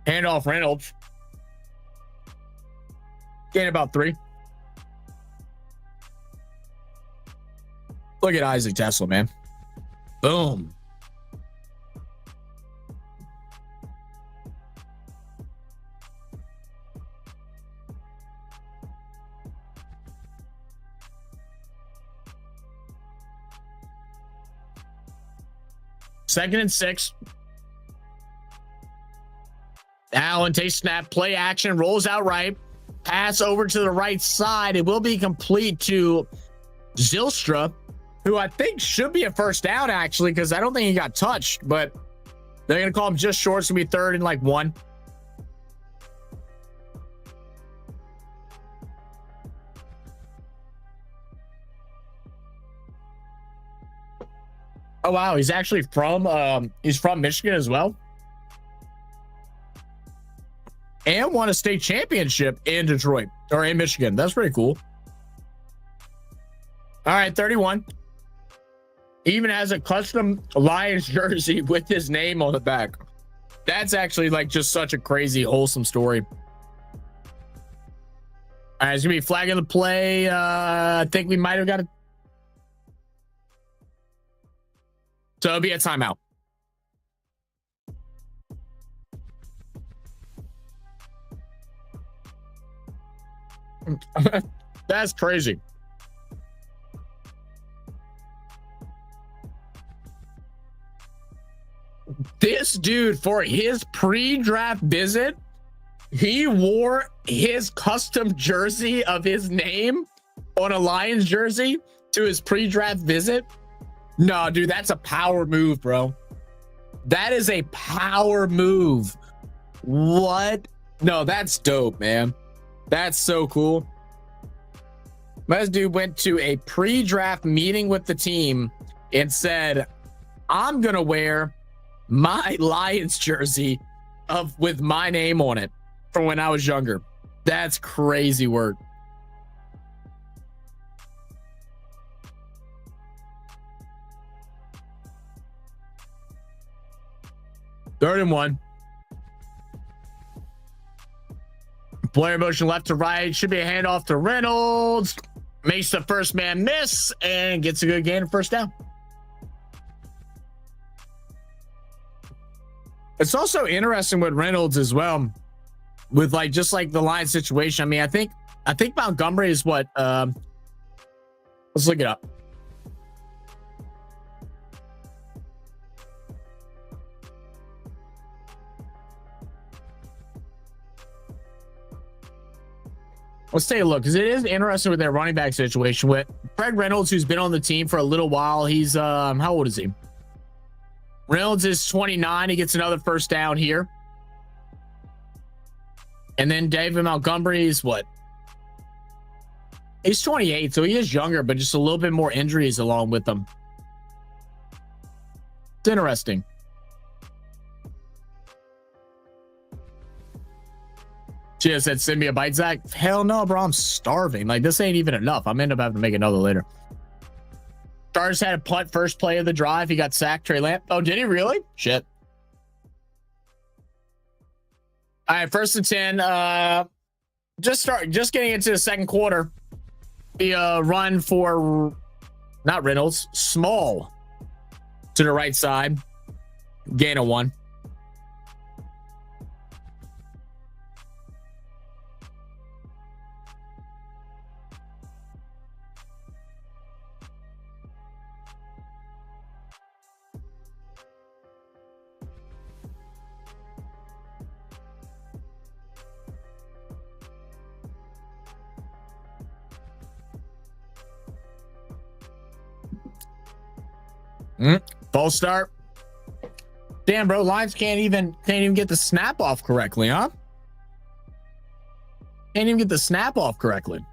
Hand off Reynolds. Gain about 3. Look at Isaac Tesla, man. Boom. Second and 6. Allen takes snap, play action, rolls out right, pass over to the right side. It will be complete to Zylstra, who I think should be a first down, actually, because I don't think he got touched, but they're going to call him just short. It's going to be 3rd and like 1. Oh, wow. He's actually from Michigan as well. And won a state championship in Detroit or in Michigan. That's pretty cool. All right, 31. Even has a custom Lions jersey with his name on the back. That's actually like just such a crazy, wholesome story. All right, it's going to be flagging the play. I think we might have got it. So it'll be a timeout. That's crazy. This dude, for his pre-draft visit, he wore his custom jersey of his name on a Lions jersey to his pre-draft visit. No, dude, that's a power move, bro. That is a power move. What? No, that's dope, man. That's so cool. This dude went to a pre-draft meeting with the team and said, I'm going to wear my Lions jersey with my name on it from when I was younger. That's crazy work. Third and 1. Player motion left to right. Should be a handoff to Reynolds. Makes the first man miss and gets a good gain of first down. It's also interesting with Reynolds as well, with like just like the line situation. I mean, I think Montgomery is what. Let's look it up. Let's take a look, because it is interesting with their running back situation with Craig Reynolds, who's been on the team for a little while. He's how old is he? Reynolds is 29. He gets another first down here. And then David Montgomery is what? He's 28, so he is younger, but just a little bit more injuries along with him. It's interesting. She just said, send me a bite, Zach. Hell no, bro. I'm starving. Like, this ain't even enough. I'm end up having to make another later. Stars had a punt first play of the drive. He got sacked. Trey Lamp. Oh, did he really? Shit. All right, 1st and 10. Just getting into the second quarter. Be a run for not Reynolds, Small to the right side. Gain of 1. False start. Damn, bro. Lions can't even get the snap off correctly, huh? Can't even get the snap off correctly.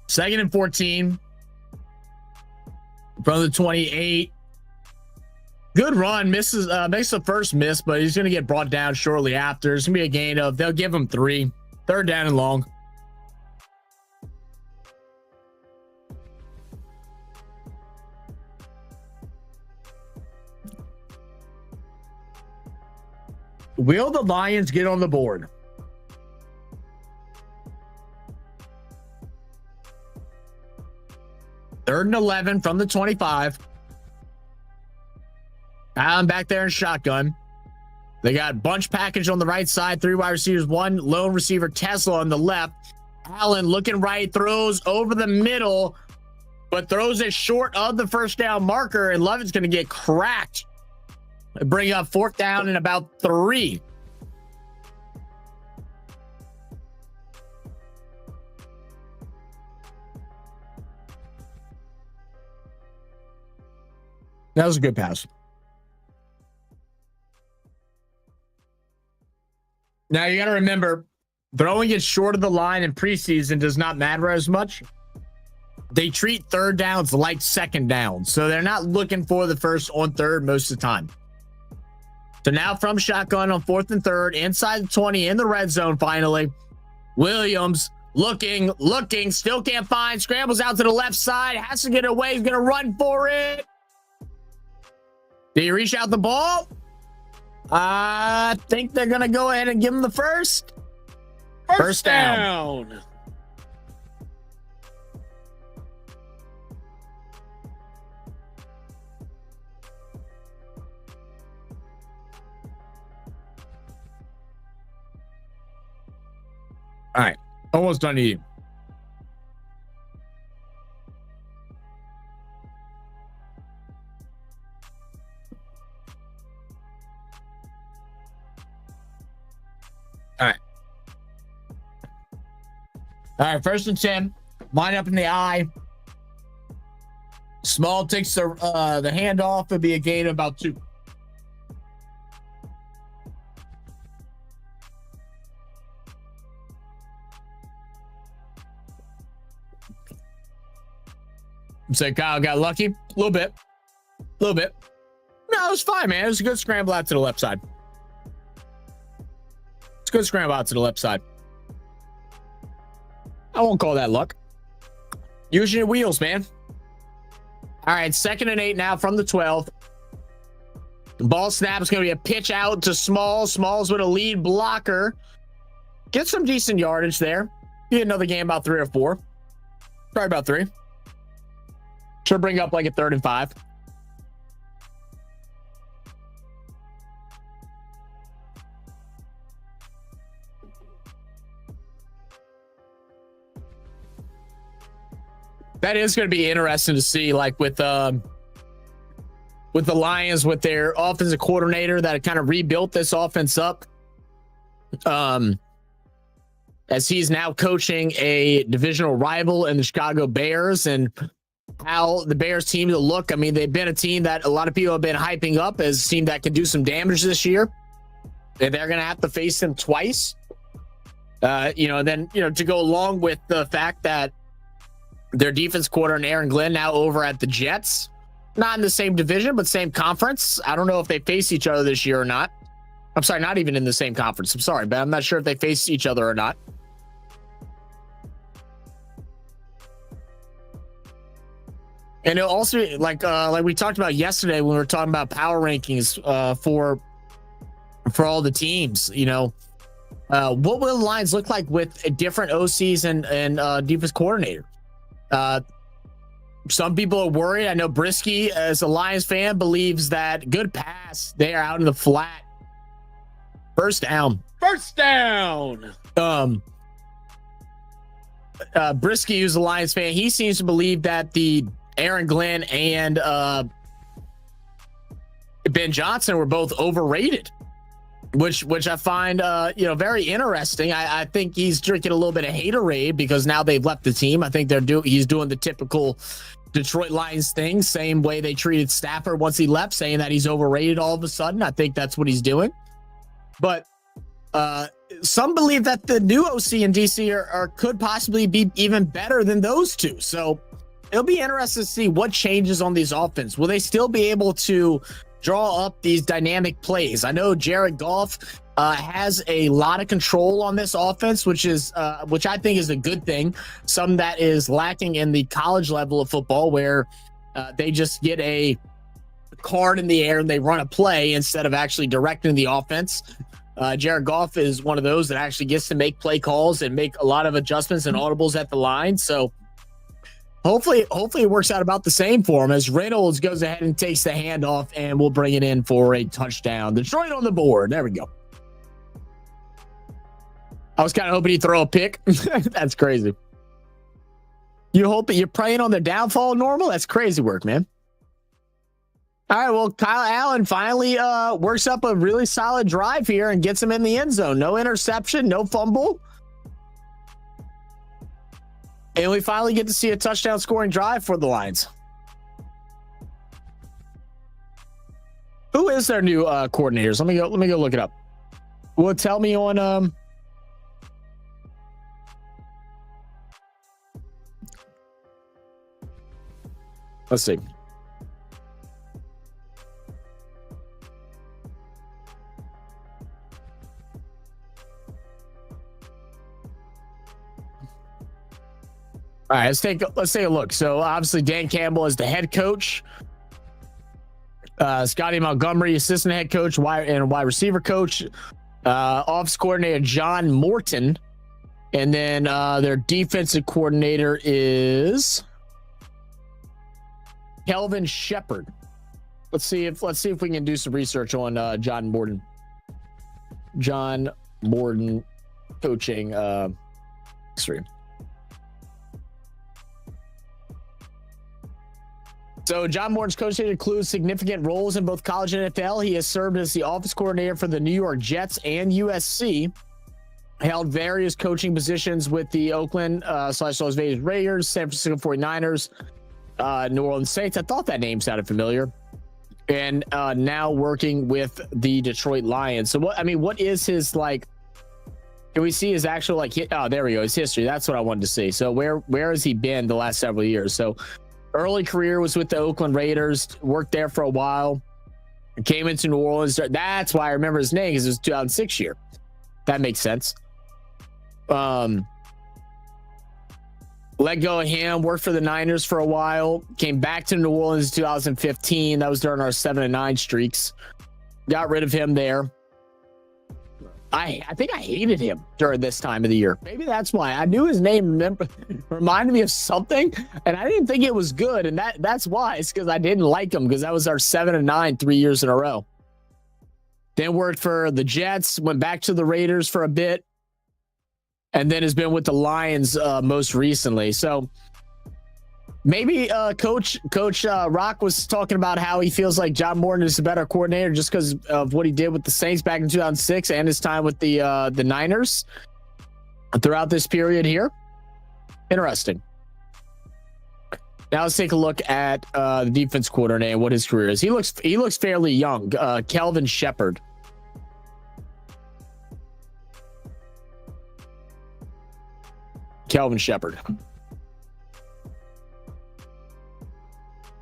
Second and 14. from the 28. Good run. Makes the first miss, but he's going to get brought down shortly after. It's going to be a gain of, they'll give him 3. 3rd down and long. Will the Lions get on the board? Third and 11 from the 25. Allen back there in shotgun. They got bunch package on the right side, 3 wide receivers, 1 lone receiver, Tesla on the left. Allen looking right, throws over the middle, but throws it short of the first down marker, and Lovett's going to get cracked. Bring up 4th down and about 3. That was a good pass. Now, you got to remember, throwing it short of the line in preseason does not matter as much. They treat 3rd downs like 2nd downs, so they're not looking for the 1st on 3rd most of the time. So now from shotgun on 4th and 3rd, inside the 20, in the red zone finally. Williams looking, still can't find, scrambles out to the left side, has to get away, he's going to run for it. Did he reach out the ball? I think they're going to go ahead and give him the first. First down. All right. Almost done eating. All right. All right. 1st and 10. Line up in the eye. Small takes the handoff. It'd be a gain of about 2. So Kyle got lucky. A little bit. No, it was fine, man. It was a good scramble out to the left side. It's a good scramble out to the left side. I won't call that luck. Using your wheels, man. All right, 2nd and 8 now from the 12. The ball snap is going to be a pitch out to Smalls. Smalls with a lead blocker. Get some decent yardage there. Be another game about 3 or 4. Probably about 3. Should bring up like a 3rd and 5. That is going to be interesting to see, like with the Lions, with their offensive coordinator that kind of rebuilt this offense up. As he's now coaching a divisional rival in the Chicago Bears, and how the Bears team to look. I mean, they've been a team that a lot of people have been hyping up as a team that can do some damage this year. And they're going to have to face them twice. To go along with the fact that their defense coordinator, Aaron Glenn, now over at the Jets, not in the same division, but same conference. I don't know if they face each other this year or not. I'm sorry, not even in the same conference. I'm sorry, but I'm not sure if they face each other or not. And it'll also, like we talked about yesterday when we were talking about power rankings for all the teams, what will the Lions look like with a different OCs and defense coordinator? Some people are worried. I know Brisky, as a Lions fan, believes that good pass. They are out in the flat. First down. Brisky, who's a Lions fan, he seems to believe that the Aaron Glenn and Ben Johnson were both overrated, which I find very interesting. I think he's drinking a little bit of haterade because now they've left the team. I think he's doing the typical Detroit Lions thing, same way they treated Stafford once he left, saying that he's overrated all of a sudden. I think that's what he's doing. But some believe that the new OC in DC are could possibly be even better than those two. So it'll be interesting to see what changes on these offense. Will they still be able to draw up these dynamic plays? I know Jared Goff has a lot of control on this offense, which I think is a good thing. Some that is lacking in the college level of football, where they just get a card in the air and they run a play instead of actually directing the offense. Jared Goff is one of those that actually gets to make play calls and make a lot of adjustments and audibles at the line. So hopefully it works out about the same for him, as Reynolds goes ahead and takes the handoff, and we'll bring it in for a touchdown. Detroit on the board. There we go. I was kind of hoping he'd throw a pick. That's crazy. You hope that you're preying on their downfall, Normal? That's crazy work, man. All right, well, Kyle Allen finally works up a really solid drive here and gets him in the end zone. No interception, no fumble. And we finally get to see a touchdown scoring drive for the Lions. Who is their new coordinators? Let me go look it up. Will it tell me on let's see. All right, let's take a look. So obviously Dan Campbell is the head coach. Scotty Montgomery, assistant head coach, and wide receiver coach. Offensive coordinator John Morton, and then their defensive coordinator is Kelvin Shepard. Let's see if we can do some research on John Morton. John Morton coaching history. So John Morton's coaching includes significant roles in both college and NFL. He has served as the offense coordinator for the New York Jets and USC. Held various coaching positions with the Oakland / Las Vegas Raiders, San Francisco 49ers, New Orleans Saints. I thought that name sounded familiar. And now working with the Detroit Lions. So what is his, like, can we see his actual, like, oh, there we go, his history. That's what I wanted to see. So where has he been the last several years? So early career was with the Oakland Raiders, worked there for a while, came into New Orleans. That's why I remember his name, because it was 2006 year. That makes sense. Let go of him, worked for the Niners for a while, came back to New Orleans in 2015. That was during our 7-9 streaks. Got rid of him there. I think I hated him during this time of the year. Maybe that's why. I knew his name reminded me of something, and I didn't think it was good. And that's why. It's because I didn't like him, because that was our 7-9 3 years in a row. Then worked for the Jets, went back to the Raiders for a bit, and then has been with the Lions most recently. So maybe Coach Rock was talking about how he feels like John Morton is a better coordinator just because of what he did with the Saints back in 2006 and his time with the Niners throughout this period here. Interesting. Now let's take a look at the defense coordinator and what his career is. He looks fairly young. Kelvin Shepard. Kelvin Shepard.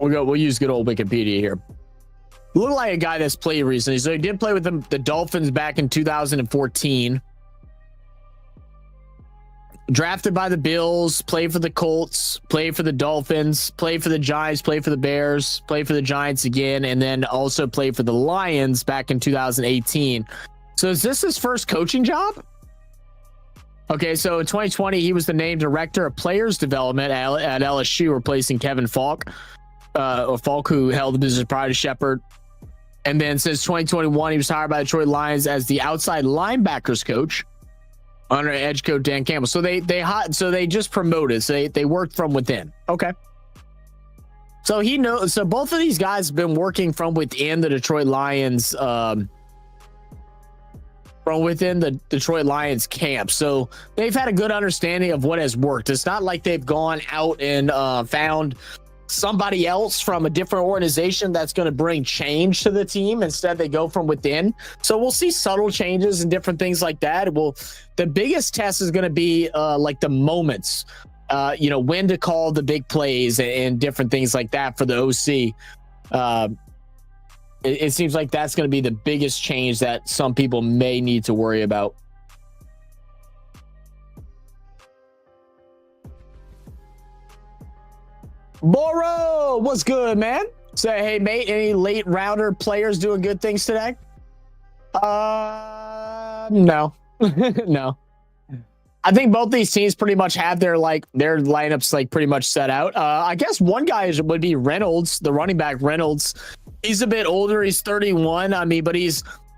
We'll use good old Wikipedia here. Look like a guy that's played recently. So he did play with the Dolphins back in 2014. Drafted by the Bills, played for the Colts, played for the Dolphins, played for the Giants, played for the Bears, played for the Giants again, and then also played for the Lions back in 2018. So is this his first coaching job? Okay, so in 2020, he was the named director of players development at LSU, replacing Kevin Falk, who held the position prior to Shepard. And then since 2021, he was hired by the Detroit Lions as the outside linebackers coach under edge coach Dan Campbell. So they just promoted. So they worked from within. Okay. So he knows. So both of these guys have been working from within the Detroit Lions. From within the Detroit Lions camp. So they've had a good understanding of what has worked. It's not like they've gone out and found somebody else from a different organization that's going to bring change to the team. Instead, they go from within. So we'll see subtle changes and different things like that. Well, the biggest test is going to be like the moments when to call the big plays and different things like that for the OC. It seems like that's going to be the biggest change that some people may need to worry about. Boro, what's good, man? Say, hey, mate, any late rounder players doing good things today? No. No. I think both these teams pretty much have their lineups pretty much set out. I guess one guy would be Reynolds, the running back Reynolds. He's a bit older. He's 31. I mean, but he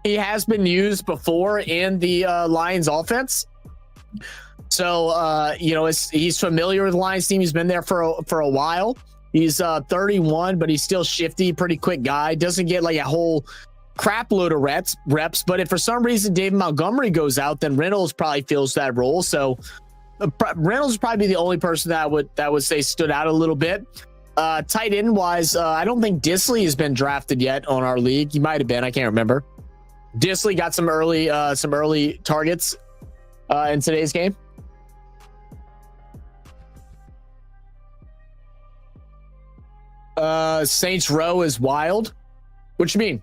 has been used before in the Lions offense. So, he's familiar with the Lions team. He's been there for a while. He's 31, but he's still shifty, pretty quick guy. Doesn't get like a whole crap load of reps. But if for some reason David Montgomery goes out, then Reynolds probably fills that role. So Reynolds would probably be the only person that would say stood out a little bit. Tight end wise, I don't think Disley has been drafted yet on our league. He might have been. I can't remember. Disley got some early targets in today's game. Saints Row is wild. What you mean?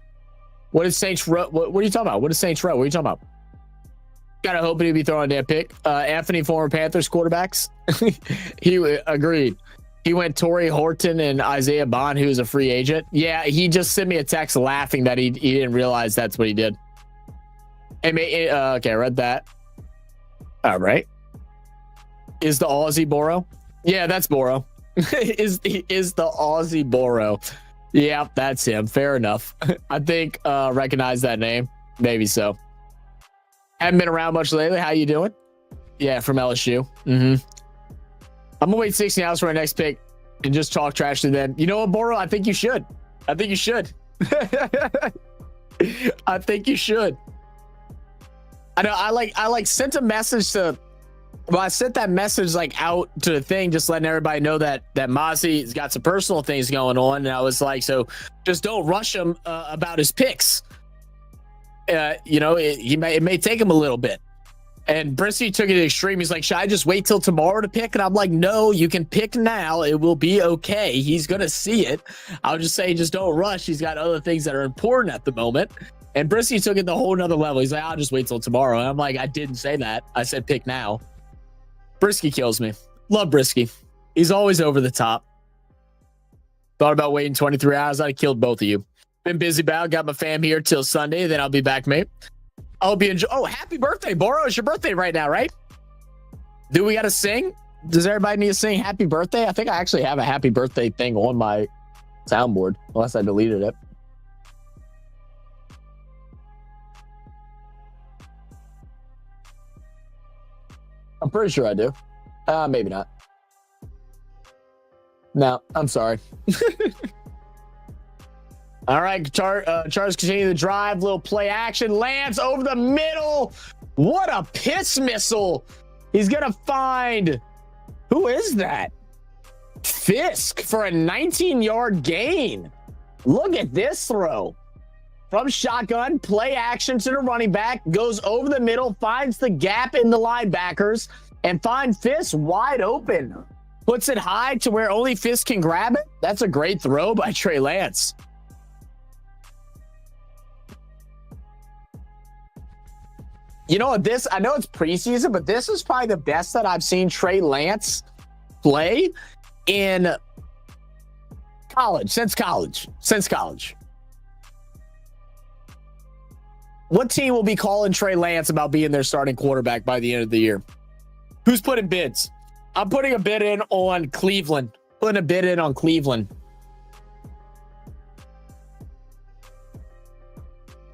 What is Saints Row? What are you talking about? What is Saints Row? What are you talking about? Gotta hope he'd be throwing a damn pick. Anthony, former Panthers quarterbacks. He agreed. He went Torrey Horton and Isaiah Bond, who was a free agent. Yeah, he just sent me a text laughing that he didn't realize that's what he did. Okay, I read that. All right. Is the Aussie Boro? Yeah, that's Boro. is the Aussie Boro. Yeah, that's him. Fair enough. I think recognize that name. Maybe so. Haven't been around much lately. How you doing? Yeah, from LSU. I'm gonna wait 16 hours for my next pick and just talk trash to them. You know what, Boro? I think you should. I think you should. I think you should. I know. I sent a message to. Well, I sent that message out to the thing, just letting everybody know that Mozie's got some personal things going on, and I was like, so just don't rush him about his picks. It may take him a little bit. And Brisky took it to the extreme. He's like, should I just wait till tomorrow to pick? And I'm like, no, you can pick now. It will be okay. He's gonna see it. I'll just say, just don't rush. He's got other things that are important at the moment. And Brisky took it the whole nother level. He's like, I'll just wait till tomorrow. And I'm like, I didn't say that. I said pick now. Brisky kills me. Love Brisky. He's always over the top. Thought about waiting 23 hours. I'd have killed both of you. Been busy about. Got my fam here till Sunday. Then I'll be back, mate. I'll be enjoy. Oh, happy birthday, Boro. It's your birthday right now, right? Do we got to sing? Does everybody need to sing happy birthday? I think I actually have a happy birthday thing on my soundboard, unless I deleted it. I'm pretty sure I do. Maybe not. No, I'm sorry. All right, Chargers continue the drive. Little play action. Lands over the middle. What a piss missile. He's going to find... Who is that? Fisk for a 19-yard gain. Look at this throw. From shotgun, play action to the running back, goes over the middle, finds the gap in the linebackers, and finds Fisk wide open. Puts it high to where only Fisk can grab it. That's a great throw by Trey Lance. You know what, I know it's preseason, but this is probably the best that I've seen Trey Lance play in since college. What team will be calling Trey Lance about being their starting quarterback by the end of the year? Who's putting bids? I'm putting a bid in on Cleveland.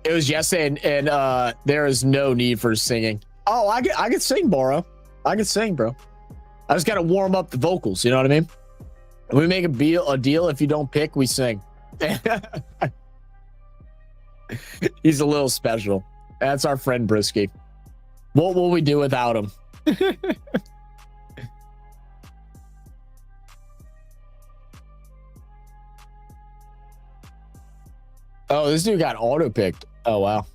It was yesterday, and there is no need for singing. Oh, I could sing, Boro. I could sing, bro. I just got to warm up the vocals. You know what I mean? We make a deal. If you don't pick, we sing. He's a little special. That's our friend Brisky. What will we do without him? Oh, this dude got auto picked. Oh, wow.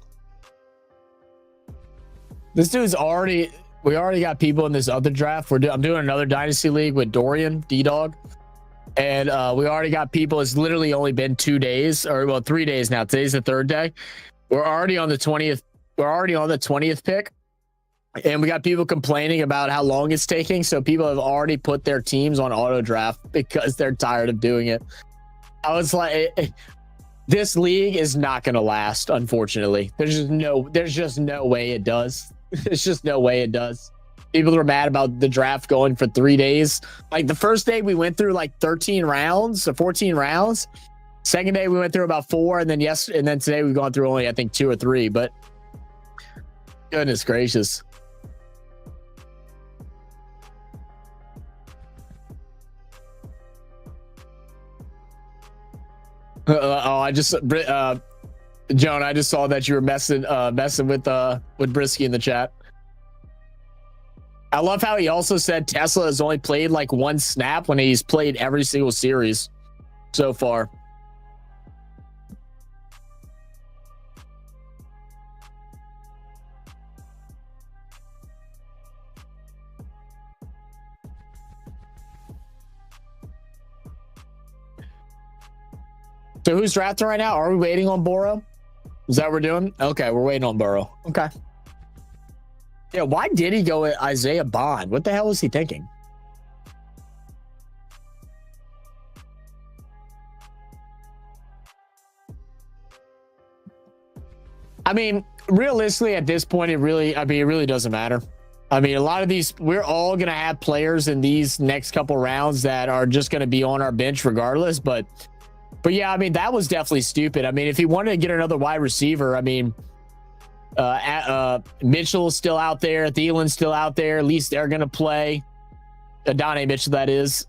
This dude's already We already got people in this other draft. I'm doing another Dynasty League with Dorian, D-Dog. And we already got people. It's literally only been 2 days, or well, 3 days now. Today's the 3rd day. We're already on the 20th. We're already on the 20th pick. And we got people complaining about how long it's taking. So people have already put their teams on auto draft because they're tired of doing it. I was like, this league is not going to last, unfortunately. There's just no way it does. There's just no way it does. People are mad about the draft going for 3 days. Like the first day we went through like 13 rounds or 14 rounds. Second day we went through about 4, and then today we've gone through only I think 2 or 3. But goodness gracious. I just Joan, I just saw that you were messing with Brisky in the chat. I love how he also said Tesla has only played like 1 snap when he's played every single series so far. So who's drafting right now? Are we waiting on Burrow? Is that what we're doing? Okay, we're waiting on Burrow. Okay. Yeah, why did he go with Isaiah Bond? What the hell was he thinking? I mean, realistically, at this point, it really doesn't matter. I mean, a lot of these, we're all going to have players in these next couple rounds that are just going to be on our bench regardless. But yeah, I mean, that was definitely stupid. I mean, if he wanted to get another wide receiver, I mean, Mitchell's still out there. Thielen's still out there. At least they're going to play. Adonai Mitchell, that is.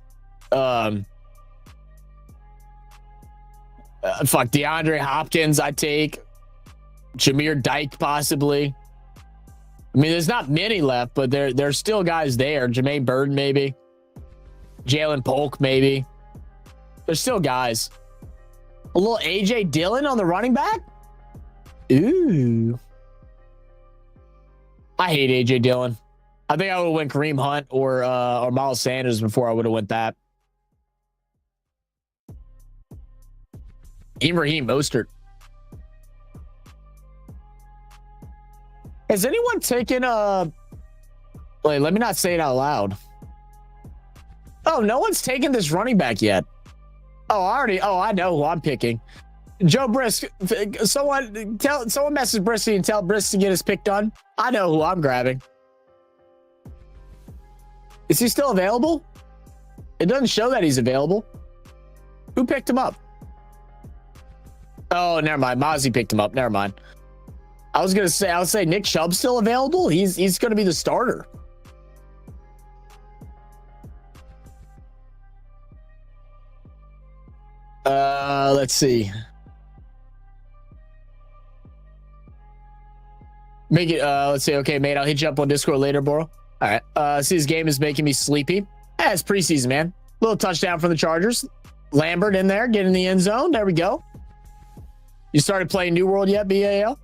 Fuck, DeAndre Hopkins, I take. Jameer Dyke, possibly. I mean, there's not many left, but there's still guys there. Jermaine Burton, maybe. Jalen Polk, maybe. There's still guys. A little AJ Dillon on the running back? Ooh. I hate AJ Dillon. I think I would have went Kareem Hunt or Miles Sanders before I would have went that. Raheem Mostert. Has anyone taken wait, let me not say it out loud. Oh, no one's taken this running back yet. I know who I'm picking. Joe Brisk. Someone message Brisky and tell Brisk to get his pick done. I know who I'm grabbing. Is he still available? It doesn't show that he's available. Who picked him up? Oh, never mind. Mozzie picked him up. Never mind. I was say Nick Chubb's still available. He's going to be the starter. Let's see. Make it. Let's see. Okay, mate. I'll hit you up on Discord later, Boro. All right. See, this game is making me sleepy. Yeah, it's preseason, man. Little touchdown from the Chargers. Lambert in there, getting the end zone. There we go. You started playing New World yet, BAL?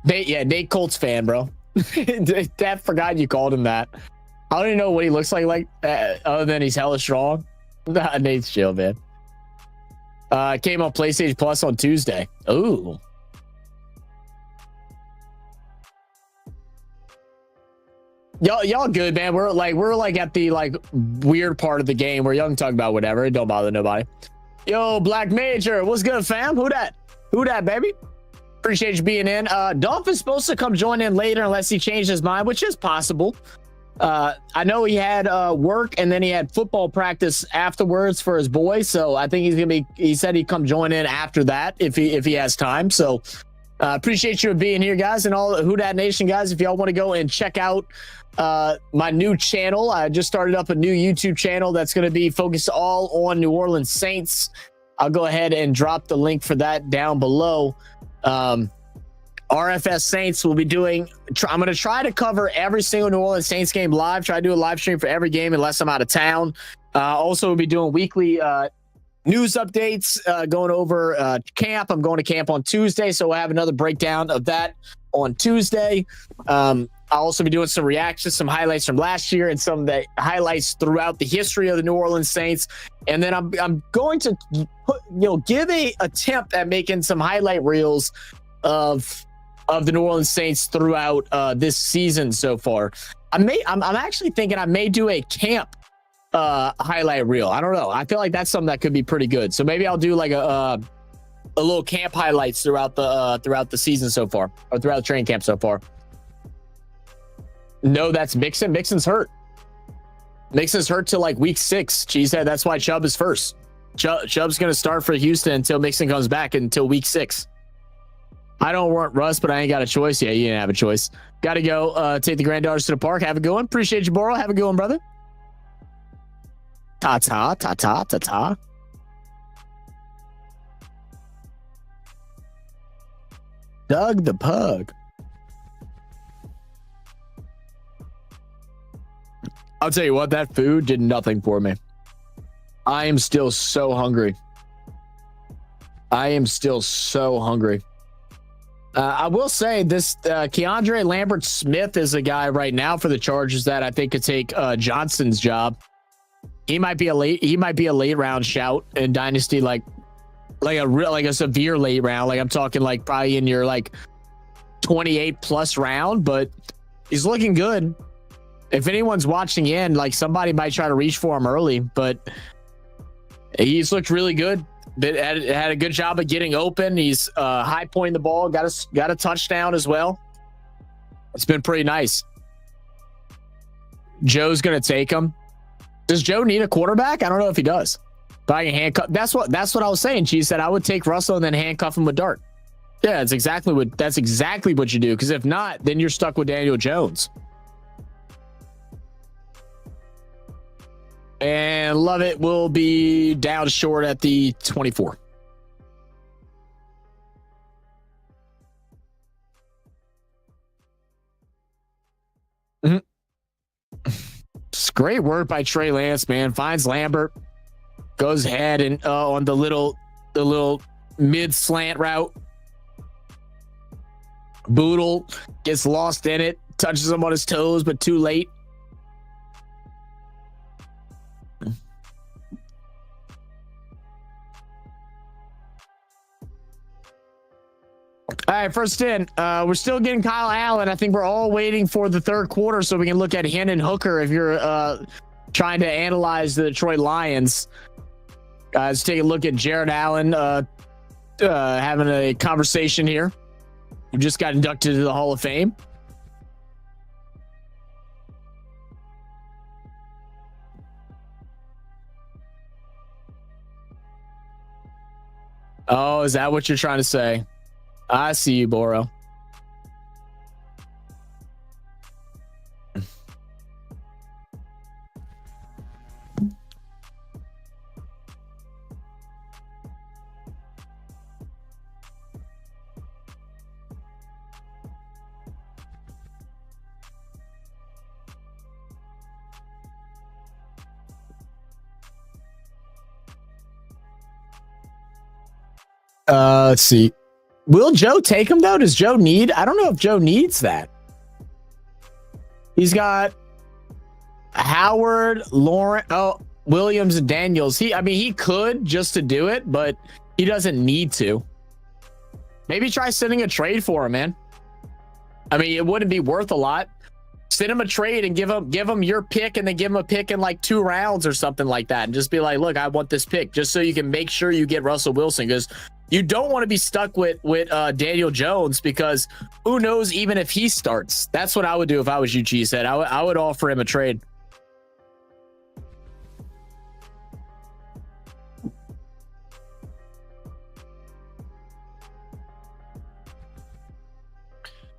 Nate Colts fan, bro. Dad forgot you called him that. I don't even know what he looks like other than he's hella strong. Nah, Nate's chill, man. Came on PlayStation Plus on Tuesday. Ooh. Y'all good, man. We're like at the weird part of the game where y'all can talk about whatever. It don't bother nobody. Yo, Black Major, what's good, fam? Who that, baby? Appreciate you being in. Dolph is supposed to come join in later unless he changed his mind, which is possible. I know he had work and then he had football practice afterwards for his boy, so I think he said he'd come join in after that if he has time. So appreciate you being here, guys, and all Who Dat Nation guys. If y'all want to go and check out my new channel, I just started up a new YouTube channel that's going to be focused all on New Orleans Saints. I'll go ahead and drop the link for that down below. RFS Saints will be doing, I'm going to try to cover every single New Orleans Saints game live. Try to do a live stream for every game unless I'm out of town. Also, we'll be doing weekly news updates, going over I'm going to camp on Tuesday, so we'll have another breakdown of that on Tuesday. I'll also be doing some reactions, some highlights from last year, and some of the highlights throughout the history of the New Orleans Saints. And then I'm going to give a attempt at making some highlight reels of the New Orleans Saints throughout this season so far. I'm actually thinking I may do a camp highlight reel. I don't know. I feel like that's something that could be pretty good. So maybe I'll do like a little camp highlights throughout the season so far, or throughout the training camp so far. No, that's Mixon. Mixon's hurt. Mixon's hurt till like week 6. Cheesehead. That's why Chubb is first. Chubb's going to start for Houston until Mixon comes back until week 6. I don't want Russ, but I ain't got a choice. Yeah, you didn't have a choice. Got to go take the granddaughters to the park. Have a good one. Appreciate you, Boro. Have a good one, brother. Ta-ta, ta-ta, ta-ta. Doug the Pug. I'll tell you what, that food did nothing for me. I am still so hungry. I will say this, Keandre Lambert-Smith is a guy right now for the Chargers that I think could take Johnson's job. He might be a late round shout in Dynasty, like a severe late round. Like I'm talking like probably in your like 28 plus round, but he's looking good. If anyone's watching in, like somebody might try to reach for him early, but he's looked really good. Had a good job of getting open. He's high pointing the ball. Got a touchdown as well. It's been pretty nice. Joe's gonna take him. Does Joe need a quarterback? I don't know if he does. But I can handcuff. That's what I was saying. She said I would take Russell and then handcuff him with Dart. Yeah, that's exactly what you do. Because if not, then you're stuck with Daniel Jones. And Love It will be down short at the 24. It's great work by Trey Lance, man. Finds Lambert, goes ahead and on the little mid slant route. Boodle gets lost in it, touches him on his toes, but too late. All right, first in. We're still getting Kyle Allen. I think we're all waiting for the third quarter so we can look at Hendon Hooker if you're trying to analyze the Detroit Lions. Let's take a look at Jared Allen having a conversation here. Who just got inducted to the Hall of Fame. Oh, is that what you're trying to say? I see you, Boro. Let's see. Will Joe take him though? Does Joe need? I don't know if Joe needs that. He's got Howard, Lawrence, Williams, and Daniels. He could just to do it, but he doesn't need to. Maybe try sending a trade for him, man. I mean, it wouldn't be worth a lot. Send him a trade and give him your pick, and then give him a pick in like 2 rounds or something like that, and just be like, look, I want this pick, just so you can make sure you get Russell Wilson, because you don't want to be stuck with Daniel Jones, because who knows even if he starts. That's what I would do if I was you, Cheesehead. I would offer him a trade.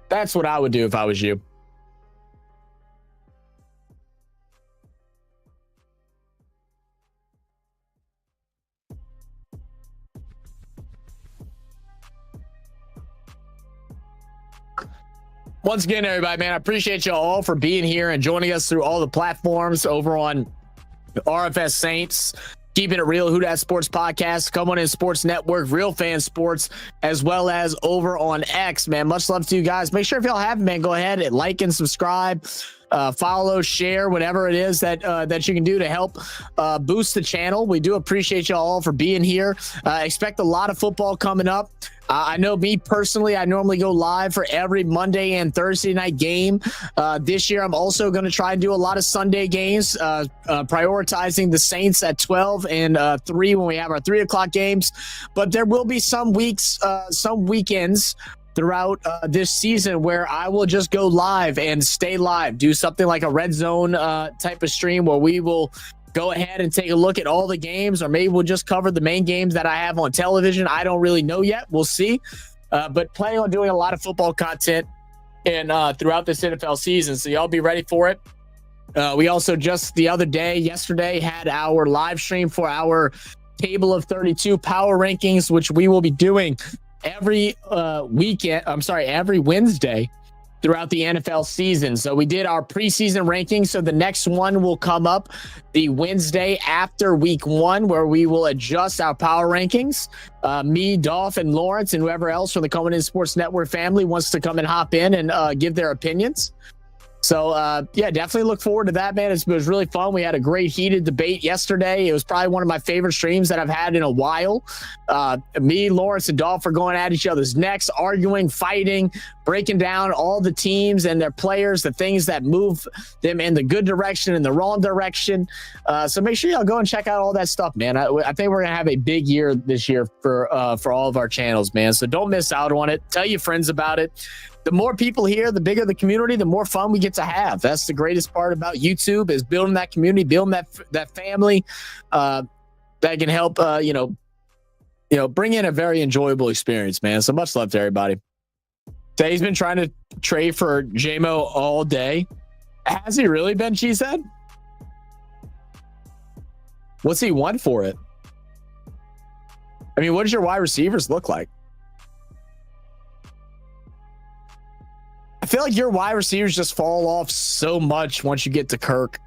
That's what I would do if I was you. Once again, everybody, man, I appreciate y'all all for being here and joining us through all the platforms over on RFS Saints, Keeping It Real, Who Dat Sports Podcast, Come On In Sports Network, Real Fan Sports, as well as over on X, man. Much love to you guys. Make sure if y'all haven't, man, go ahead and like and subscribe, follow, share, whatever it is that that you can do to help boost the channel. We do appreciate y'all all for being here. Expect a lot of football coming up. I know me personally, I normally go live for every Monday and Thursday night game. This year, I'm also going to try and do a lot of Sunday games, prioritizing the Saints at 12 and 3 when we have our 3 o'clock games. But there will be some weeks, some weekends throughout this season where I will just go live and stay live, do something like a red zone type of stream where we will go ahead and take a look at all the games, or maybe we'll just cover the main games that I have on television. I don't really know yet. We'll see. But planning on doing a lot of football content and throughout this NFL season. So y'all be ready for it. We also just yesterday had our live stream for our Table of 32 power rankings, which we will be doing every Wednesday throughout the NFL season. So we did our preseason rankings. So the next one will come up the Wednesday after week 1, where we will adjust our power rankings. Me, Dolph, and Lawrence, and whoever else from the Coming In Sports Network family wants to come and hop in and give their opinions. So, yeah, definitely look forward to that, man. It was really fun. We had a great heated debate yesterday. It was probably one of my favorite streams that I've had in a while. Me, Lawrence, and Dolph are going at each other's necks, arguing, fighting, breaking down all the teams and their players, the things that move them in the good direction and the wrong direction. So make sure y'all go and check out all that stuff, man. I think we're going to have a big year this year for all of our channels, man. So don't miss out on it. Tell your friends about it. The more people here, the bigger the community, the more fun we get to have. That's the greatest part about YouTube, is building that community, building that family that can help, bring in a very enjoyable experience, man. So much love to everybody. So he's been trying to trade for J-Mo all day. Has he really been, she said? What's he want for it? I mean, what does your wide receivers look like? I feel like your wide receivers just fall off so much once you get to Kirk.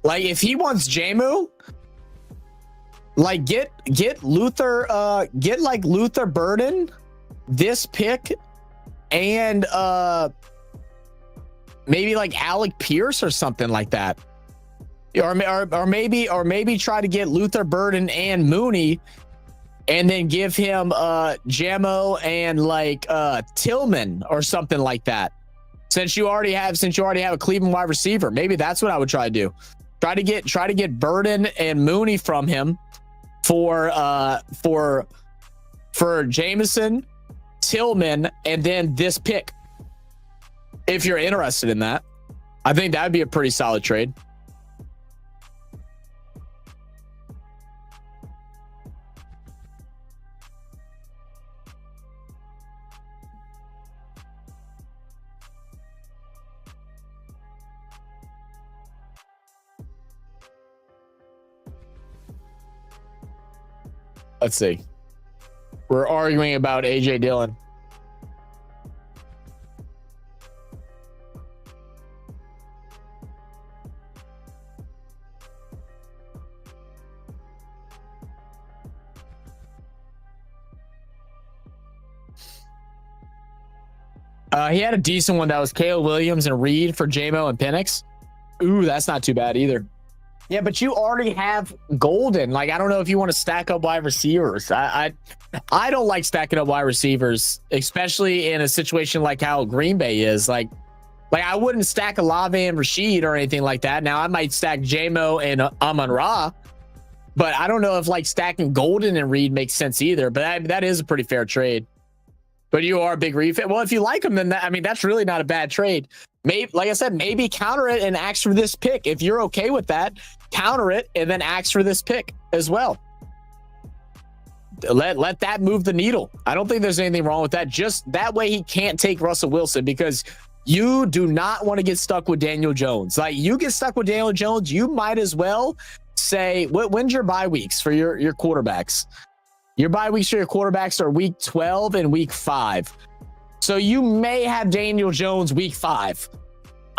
Like, if he wants Jamu, like get Luther, get like Luther Burden, this pick, and maybe like Alec Pierce or something like that. Or maybe try to get Luther Burden and Mooney, and then give him Jamo and like Tillman or something like that. Since you already have a Cleveland wide receiver, maybe that's what I would try to do. Try to get Burden and Mooney from him for Jameson, Tillman, and then this pick. If you're interested in that, I think that would be a pretty solid trade. Let's see. We're arguing about AJ Dillon. He had a decent one that was Caleb Williams and Reed for J-Mo and Penix. Ooh, that's not too bad either. Yeah, but you already have Golden. Like, I don't know if you want to stack up wide receivers. I don't like stacking up wide receivers, especially in a situation like how Green Bay is. Like I wouldn't stack Olave and Rashid or anything like that. Now, I might stack J-Mo and Amon-Ra, but I don't know if like stacking Golden and Reed makes sense either. But that is a pretty fair trade. But you are a big refit. Well, if you like them, then that's really not a bad trade. Maybe, like I said, maybe counter it and ask for this pick. If you're okay with that, counter it and then ask for this pick as well. Let that move the needle. I don't think there's anything wrong with that. Just that way he can't take Russell Wilson, because you do not want to get stuck with Daniel Jones. Like, you get stuck with Daniel Jones, you might as well say, when's your bye weeks for your quarterbacks? Your bye weeks for your quarterbacks are week 12 and week 5. So you may have Daniel Jones week 5.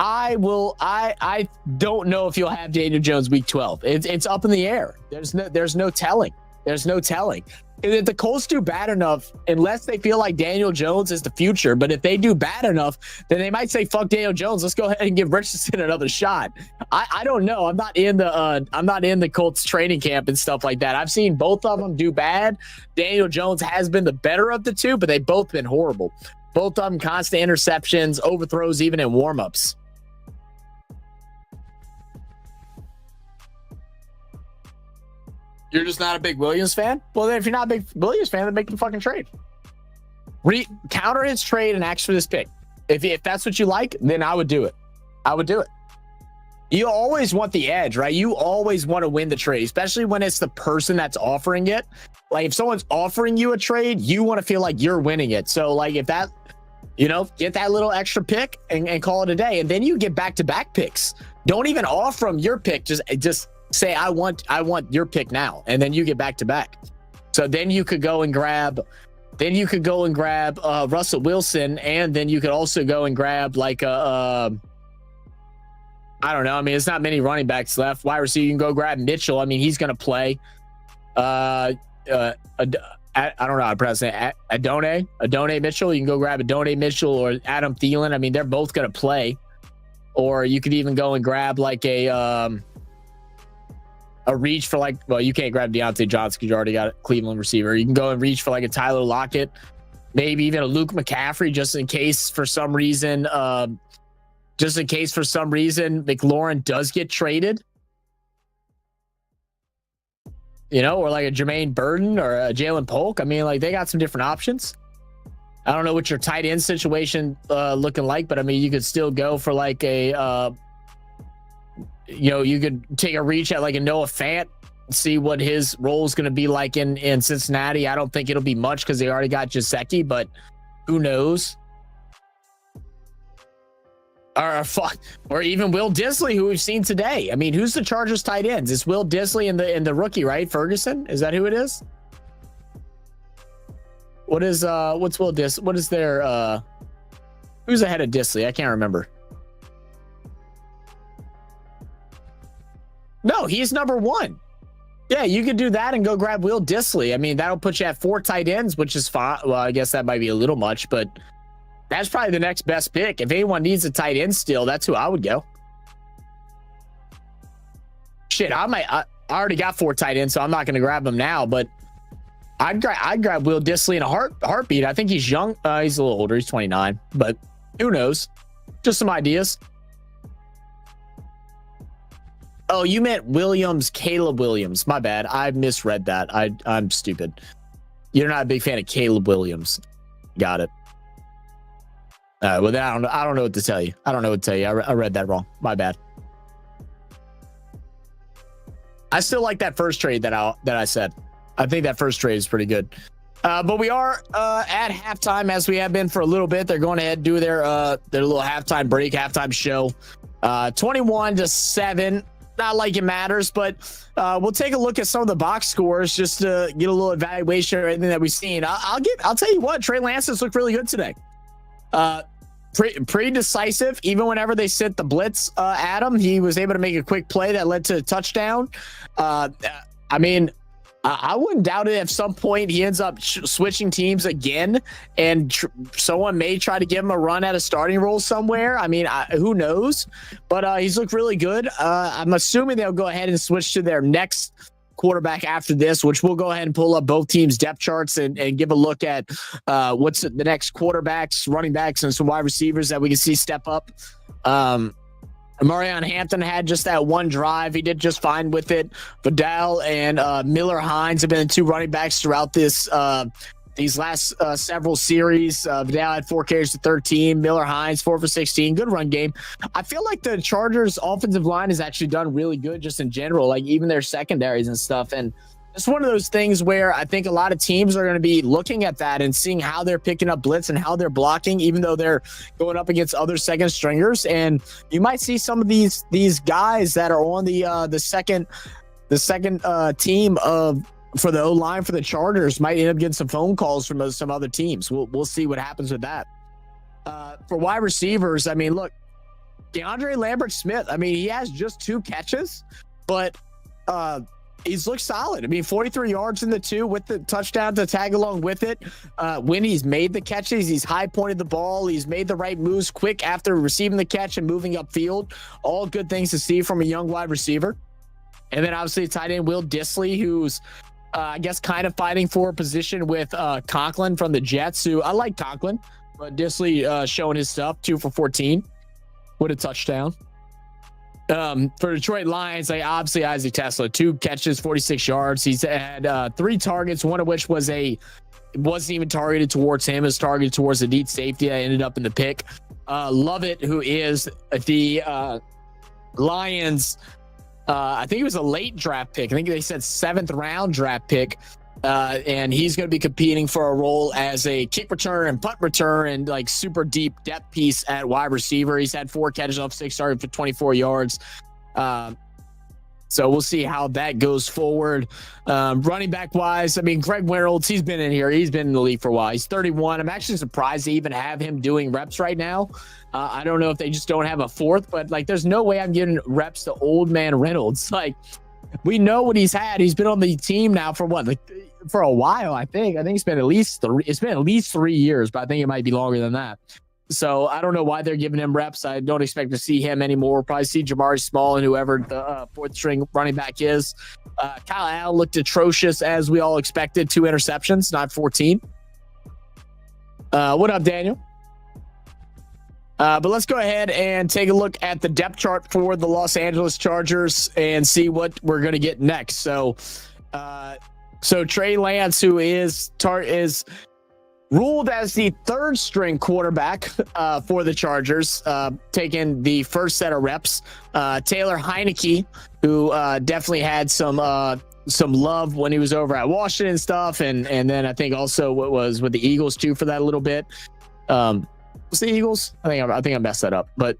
I don't know if you'll have Daniel Jones week 12. It's up in the air. There's no telling. There's no telling. If the Colts do bad enough, unless they feel like Daniel Jones is the future, but if they do bad enough, then they might say, fuck Daniel Jones. Let's go ahead and give Richardson another shot. I don't know. I'm not in the Colts training camp and stuff like that. I've seen both of them do bad. Daniel Jones has been the better of the two, but they've both been horrible. Both of them constant interceptions, overthrows, even in warmups. You're just not a big Williams fan? Well, then if you're not a big Williams fan, then make the fucking trade. Counter his trade and ask for this pick. If that's what you like, then I would do it. I would do it. You always want the edge, right? You always want to win the trade, especially when it's the person that's offering it. Like if someone's offering you a trade, you want to feel like you're winning it. So like if that, get that little extra pick and call it a day. And then you get back-to-back picks. Don't even offer them your pick. Just say, I want your pick now. And then you get back-to-back. So then you could go and grab Russell Wilson. And then you could also go and grab like I don't know. I mean, there's not many running backs left. Wide receiver, you can go grab Mitchell. I mean, he's going to play. I don't know how to pronounce it. Adonai Mitchell. You can go grab Adonai Mitchell or Adam Thielen. I mean, they're both going to play. Or you could even go and grab like a reach for like, well, you can't grab Deontay Johnson because you already got a Cleveland receiver. You can go and reach for like a Tyler Lockett, maybe even a Luke McCaffrey, just in case for some reason McLaurin does get traded. Or like a Jermaine Burton or a Jalen Polk. I mean, like they got some different options. I don't know what your tight end situation looking like, but I mean, you could still go for like a, you could take a reach at like a Noah Fant, see what his role is going to be like in Cincinnati. I don't think it'll be much because they already got Gesicki, but who knows? Or even Will Disley, who we've seen today. I mean, who's the Chargers tight ends? It's Will Disley and the rookie, right? Ferguson? Is that who it is? What's Will Disley? What is their who's ahead of Disley? I can't remember. No, he's number one. Yeah, you could do that and go grab Will Disley. I mean, that'll put you at 4 tight ends, which is fine. Well, I guess that might be a little much, but that's probably the next best pick. If anyone needs a tight end still, that's who I would go. Shit, I already got 4 tight ends, so I'm not going to grab them now, but I'd grab Will Disley in a heartbeat. I think he's young. He's a little older. He's 29, but who knows? Just some ideas. Oh, you meant Caleb Williams. My bad. I misread that. I'm stupid. You're not a big fan of Caleb Williams. Got it. Well, then I don't know what to tell you. I read that wrong. My bad. I still like that first trade that I said. I think that first trade is pretty good. But we are at halftime, as we have been for a little bit. They're going ahead and do their little halftime break, halftime show. 21-7. Not like it matters, but we'll take a look at some of the box scores just to get a little evaluation of everything that we've seen. I'll tell you what, Trey Lance has looked really good today. Pretty decisive. Even whenever they sent the blitz at him, he was able to make a quick play that led to a touchdown. I mean, I wouldn't doubt it if some point he ends up switching teams again and someone may try to give him a run at a starting role somewhere. I mean, who knows? But he's looked really good. I'm assuming they'll go ahead and switch to their next quarterback after this, which we'll go ahead and pull up both teams' depth charts and give a look at what's the next quarterbacks, running backs, and some wide receivers that we can see step up. Marion Hampton had just that one drive. He did just fine with it. Vidal and Miller Hines have been the 2 running backs throughout this these last several series. Vidal had 4 carries to 13. Miller Hines 4 for 16. Good run game. I feel like the Chargers offensive line has actually done really good just in general, like even their secondaries and stuff. And it's one of those things where I think a lot of teams are going to be looking at that and seeing how they're picking up blitz and how they're blocking, even though they're going up against other second stringers. And you might see some of these guys that are on the second team for the O-line for the Chargers might end up getting some phone calls from some other teams. We'll see what happens with that. For wide receivers, I mean, look, DeAndre Lambert-Smith, I mean, he has just 2 catches, but he's looked solid. I mean, 43 yards in the 2 with the touchdown to tag along with it. When he's made the catches, he's high pointed the ball. He's made the right moves quick after receiving the catch and moving upfield. All good things to see from a young wide receiver. And then obviously tight end Will Dissly, who's I guess kind of fighting for a position with Conklin from the Jets, who I like Conklin, but Dissly showing his stuff, 2 for 14 with a touchdown. For Detroit Lions, like obviously Isaac Tesla, 2 catches, 46 yards. He's had 3 targets, one of which wasn't even targeted towards him, it was targeted towards the deep safety that ended up in the pick. Lovett, who is the Lions, I think it was a late draft pick. I think they said 7th round draft pick. And he's going to be competing for a role as a kick return and punt return and like super deep depth piece at wide receiver. He's had 4 catches off 6 targets for 24 yards. So we'll see how that goes forward. Running back wise, I mean, Greg Reynolds, he's been in here. He's been in the league for a while. He's 31. I'm actually surprised they even have him doing reps right now. I don't know if they just don't have a 4th, but like, there's no way I'm giving reps to old man Reynolds. Like, we know what he's had. He's been on the team now for what, like for a while, I think. It's been at least 3 years, but I think it might be longer than that. So I don't know why they're giving him reps. I don't expect to see him anymore. We'll probably see Jamari Small and whoever the 4th string running back is. Kyle Allen looked atrocious as we all expected. 2 interceptions, not 14. What up, Daniel? But let's go ahead and take a look at the depth chart for the Los Angeles Chargers and see what we're going to get next. So Trey Lance, who is ruled as the 3rd string quarterback for the Chargers, taking the first set of reps. Taylor Heineke, who definitely had some love when he was over at Washington and stuff, and then I think also what was with the Eagles too for that a little bit. Was the Eagles? I think I messed that up, but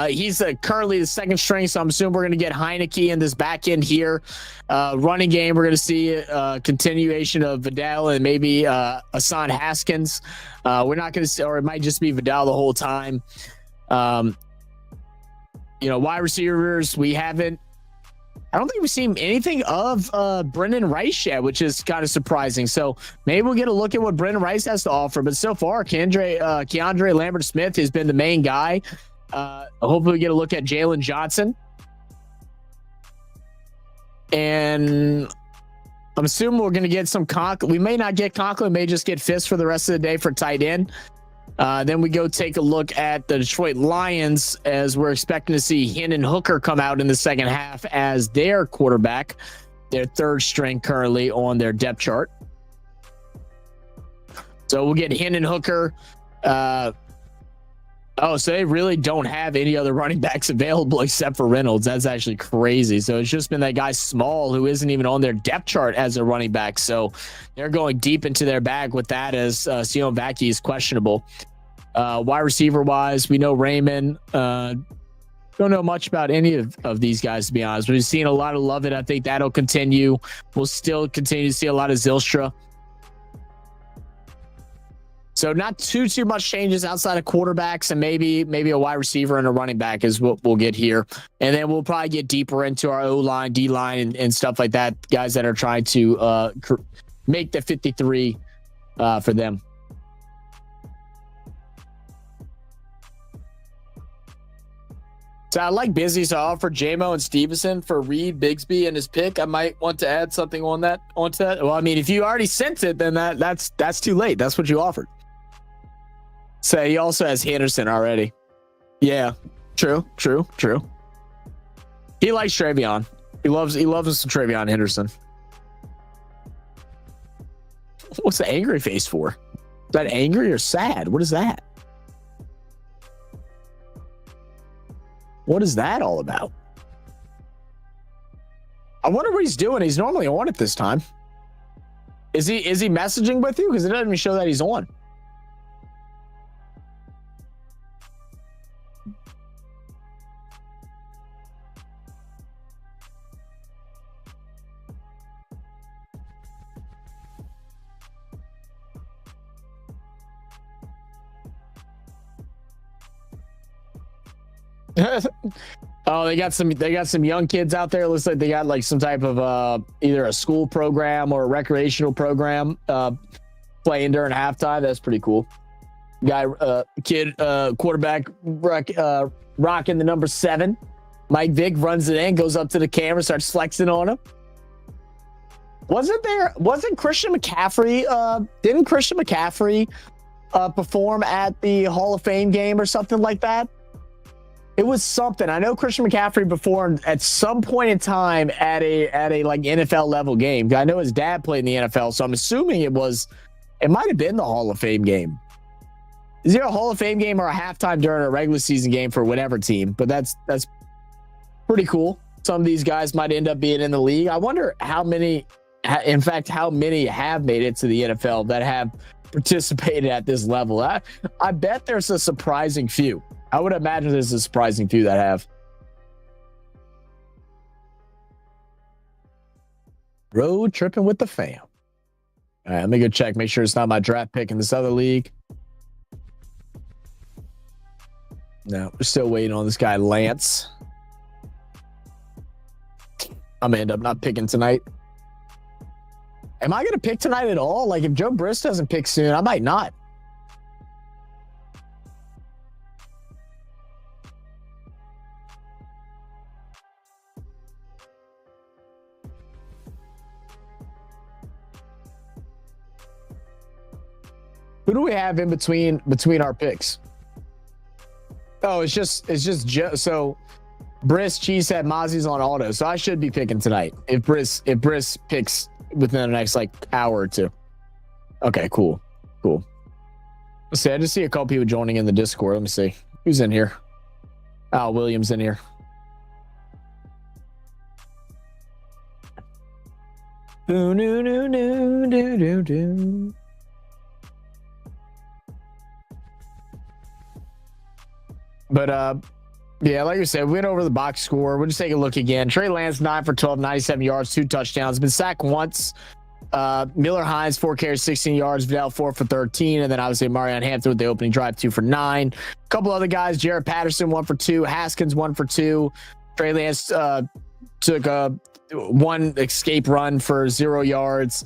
he's currently the 2nd string, so I'm assuming we're going to get Heineke in this back end here. Running game, we're going to see a continuation of Vidal and maybe Hassan Haskins. We're not going to see, or it might just be Vidal the whole time. Wide receivers, I don't think we've seen anything of Brendan Rice yet, which is kind of surprising. So maybe we'll get a look at what Brendan Rice has to offer. But so far, Keandre Lambert-Smith has been the main guy. Hopefully we get a look at Jalen Johnson. And I'm assuming we're going to get some Conklin. We may not get Conklin. We may just get Fisk for the rest of the day for tight end. Then we go take a look at the Detroit Lions, as we're expecting to see Hendon Hooker come out in the second half as their quarterback, their 3rd string currently on their depth chart. So we'll get Hendon Hooker. So they really don't have any other running backs available except for Reynolds. That's actually crazy. So it's just been that guy Small, who isn't even on their depth chart as a running back. So they're going deep into their bag with that, as Sion Vaki is questionable. Wide receiver wise, we know Raymond. Don't know much about any of these guys, to be honest. We've seen a lot of Lovett. I think that'll continue. We'll still continue to see a lot of Zylstra. So not too much changes outside of quarterbacks, and maybe a wide receiver and a running back is what we'll get here. And then we'll probably get deeper into our O-line, D-line, and stuff like that, guys that are trying to make the 53 for them. So I like Busy, so I offered JMO and Stevenson for Reed Bigsby and his pick. I might want to add something onto that. Well, I mean, if you already sent it, then that's too late. That's what you offered. So he also has Henderson already. Yeah, true. He likes Travion. He loves some Travion Henderson. What's the angry face for? Is that angry or sad? What is that? What is that all about? I wonder what he's doing. He's normally on at this time. Is he messaging with you? Because it doesn't even show that he's on. Oh, they got some young kids out there. It looks like they got like some type of either a school program or a recreational program playing during halftime. That's pretty cool. Quarterback rocking the number 7. Mike Vick runs it in, goes up to the camera, starts flexing on him. Wasn't Christian McCaffrey, didn't Christian McCaffrey perform at the Hall of Fame game or something like that? It was something. I know Christian McCaffrey performed at some point in time at a like NFL level game. I know his dad played in the NFL, so I'm assuming it might have been the Hall of Fame game. Is there a Hall of Fame game or a halftime during a regular season game for whatever team? But that's pretty cool. Some of these guys might end up being in the league. I wonder how many have made it to the NFL that have participated at this level. I bet there's a surprising few. I would imagine there's a surprising few that have. Road tripping with the fam. All right, let me go check. Make sure it's not my draft pick in this other league. No, we're still waiting on this guy, Lance. I'm going to end up not picking tonight. Am I going to pick tonight at all? Like, if Joe Briss doesn't pick soon, I might not. Who do we have in between our picks? Oh, it's just Joe. So Briss, Cheesehead, Mozzie's on auto, so I should be picking tonight if Briss picks within the next like hour or two. Okay, cool. Let's see. I just see a couple people joining in the Discord. Let me see who's in here. Al Williams in here. But yeah, like I said, we went over the box score. We'll just take a look again. Trey Lance, 9 for 12, 97 yards, 2 touchdowns. Been sacked once. Miller Hines, 4 carries, 16 yards. Vidal, 4 for 13. And then obviously Marion Hampton with the opening drive, 2 for 9. A couple other guys, Jared Patterson, 1 for 2. Haskins, 1 for 2. Trey Lance took a 1 escape run for 0 yards.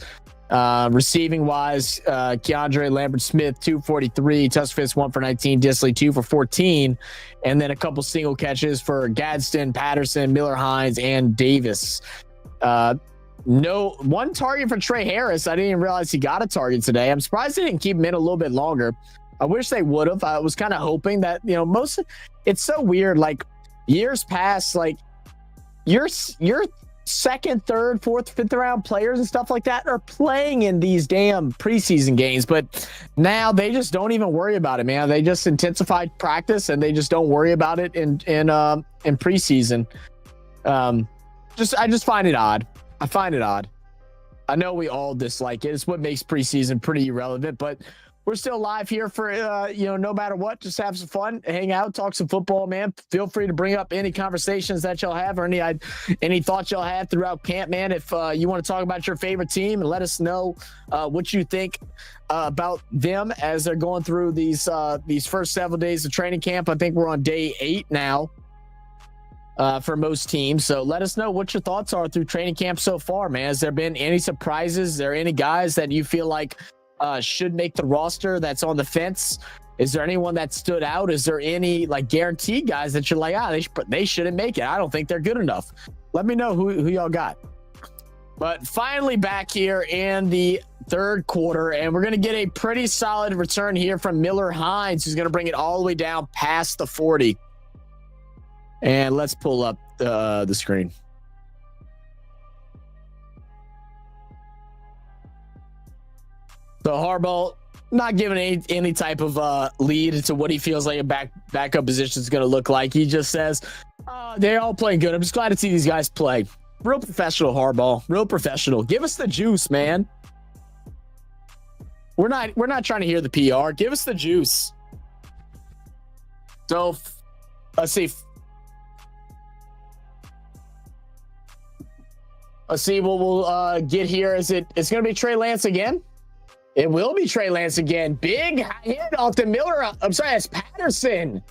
Receiving wise, Keandre Lambert-Smith, 243, Tuskfist, 1 for 19, Disley, 2 for 14, and then a couple single catches for Gadsden, Patterson, Miller Hines, and Davis. No one target for Trey Harris. I didn't even realize he got a target today. I'm surprised they didn't keep him in a little bit longer. I wish they would have. I was kind of hoping that, it's so weird. Like years past, like you're second, third, fourth, fifth round players and stuff like that are playing in these damn preseason games, but now they just don't even worry about it, man. They just intensified practice and they just don't worry about it in preseason. I just find it odd. I find it odd. I know we all dislike it. It's what makes preseason pretty irrelevant, but we're still live here for, no matter what, just have some fun, hang out, talk some football, man. Feel free to bring up any conversations that y'all have or any thoughts y'all have throughout camp, man. If you want to talk about your favorite team and let us know what you think about them as they're going through these first several days of training camp. I think we're on day 8 now for most teams. So let us know what your thoughts are through training camp so far, man. Has there been any surprises? Is there any guys that you feel like should make the roster that's on the fence? Is there anyone that stood out? Is there any like guaranteed guys that you're like, they shouldn't make it? I don't think they're good enough. Let me know who y'all got. But finally back here in the third quarter, and we're going to get a pretty solid return here from Miller Hines, who's going to bring it all the way down past the 40. And let's pull up the screen. So Harbaugh not giving any type of lead into what he feels like a backup position is going to look like. He just says, they're all playing good. I'm just glad to see these guys play. Real professional, Harbaugh. Real professional. Give us the juice, man. We're not trying to hear the PR. Give us the juice. So let's see. Let's see what we'll get here. It's going to be Trey Lance again? It will be Trey Lance again. Big hit off the Miller. I'm sorry, it's Patterson.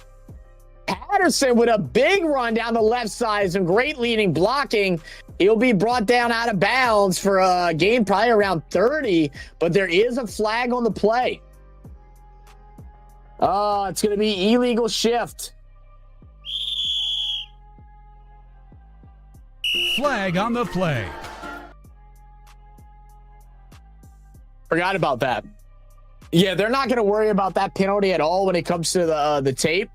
Patterson with a big run down the left side. Some great leading blocking. He'll be brought down out of bounds for a game probably around 30, but there is a flag on the play. Oh, it's going to be illegal shift. Flag on the play. Forgot about that. Yeah, they're not going to worry about that penalty at all when it comes to the tape.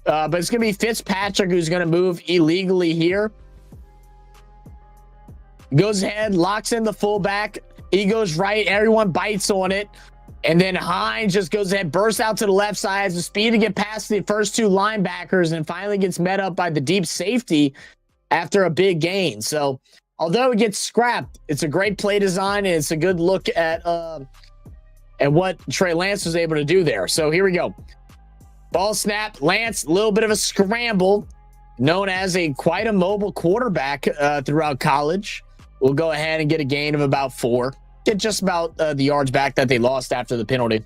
But it's going to be Fitzpatrick who's going to move illegally here. Goes ahead, locks in the fullback. He goes right. Everyone bites on it. And then Hines just goes ahead, bursts out to the left side, has the speed to get past the first two linebackers, and finally gets met up by the deep safety after a big gain. So, although it gets scrapped, it's a great play design, and it's a good look at what Trey Lance was able to do there. So, here we go. Ball snap. Lance, a little bit of a scramble, known as quite a mobile quarterback throughout college. We'll go ahead and get a gain of about 4. Get just about the yards back that they lost after the penalty.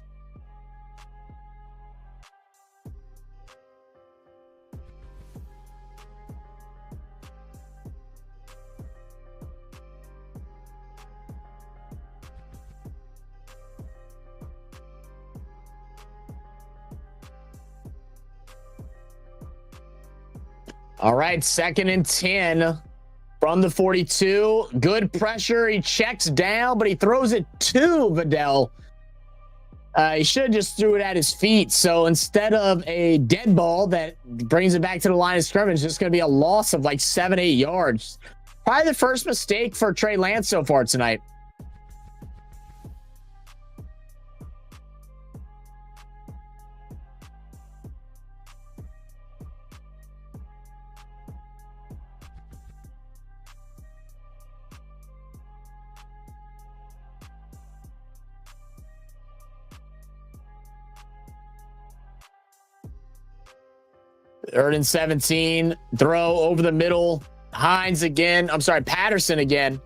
All right, 2nd and 10 from the 42. Good pressure. He checks down, but he throws it to Vidal. He should have just threw it at his feet. So instead of a dead ball that brings it back to the line of scrimmage, it's just going to be a loss of like 7-8 yards. Probably the first mistake for Trey Lance so far tonight. Third and 17, throw over the middle. Hines again. I'm sorry, Patterson again.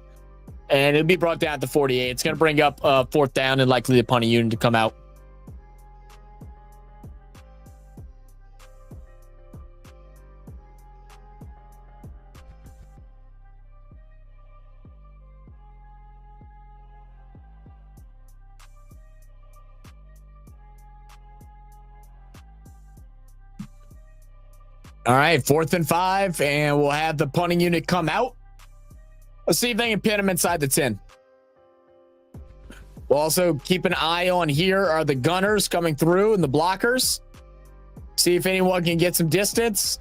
And it'll be brought down to 48. It's going to bring up 4th down and likely the punting unit to come out. All right, 4th and 5, and we'll have the punting unit come out. Let's see if they can pin him inside the 10. We'll also keep an eye on here are the gunners coming through and the blockers. See if anyone can get some distance.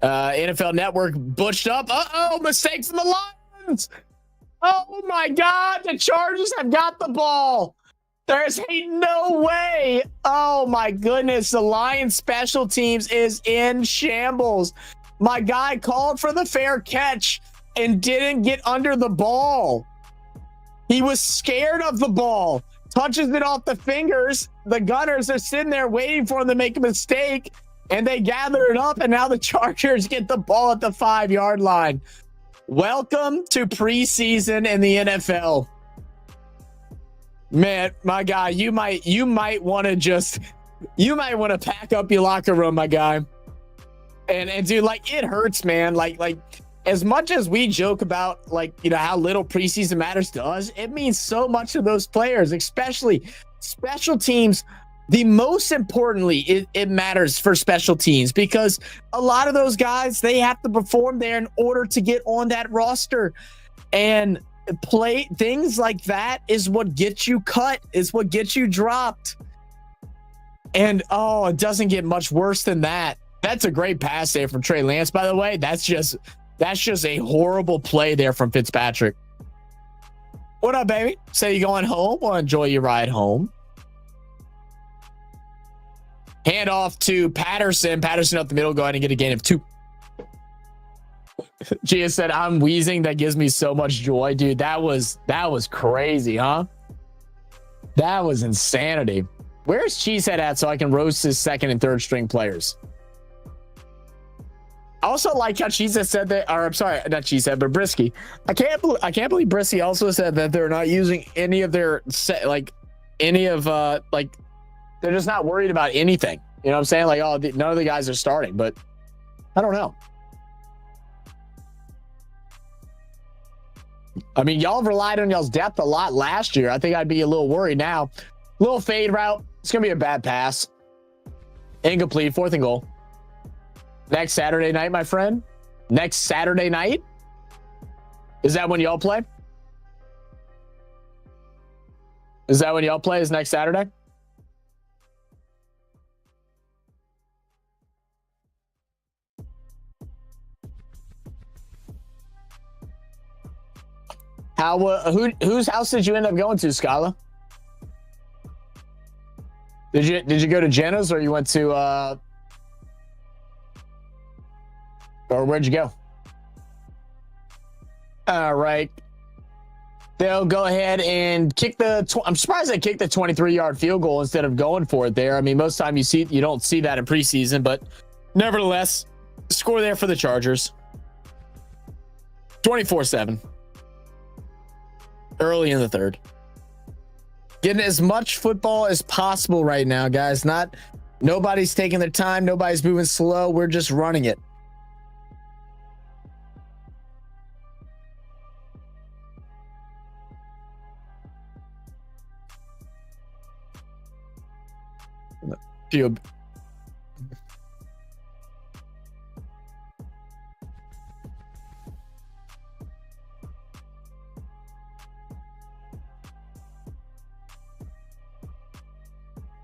NFL Network butched up. Uh-oh, mistake from the Lions. Oh, my God, the Chargers have got the ball. There's no way. Oh, my goodness. The Lions special teams is in shambles. My guy called for the fair catch and didn't get under the ball. He was scared of the ball. Touches it off the fingers. The Gunners are sitting there waiting for him to make a mistake, and they gather it up, and now the Chargers get the ball at the 5-yard line. Welcome to preseason in the NFL. Man, my guy, you might want to pack up your locker room, my guy. And dude, like, it hurts, man. Like as much as we joke about, like, you know, how little preseason matters to us, it means so much to those players, especially special teams. The most importantly, it matters for special teams because a lot of those guys, they have to perform there in order to get on that roster. And play things like that is what gets you cut, is what gets you dropped. And oh, it doesn't get much worse than that. That's a great pass there from Trey Lance, by the way. That's just a horrible play there from Fitzpatrick. What up, baby? Say you going home? Well, enjoy your ride home. Hand off to Patterson. Patterson up the middle. Go ahead and get a gain of 2. Gia said, I'm wheezing. That gives me so much joy. Dude, that was crazy, huh? That was insanity. Where's Cheesehead at so I can roast his 2nd and 3rd string players? I also like how Cheesehead said that, or I'm sorry, not Cheesehead, but Brisky. I can't believe Brisky also said that they're not using any of their they're just not worried about anything. You know what I'm saying? Like, oh, none of the guys are starting, but I don't know. I mean, y'all relied on y'all's depth a lot last year. I think I'd be a little worried now. Little fade route. It's going to be a bad pass. Incomplete. 4th and goal. Next Saturday night, my friend. Next Saturday night. Is that when y'all play? Is that when y'all play? Is next Saturday? How whose house did you end up going to, Skyla? Did you go to Jenna's, or you went to or where'd you go? All right. They'll go ahead and kick the I'm surprised they kicked the 23-yard field goal instead of going for it there. I mean, most time you don't see that in preseason, but nevertheless, score there for the Chargers. 24-7. Early in the 3rd. Getting as much football as possible right now, guys. Nobody's taking their time. Nobody's moving slow. We're just running it.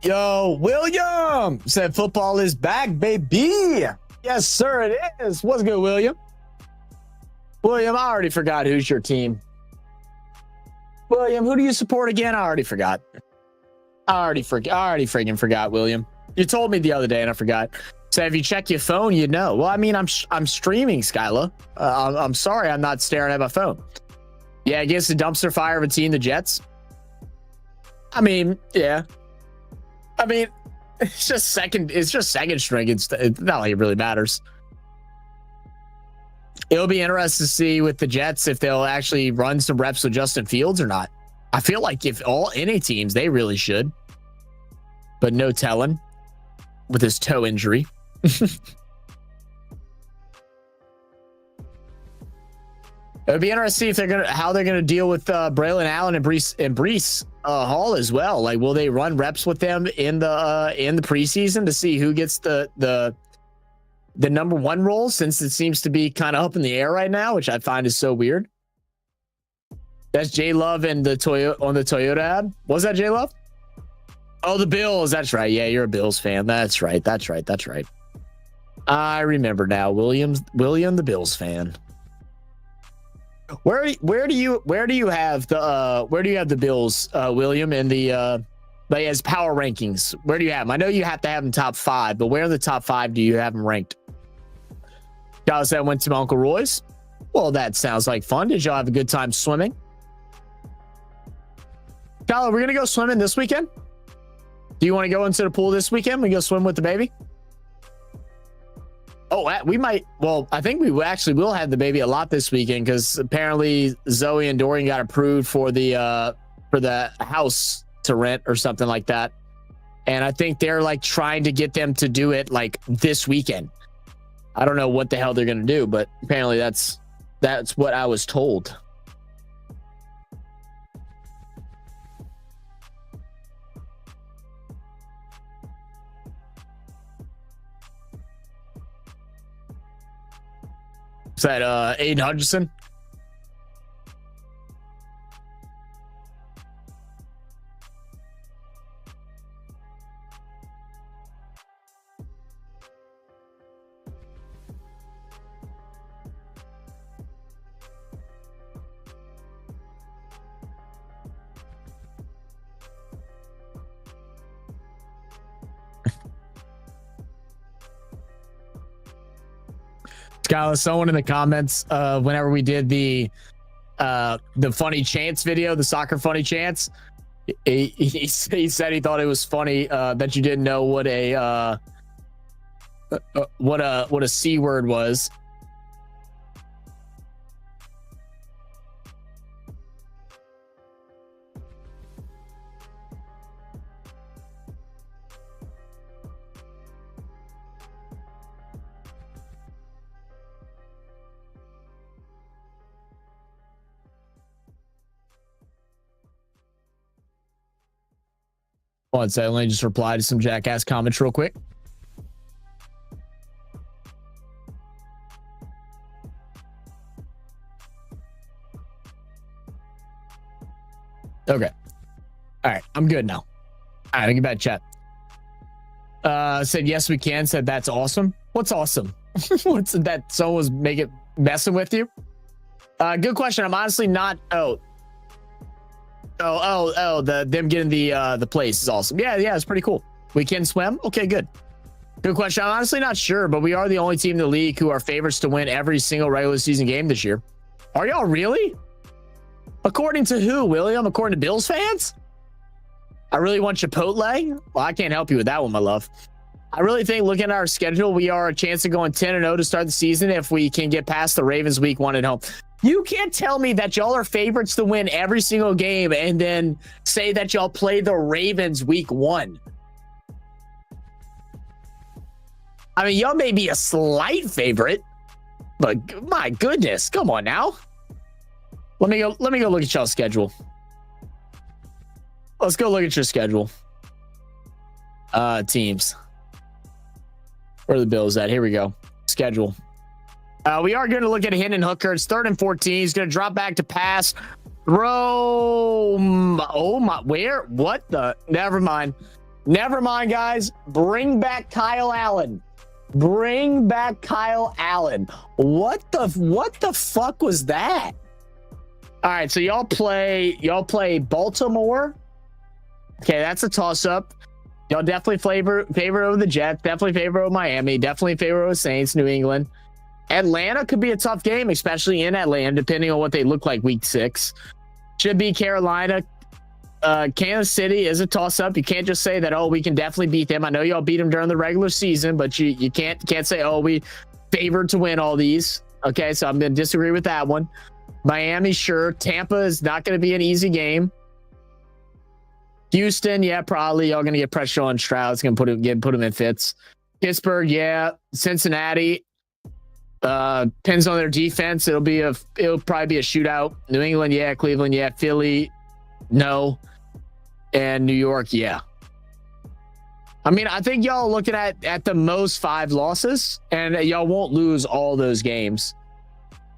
Yo, William said football is back, baby. Yes, sir, it is. What's good, William? William, I already forgot who's your team. William, who do you support again? I already forgot. I already freaking forgot, William. You told me the other day and I forgot. So if you check your phone, you know. Well, I mean, I'm streaming, Skyla. I'm sorry, I'm not staring at my phone. Yeah, against the dumpster fire of a team, the Jets. I mean, yeah. I mean, it's just second string. It's not like it really matters. It'll be interesting to see with the Jets if they'll actually run some reps with Justin Fields or not. I feel like if any teams, they really should. But no telling with his toe injury. It'll be interesting to see if how they're gonna deal with Braylon Allen and Breece Hall as well. Like, will they run reps with them in the preseason to see who gets the number 1 role, since it seems to be kind of up in the air right now, which I find is so weird. That's J Love and the Toyota ad. Was that J Love? Oh, the Bills. That's right. Yeah, you're a Bills fan. That's right. I remember now. William the Bills fan. Where do you have the Bills, William, in the like as power rankings? Where do you have them? I know you have to have them top 5, but where in the top 5 do you have them ranked? Guys, that went to my Uncle Roy's. Well, that sounds like fun. Did y'all have a good time swimming? Tyler, we're gonna go swimming this weekend. Do you want to go into the pool this weekend? We go swim with the baby. Oh, we might. Well, I think we actually will have the baby a lot this weekend, because apparently Zoe and Dorian got approved for the house to rent or something like that. And I think they're like trying to get them to do it like this weekend. I don't know what the hell they're going to do, but apparently that's what I was told. Is that Aiden Hutchinson? Skylar, someone in the comments, whenever we did the funny chants video, the soccer funny chants, he said he thought it was funny that you didn't know what a C word was. One second, let me just reply to some jackass comments real quick. Okay. All right, I'm good now. All right, I'll get back to chat. Said yes we can. Said that's awesome. What's awesome? What's that? Someone's messing with you? Good question. I'm honestly not. Them getting the place is awesome. Yeah, it's pretty cool. We can swim. Okay, good. Good question. I'm honestly not sure, but we are the only team in the league who are favorites to win every single regular season game this year. Are y'all really? According to who, William? According to Bills fans? I really want Chipotle. Well, I can't help you with that one, my love. I really think looking at our schedule, we are a chance of going 10-0 to start the season if we can get past the Ravens week 1 at home. You can't tell me that y'all are favorites to win every single game and then say that y'all play the Ravens week 1. I mean, y'all may be a slight favorite, but my goodness, come on now. Let me go look at y'all's schedule. Let's go look at your schedule. Teams. Where are the Bills at? Here we go. Schedule. We are going to look at Hendon Hooker. It's 3rd and 14. He's going to drop back to pass. Throw. Oh my. Where? What the? Never mind. Never mind, guys. Bring back Kyle Allen. Bring back Kyle Allen. What the fuck was that? All right, so y'all play Baltimore. Okay, that's a toss-up. Y'all definitely favor over the Jets. Definitely favor over Miami. Definitely favor over Saints, New England. Atlanta could be a tough game, especially in Atlanta, depending on what they look like week 6. Should be Carolina. Kansas City is a toss-up. You can't just say that, oh, we can definitely beat them. I know y'all beat them during the regular season, but you can't say, oh, we favored to win all these. Okay, so I'm going to disagree with that one. Miami, sure. Tampa is not going to be an easy game. Houston, yeah, probably. Y'all going to get pressure on Stroud. It's going to put him in fits. Pittsburgh, yeah. Cincinnati, depends on their defense. It'll probably be a shootout. New England, yeah. Cleveland, yeah. Philly, no. And New York, yeah. I mean, I think y'all looking at the most 5 losses, and y'all won't lose all those games.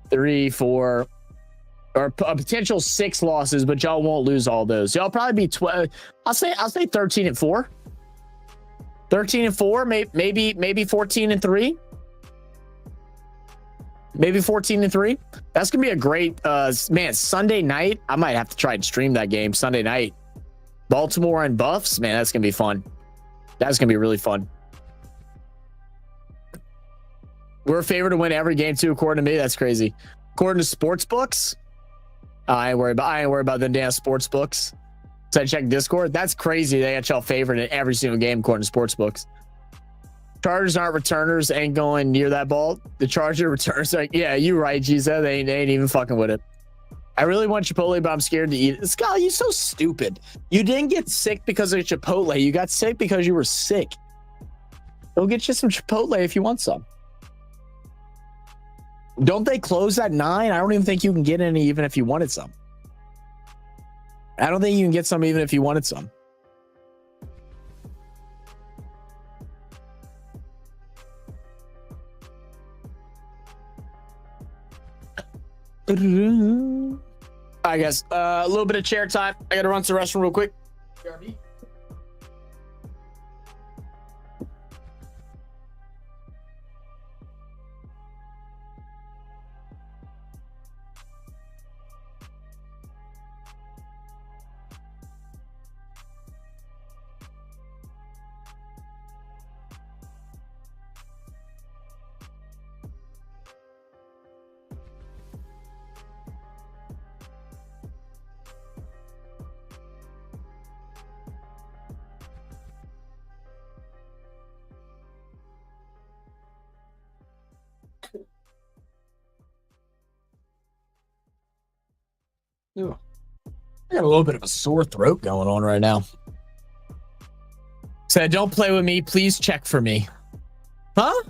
3, 4, or a potential 6 losses, but y'all won't lose all those. Y'all probably be 12. I'll say 13-4. 13-4, maybe 14-3. Maybe 14-3. That's gonna be a great man. Sunday night, I might have to try and stream that game Sunday night. Baltimore and Buffs, man, that's gonna be fun. That's gonna be really fun. We're a favorite to win every game too, according to me. That's crazy. According to sports books, I ain't worried about them damn sports books. So I check Discord. That's crazy. They got y'all favorite in every single game according to sports books. Chargers aren't returners. Ain't going near that ball. The Charger returners, like, yeah, you're right, Giza. They ain't even fucking with it. I really want Chipotle, but I'm scared to eat it. Scott, you're so stupid. You didn't get sick because of Chipotle. You got sick because you were sick. Go get you some Chipotle if you want some. Don't they close at 9? I don't even think you can get any even if you wanted some. I don't think you can get some even if you wanted some. All right, guys. A little bit of chair time. I got to run to the restroom real quick. Ooh. I got a little bit of a sore throat going on right now. Said, don't play with me. Please check for me. Huh?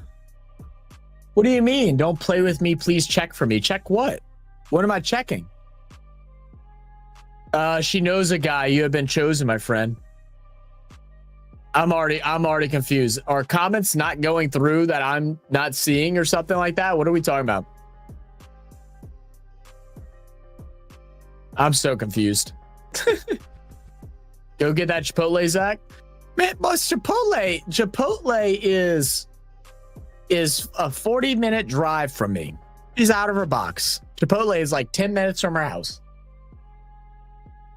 What do you mean? Don't play with me. Please check for me. Check what? What am I checking? She knows a guy. You have been chosen, my friend. I'm already confused. Are comments not going through that I'm not seeing or something like that? What are we talking about? I'm so confused. Go get that Chipotle, Zach. Man, but Chipotle is a 40-minute drive from me. She's out of her box. Chipotle is like 10 minutes from her house.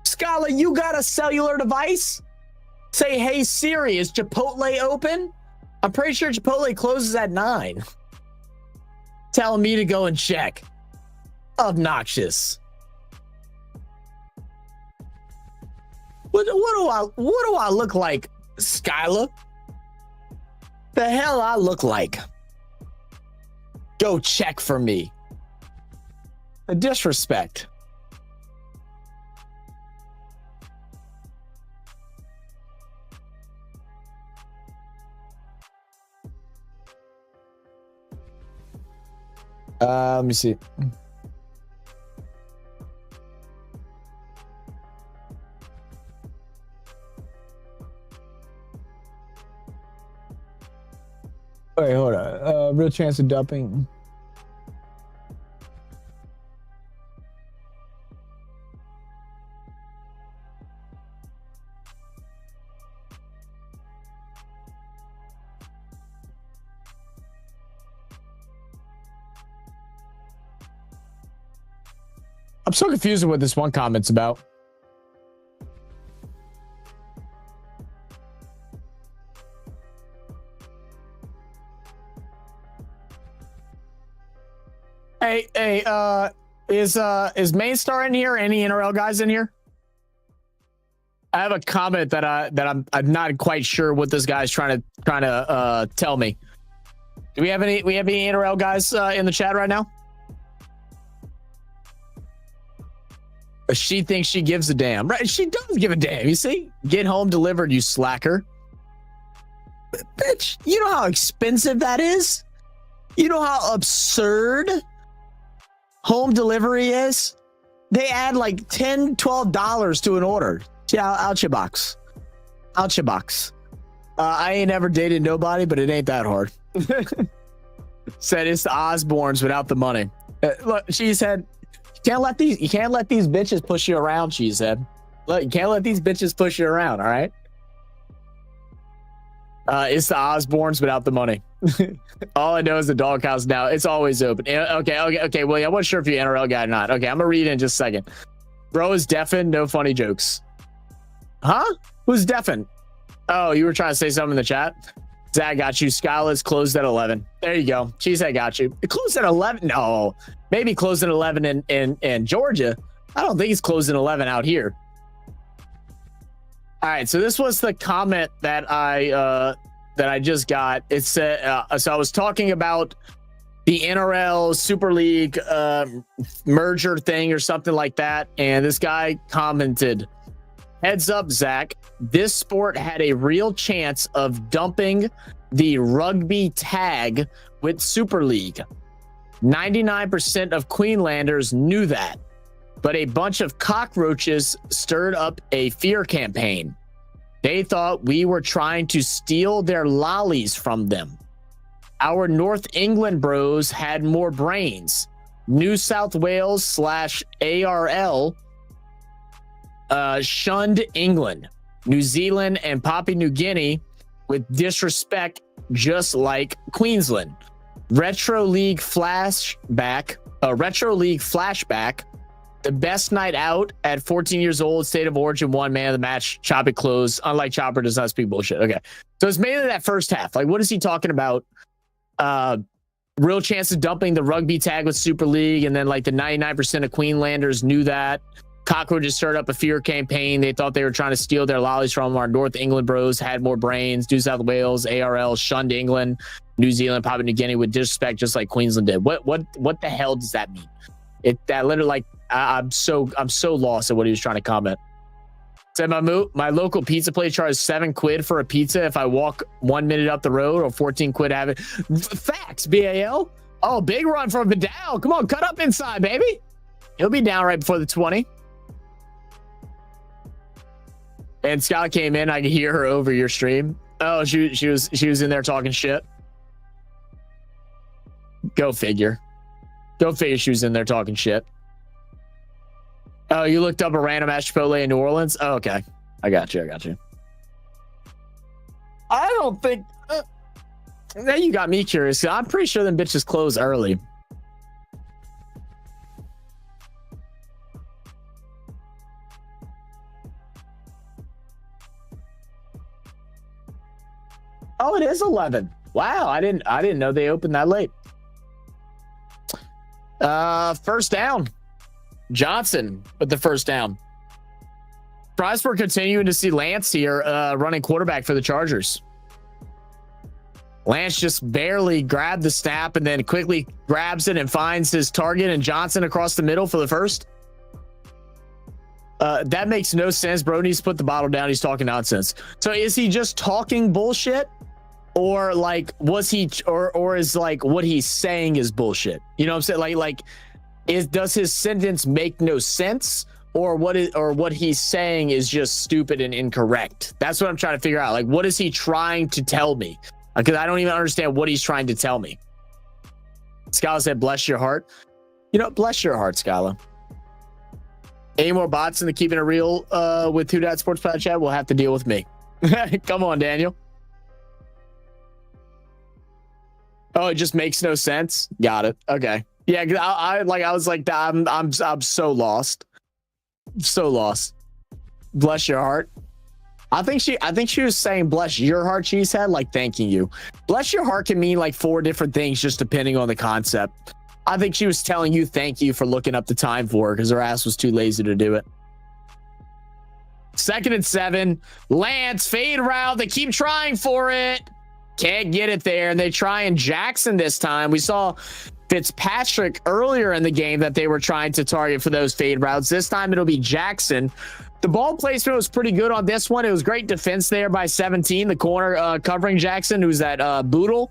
Scala, you got a cellular device? Say, hey Siri, is Chipotle open? I'm pretty sure Chipotle closes at 9. Telling me to go and check. Obnoxious. What do I look like, Skylar? The hell I look like? Go check for me. The disrespect. Let me see. Wait, hold on. Real chance of dumping. I'm so confused with what this one comment's about. Hey, is Mainstar in here? Any NRL guys in here? I have a comment that I'm not quite sure what this guy's trying to tell me. Do we have any NRL guys in the chat right now? She thinks she gives a damn. Right? She does give a damn. You see? Get home delivered, you slacker. Bitch, you know how expensive that is? You know how absurd home delivery is? They add like $10, $12 to an order. Yeah, out your box. Out your box. I ain't ever dated nobody, but it ain't that hard. Said it's the Osborns without the money. Look, she said, you can't let these bitches push you around, she said. Look, you can't let these bitches push you around, all right? It's the Osborns without the money. All I know is the doghouse now. It's always open. Okay, William, I wasn't sure if you're an NRL guy or not. Okay, I'm gonna read it in just a second. Bro is deafened, no funny jokes. Huh? Who's deafened? Oh, you were trying to say something in the chat? Zach got you. Skyla's closed at 11. There you go. She said got you. It closed at 11? No. Maybe closed at 11 in Georgia. I don't think it's closed at 11 out here. All right, so this was the comment that I just got. It said, so I was talking about the NRL Super League merger thing or something like that, and this guy commented, heads up, Zach, this sport had a real chance of dumping the rugby tag with Super League. 99% of Queenslanders knew that, but a bunch of cockroaches stirred up a fear campaign. They thought we were trying to steal their lollies from them. Our North England bros had more brains. New South Wales / ARL shunned England, New Zealand, and Papua New Guinea with disrespect, just like Queensland. Retro League flashback. The best night out at 14 years old, State of Origin, one man of the match, chop it closed. Unlike Chopper, does not speak bullshit. Okay. So it's mainly that first half. Like, what is he talking about? Real chance of dumping the rugby tag with Super League, and then like the 99% of Queenslanders knew that. Cockroaches stirred up a fear campaign. They thought they were trying to steal their lollies from our North England bros, had more brains. New South Wales, ARL shunned England, New Zealand, Papua New Guinea with disrespect, just like Queensland did. What the hell does that mean? That literally, like, I'm so lost at what he was trying to comment. Said my local pizza place charges £7 for a pizza if I walk 1 minute up the road, or 14 quid to have it. Facts, BAL. Oh, big run from Vidal. Come on, cut up inside, baby. He'll be down right before the 20. And Scott came in. I could hear her over your stream. Oh, she was in there talking shit. Go figure. Go figure. She was in there talking shit. Oh, you looked up a random ass Chipotle in New Orleans. Oh, okay, I got you. I don't think. Now you got me curious. I'm pretty sure them bitches close early. Oh, it is 11. Wow, I didn't know they opened that late. First down. Johnson with the first down. Surprised we're continuing to see Lance here running quarterback for the Chargers. Lance just barely grabbed the snap and then quickly grabs it and finds his target and Johnson across the middle for the first. That makes no sense. Bro needs to put the bottle down. He's talking nonsense. So is he just talking bullshit? Or like was he or is like what he's saying is bullshit? You know what I'm saying? Does his sentence make no sense? Or what he's saying is just stupid and incorrect? That's what I'm trying to figure out. Like, what is he trying to tell me? Because I don't even understand what he's trying to tell me. Scala said, bless your heart. You know, bless your heart, Scala. Any more bots in the Keeping It Real with Two Dot Sports Pod chat will have to deal with me. Come on, Daniel. Oh, it just makes no sense. Got it. Okay. Yeah, I was like, I'm so lost. So lost. Bless your heart. I think she was saying bless your heart, she said, like thanking you. Bless your heart can mean like 4 different things just depending on the concept. I think she was telling you thank you for looking up the time for her because her ass was too lazy to do it. 2nd and 7. Lance fade route. They keep trying for it. Can't get it there. And they try and Jackson this time. We saw Fitzpatrick earlier in the game that they were trying to target for those fade routes. This time it'll be Jackson. The ball placement was pretty good on this one. It was great defense there by 17. The corner covering Jackson, who's that Boodle.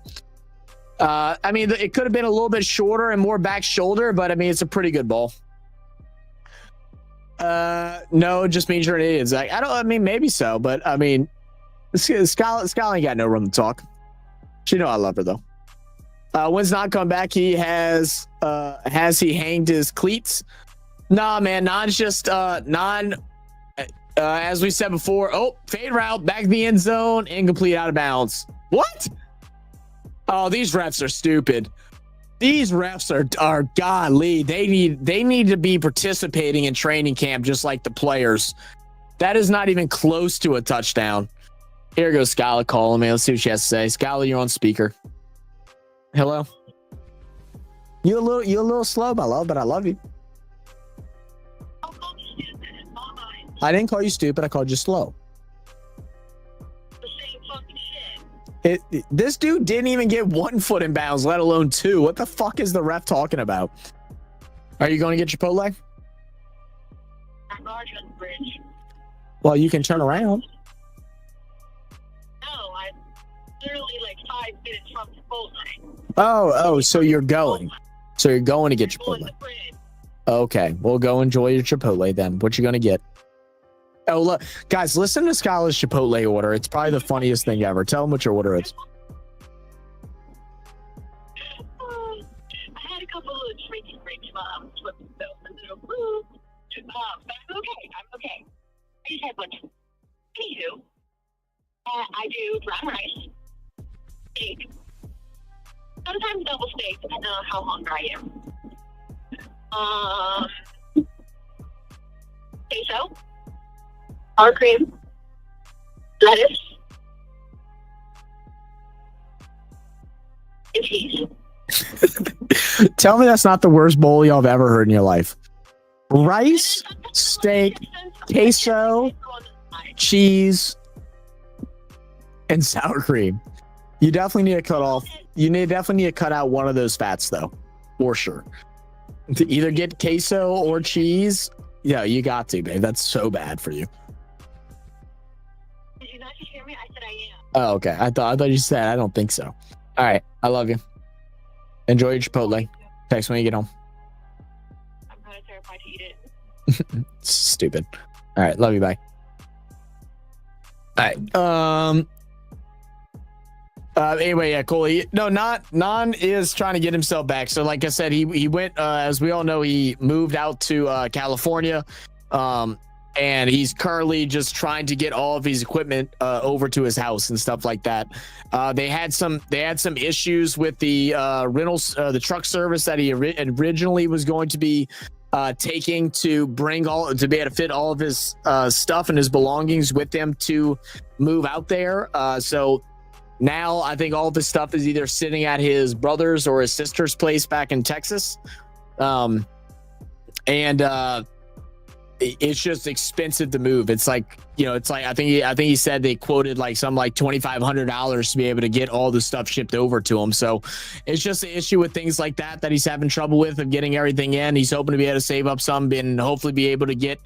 I mean, it could have been a little bit shorter and more back shoulder, but I mean, it's a pretty good ball. No, it just means you're an idiot. Zach. I mean, maybe so, but I mean, Scott ain't got no room to talk. She know I love her though. When's not come back? He has he hanged his cleats? Nah, man. Non's just as we said before. Oh, fade route back to the end zone, incomplete, out of bounds. What? Oh, these refs are stupid. These refs are golly. They need to be participating in training camp just like the players. That is not even close to a touchdown. Here goes Scala calling me. Let's see what she has to say. Scala, you're on speaker. Hello. You're a little slow, my love, but I love you. I didn't call you stupid. I called you slow. The same fucking shit. This dude didn't even get 1 foot in bounds, let alone 2. What the fuck is the ref talking about? Are you going to get Chipotle? I'm already on the bridge. Well, you can turn around. No, I'm literally like 5 minutes from Chipotle. Oh, so you're going. So you're going to get Chipotle. Okay, well, go enjoy your Chipotle then. What you going to get? Oh, look, guys, listen to Scala's Chipotle order. It's probably the funniest thing ever. Tell them what your order is. I had a couple of drinking breaks while I was flipping stuff. But I'm okay. I just had lunch. Anywho, I do brown rice, steak, sometimes double steak, depending on how hungry I am. Queso, sour cream, lettuce, and cheese. Tell me that's not the worst bowl y'all have ever heard in your life. Rice, steak, queso, cheese, and sour cream. You definitely need to cut off. Definitely need to cut out one of those fats though, for sure. To either get queso or cheese. Yeah, you got to, babe. That's so bad for you. Did you not just hear me? I said I am. Oh, okay. I thought you said I don't think so. All right. I love you. Enjoy your Chipotle. Text when you get home. I'm kind of terrified to eat it. Stupid. All right. Love you. Bye. right. Anyway, yeah, cool. Non is trying to get himself back. So, like I said, he went. As we all know, he moved out to California. And he's currently just trying to get all of his equipment over to his house and stuff like that. They had some issues with the rentals, the truck service that he originally was going to be taking to be able to fit all of his stuff and his belongings with him to move out there. So now I think all of his stuff is either sitting at his brother's or his sister's place back in Texas. It's just expensive to move. It's like, I think he said they quoted like $2,500 to be able to get all the stuff shipped over to him. So it's just an issue with things like that he's having trouble with of getting everything in. He's hoping to be able to save up some and hopefully be able to get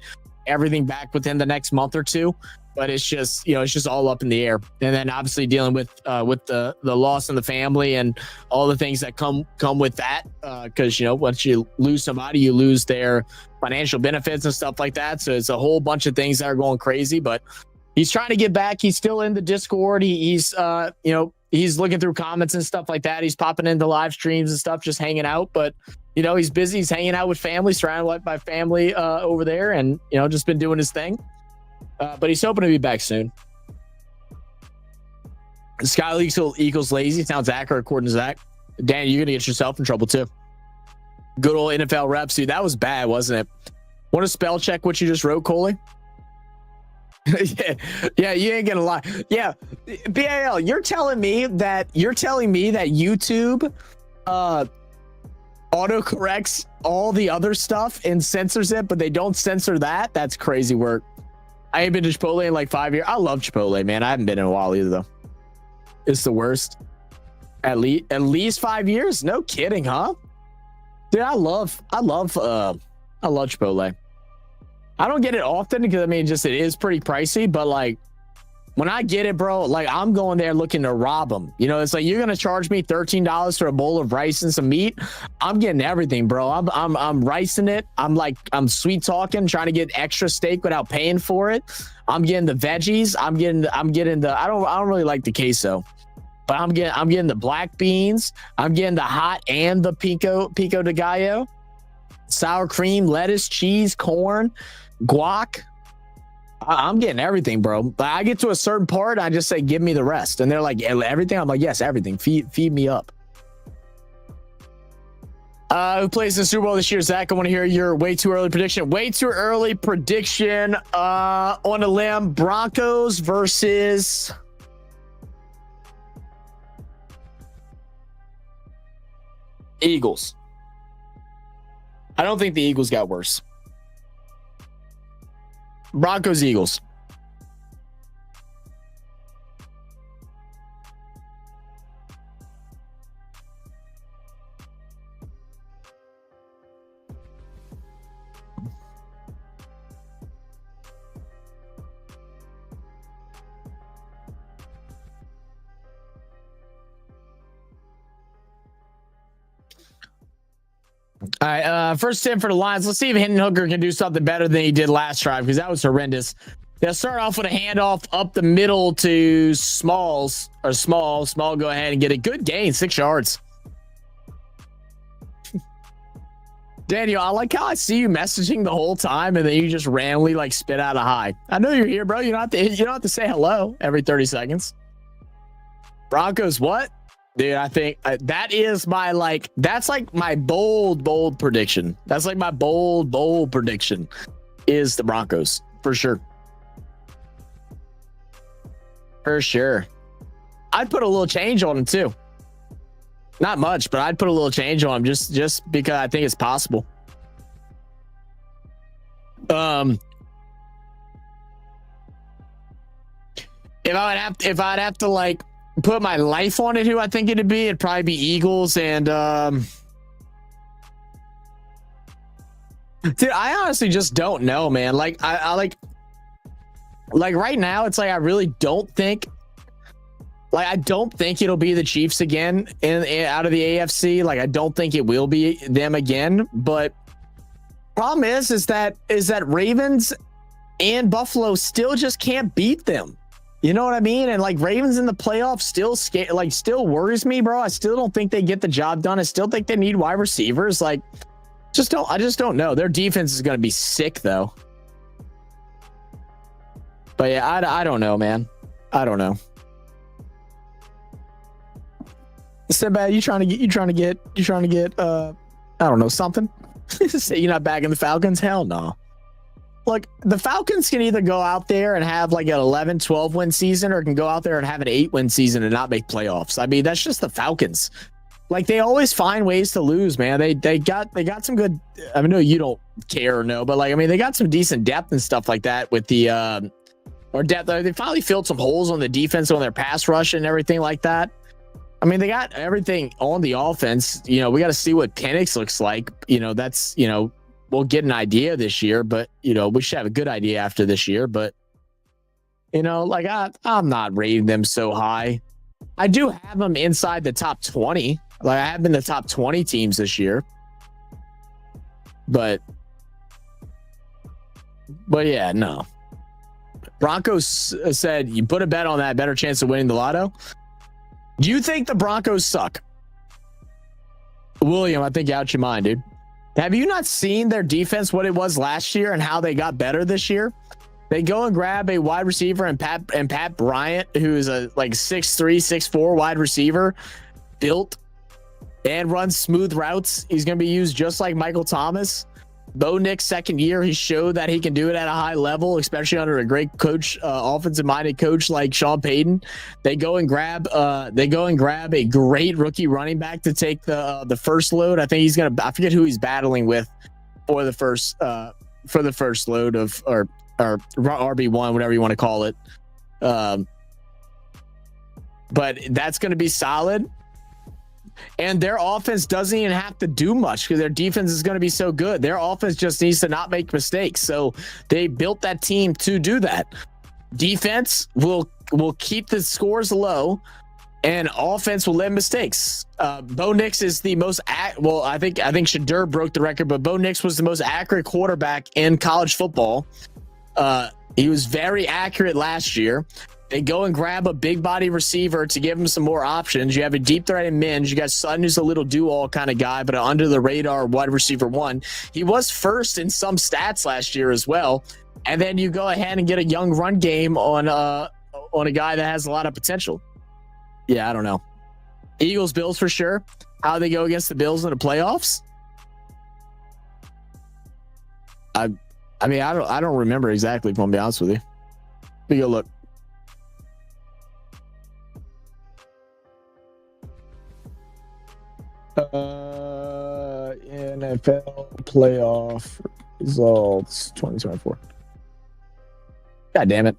everything back within the next month or two. But it's just, it's just all up in the air. And then obviously dealing with the loss in the family and all the things that come with that. Because, once you lose somebody, you lose their financial benefits and stuff like that. So it's a whole bunch of things that are going crazy. But he's trying to get back. He's still in the Discord. He's looking through comments and stuff like that. He's popping into live streams and stuff, just hanging out. But he's busy. He's hanging out with family, surrounded by family over there, and just been doing his thing. But he's hoping to be back soon. Sky equals lazy. Sounds accurate according to Zach. Dan, you're going to get yourself in trouble too. Good old NFL reps, dude. That was bad, wasn't it? Want to spell check what you just wrote, Coley? yeah, you ain't gonna lie. Yeah, BAL, you're telling me that YouTube autocorrects all the other stuff and censors it, but they don't censor that? That's crazy work. I ain't been to Chipotle in like 5 years. I love Chipotle, man. I haven't been in a while either, though. It's the worst. At least 5 years? No kidding, huh? Dude, I love Chipotle. I don't get it often because it is pretty pricey, but like when I get it, bro, like I'm going there looking to rob them. It's like you're gonna charge me $13 for a bowl of rice and some meat. I'm getting everything, bro. I'm ricing it. I'm sweet talking, trying to get extra steak without paying for it. I'm getting the veggies. I'm getting the I don't really like the queso, but I'm getting the black beans. I'm getting the hot and the pico de gallo, sour cream, lettuce, cheese, corn, guac. I'm getting everything, bro. But I get to a certain part, I just say, give me the rest. And they're like, everything? I'm like, yes, everything. Feed me up. Who plays in the Super Bowl this year? Zach, I want to hear your way too early prediction. Way too early prediction on a limb. Broncos versus... Eagles. I don't think the Eagles got worse. Broncos, Eagles. All right, first 10 for the Lions. Let's see if Hendon Hooker can do something better than he did last drive, because that was horrendous. They'll start off with a handoff up the middle to Small, go ahead and get a good gain, 6 yards. Daniel, I like how I see you messaging the whole time, and then you just randomly like spit out a hi. I know you're here, bro. You don't have to say hello every 30 seconds. Broncos, what? Dude, I think that is that's like my bold prediction. That's like my bold prediction is the Broncos for sure. For sure. I'd put a little change on them too. Not much, but I'd put a little change on them just because I think it's possible. If I'd have to like put my life on it, who I think it'd probably be Eagles. And dude, I honestly just don't know, man. Like I like right now, it's like I really don't think, like I don't think it'll be the Chiefs again in out of the AFC. Like I don't think it will be them again. But problem is that Ravens and Buffalo still just can't beat them. You know what I mean? And like Ravens in the playoffs still worries me, bro. I still don't think they get the job done. I still think they need wide receivers. Like, I just don't know. Their defense is going to be sick though. But yeah, I don't know, man. I don't know. Sinbad, you trying to get I don't know, something? Say you're not bagging the Falcons? Hell no. Look, the Falcons can either go out there and have like an 11, 12 win season, or can go out there and have an 8-win season and not make playoffs. I mean, that's just the Falcons. Like, they always find ways to lose, man. They got some good. I know you don't care or know, but like, I mean, they got some decent depth and stuff like that with the depth. They finally filled some holes on the defense, on their pass rush and everything like that. I mean, they got everything on the offense. You know, we got to see what Penix looks like. You know, that's, you know, we'll get an idea this year, but, you know, we should have a good idea after this year. But, you know, like, I'm not rating them so high. I do have them inside the top 20. Like, I have been the top 20 teams this year. But yeah, no. Broncos said, you put a bet on that, better chance of winning the lotto. Do you think the Broncos suck? William, I think you're out your mind, dude. Have you not seen their defense, what it was last year and how they got better this year? They go and grab a wide receiver and Pat Bryant, who is a like 6'3", 6'4" wide receiver, built and runs smooth routes. He's going to be used just like Michael Thomas. Bo Nix's second year, he showed that he can do it at a high level, especially under a great coach, offensive-minded coach like Sean Payton. They go and grab a great rookie running back to take the first load. I think I forget who he's battling with for the first load of or RB1, whatever you want to call it. But that's going to be solid. And their offense doesn't even have to do much because their defense is going to be so good. Their offense just needs to not make mistakes. So they built that team to do that. Defense will keep the scores low, and offense will let mistakes. Bo Nix is the most I think Shadur broke the record, but Bo Nix was the most accurate quarterback in college football. He was very accurate last year. They go and grab a big body receiver to give him some more options. You have a deep threat in Minge. You got Sutton, who's a little do-all kind of guy, but an under the radar wide receiver one. He was first in some stats last year as well. And then you go ahead and get a young run game on a guy that has a lot of potential. Yeah, I don't know. Eagles, Bills for sure. How they go against the Bills in the playoffs? I mean, I don't remember exactly, if I'm gonna be honest with you. We go look. NFL playoff results 2024. God damn it.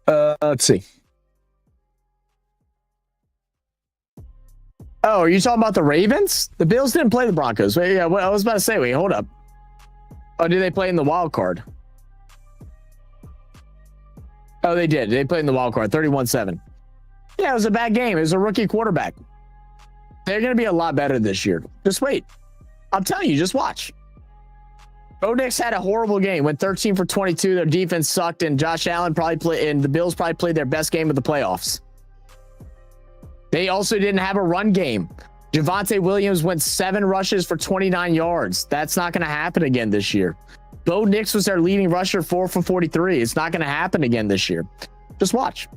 Let's see. Oh, are you talking about the Ravens? The Bills didn't play the Broncos. Wait, yeah, I was about to say, wait, hold up. Oh, did they play in the wild card? Oh, they did. They played in the wild card, 31-7. Yeah, it was a bad game. It was a rookie quarterback. They're going to be a lot better this year. Just wait. I'm telling you, just watch. Bo Nix had a horrible game. Went 13 for 22. Their defense sucked, and Josh Allen and the Bills probably played their best game of the playoffs. They also didn't have a run game. Javonte Williams went 7 rushes for 29 yards. That's not going to happen again this year. Bo Nix was their leading rusher, 4 for 43. It's not going to happen again this year. Just watch.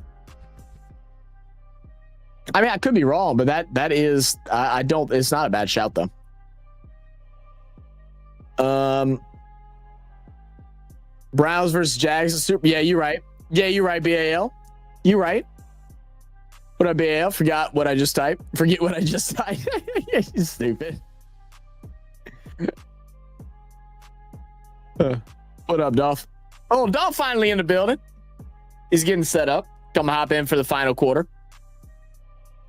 I mean, I could be wrong, but that is, I don't, it's not a bad shout though. Browns versus Jags. Yeah, you're right. Yeah, you're right, BAL. You right. What up, BAL? Forget what I just typed. You stupid. What up, Dolph? Oh, Dolph finally in the building. He's getting set up. Come hop in for the final quarter.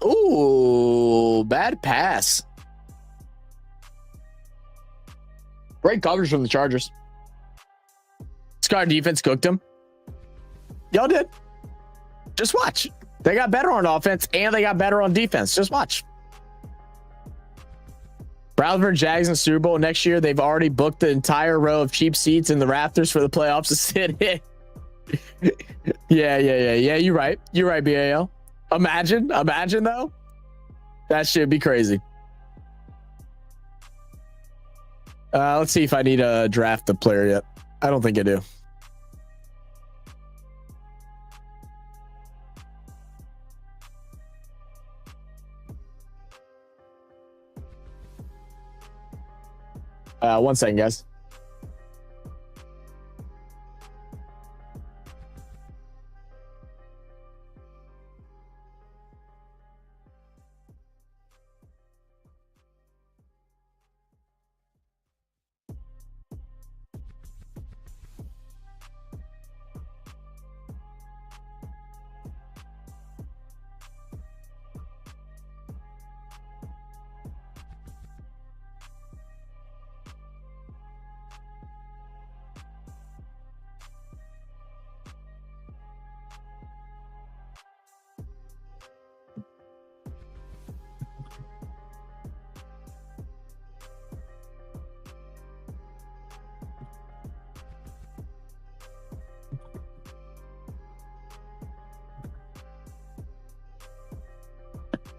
Ooh, bad pass. Great coverage from the Chargers. Scar defense cooked him. Y'all did. Just watch. They got better on offense and they got better on defense. Just watch. Browns versus Jags in the Super Bowl next year. They've already booked the entire row of cheap seats in the rafters for the playoffs to sit in. Yeah. You're right. You're right, BAL. Imagine though. That should be crazy. Let's see if I need to draft the player yet. I don't think I do. One second, guys.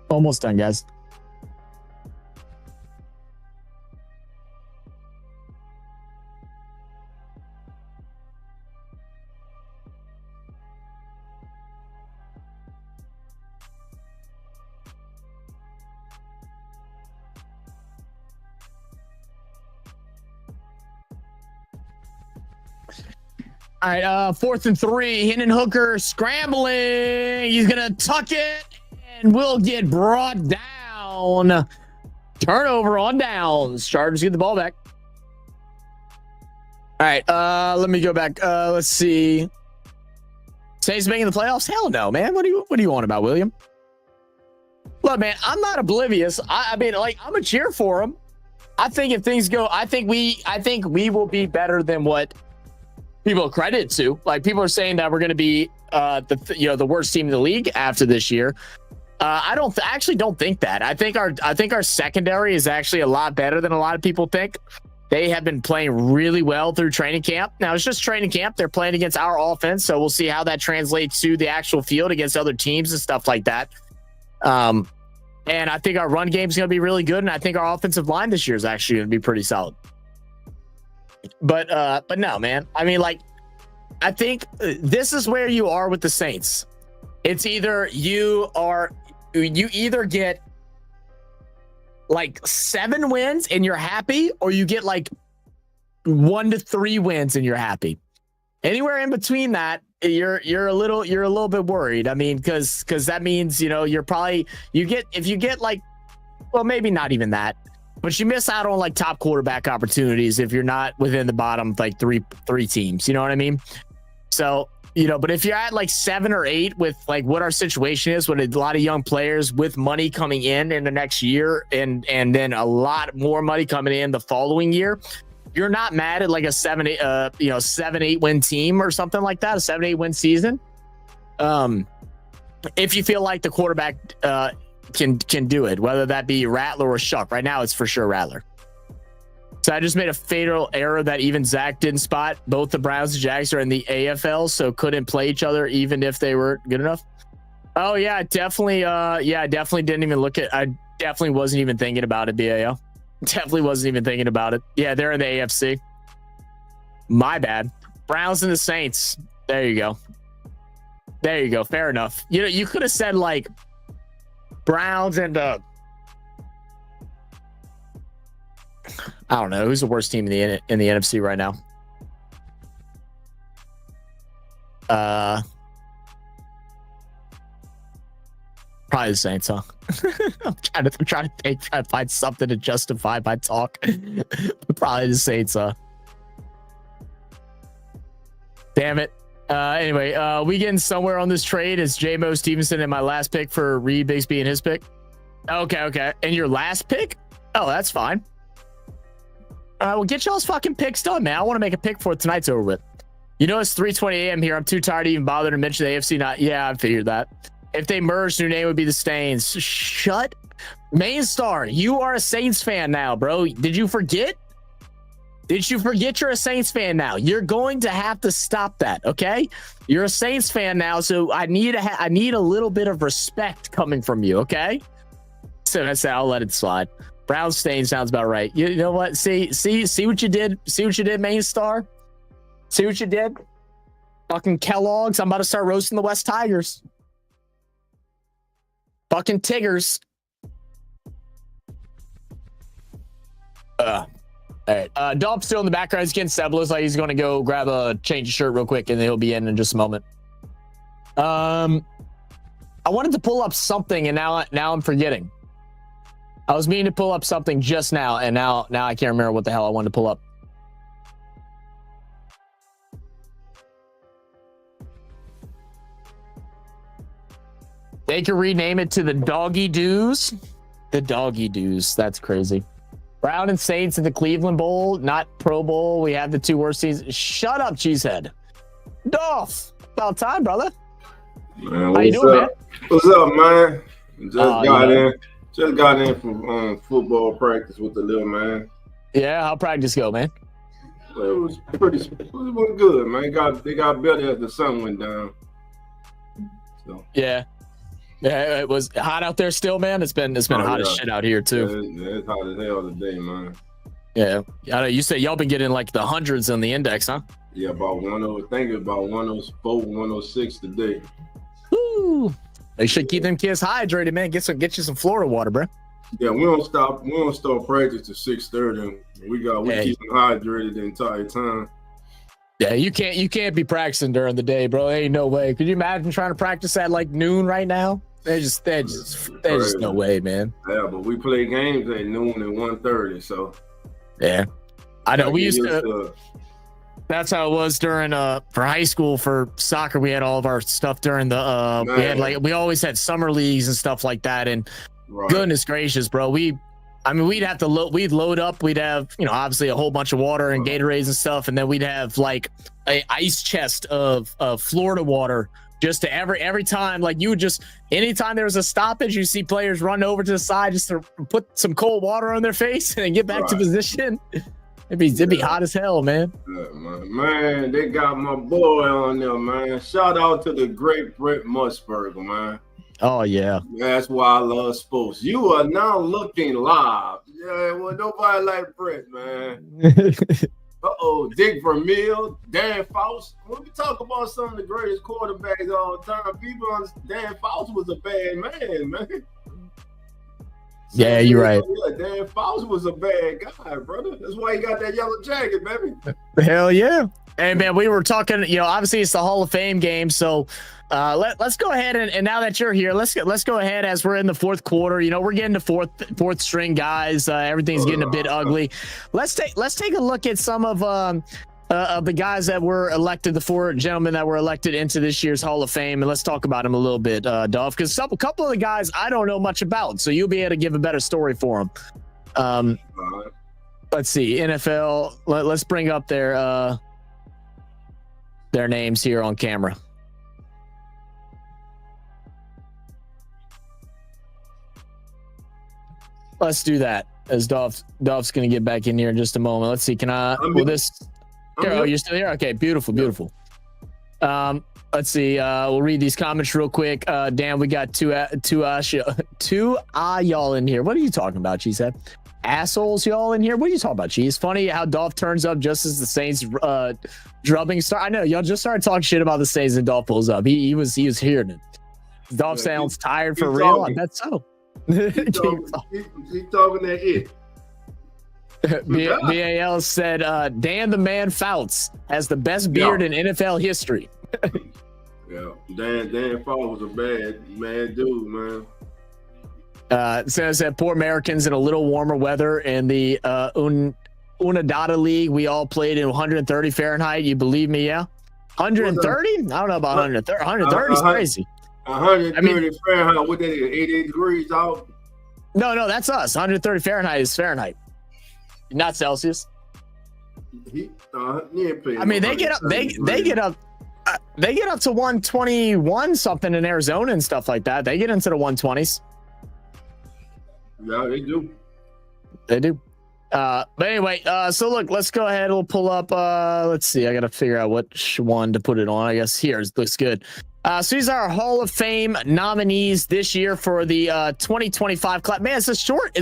Almost done, guys. All right, 4th and 3. Hendon Hooker scrambling. He's gonna tuck it and will get brought down. Turnover on downs. Chargers get the ball back. All right, let me go back. Let's see. Saints making the playoffs? Hell no, man. What do you want about William? Look, man, I'm not oblivious. I mean, like, I'm a cheer for him. I think if things go, I think we will be better than what people credit to. Like, people are saying that we're going to be the worst team in the league after this year. I actually don't think that. I think our secondary is actually a lot better than a lot of people think. They have been playing really well through training camp. Now, it's just training camp. They're playing against our offense, so we'll see how that translates to the actual field against other teams and stuff like that. And I think our run game is going to be really good, and I think our offensive line this year is actually going to be pretty solid. But no, man. I mean, like, I think this is where you are with the Saints. It's either you either get like 7 wins and you're happy, or you get like 1 to 3 wins and you're happy. Anywhere in between that, you're a little bit worried. I mean, because that means, you know, if you get like, well, maybe not even that, but you miss out on like top quarterback opportunities if you're not within the bottom like three teams. You know what I mean? So, you know, but if you're at like 7 or 8 with like what our situation is with a lot of young players with money coming in the next year, and then a lot more money coming in the following year, you're not mad at like a 7-8 win team or something like that, a 7-8 win season. If you feel like the quarterback can do it, whether that be Rattler or Shuck. Right now, it's for sure Rattler. So I just made a fatal error that even Zach didn't spot. Both the Browns and Jags are in the AFL, so couldn't play each other even if they were good enough. Oh yeah, I definitely didn't even look at. I definitely wasn't even thinking about it. BAL. Definitely wasn't even thinking about it. Yeah, they're in the AFC. My bad. Browns and the Saints. There you go. There you go. Fair enough. You know, you could have said like Browns and I don't know who's the worst team in the NFC right now. Probably the Saints, huh? I'm trying to find something to justify my talk. Probably the Saints, huh? Damn it. Anyway, we getting somewhere on this trade. Is J-Mo Stevenson in my last pick for Reed Bigsby and his pick? Okay. And your last pick? Oh, that's fine. Well, get y'all's fucking picks done, man. I want to make a pick for it tonight's over with. You know, it's 3:20 a.m. here. I'm too tired to even bother to mention the AFC. Yeah, I figured that. If they merged, new name would be the Stains. Shut Main Star, you are a Saints fan now, bro. Did you forget? Did you forget you're a Saints fan now? You're going to have to stop that, okay? You're a Saints fan now, so I need a little bit of respect coming from you, okay? So I said I'll let it slide. Brown stain sounds about right. You know what? See what you did. See what you did, Main Star. See what you did. Fucking Kellogg's. I'm about to start roasting the West Tigers. Fucking Tigers. All right. Dolph's still in the background. He's getting set. Looks like he's going to go grab a change of shirt real quick, and he'll be in just a moment. I wanted to pull up something, and now I'm forgetting. I was meaning to pull up something just now, and now I can't remember what the hell I wanted to pull up. They could rename it to the Doggy Doos. The Doggy Doos. That's crazy. Brown and Saints in the Cleveland Bowl, not Pro Bowl. We have the 2 worst seasons. Shut up, Cheesehead. Dolph, about time, brother. Man, how you doing, man? What's up, man? Just got in from football practice with the little man. Yeah, how'd practice go, man? Well, it was good, man. They got better as the sun went down. So. Yeah, it was hot out there still, man. It's been hot as shit out here too. Yeah, it's hot as hell today, man. Yeah, I know. You said y'all been getting like the hundreds on the index, huh? Yeah, about 104, 106 today. Woo! They should keep them kids hydrated, man. Get you some Florida water, bro. Yeah, we don't start practice till 6:30. We keep them hydrated the entire time. Yeah, you can't be practicing during the day, bro. Ain't no way. Could you imagine trying to practice at like noon right now? There's just no way, man. Yeah, but we play games at noon and 1:30, so yeah. I know we used to. That's how it was during for high school for soccer. We had all of our stuff during the we always had summer leagues and stuff like that. And goodness gracious, bro, we'd load up. We'd have, obviously a whole bunch of water and Gatorades and stuff, and then we'd have like a ice chest of Florida water. Just to every time, like you would just anytime there was a stoppage, you see players run over to the side just to put some cold water on their face and get back to position. It'd be hot as hell, man. Yeah, man, they got my boy on there, man. Shout out to the great Brent Musburger, man. Oh yeah, that's why I love sports. You are now looking live. Yeah, well, nobody like Brent, man. Dick Vermeil, Dan Fouts. When we talk about some of the greatest quarterbacks of all time, people understand Dan Fouts was a bad man. Yeah, you're right. Yeah, Dan Fouts was a bad guy, brother. That's why he got that yellow jacket, baby. Hell yeah. Hey, man, we were talking, obviously it's the Hall of Fame game. So let's go ahead and now that you're here, let's go ahead as we're in the fourth quarter. We're getting to fourth string guys. Everything's getting a bit ugly. Let's take a look at some of the guys that were elected, the 4 gentlemen that were elected into this year's Hall of Fame, and let's talk about them a little bit, Dolph, because a couple of the guys I don't know much about, so you'll be able to give a better story for them. Let's see, NFL. Let's bring up their names here on camera. Let's do that as Dolph's going to get back in here in just a moment. Let's see. Can I? Will this? Oh, you're still here? Okay, beautiful. Let's see. We'll read these comments real quick. Dan, we got two y'all in here. What are you talking about, Cheesehead? Assholes, y'all in here? What are you talking about, Cheese? Funny how Dolph turns up just as the Saints drubbing start. I know y'all just started talking shit about the Saints and Dolph pulls up. He was hearing it. Dolph sounds tired for real. I bet so. He's talking that it. BAL said, Dan the Man Fouts has the best beard in NFL history. Yeah, Dan Fouts was a bad dude, man. Says that poor Americans in a little warmer weather in the Unadata League, we all played in 130 Fahrenheit. You believe me? Yeah, 130. I don't know about 130. 130 is crazy. 130 Fahrenheit. What that is? 88 degrees out. No, that's us. 130 Fahrenheit is Fahrenheit, not Celsius. I mean, they get up. They get up. They get up to 121 something in Arizona and stuff like that. They get into the 120s. Yeah, they do. They do. But anyway, so look, let's go ahead. We'll pull up. Let's see. I got to figure out which one to put it on. I guess here it looks good. So these are our Hall of Fame nominees this year for the 2025 class. Man, it's a short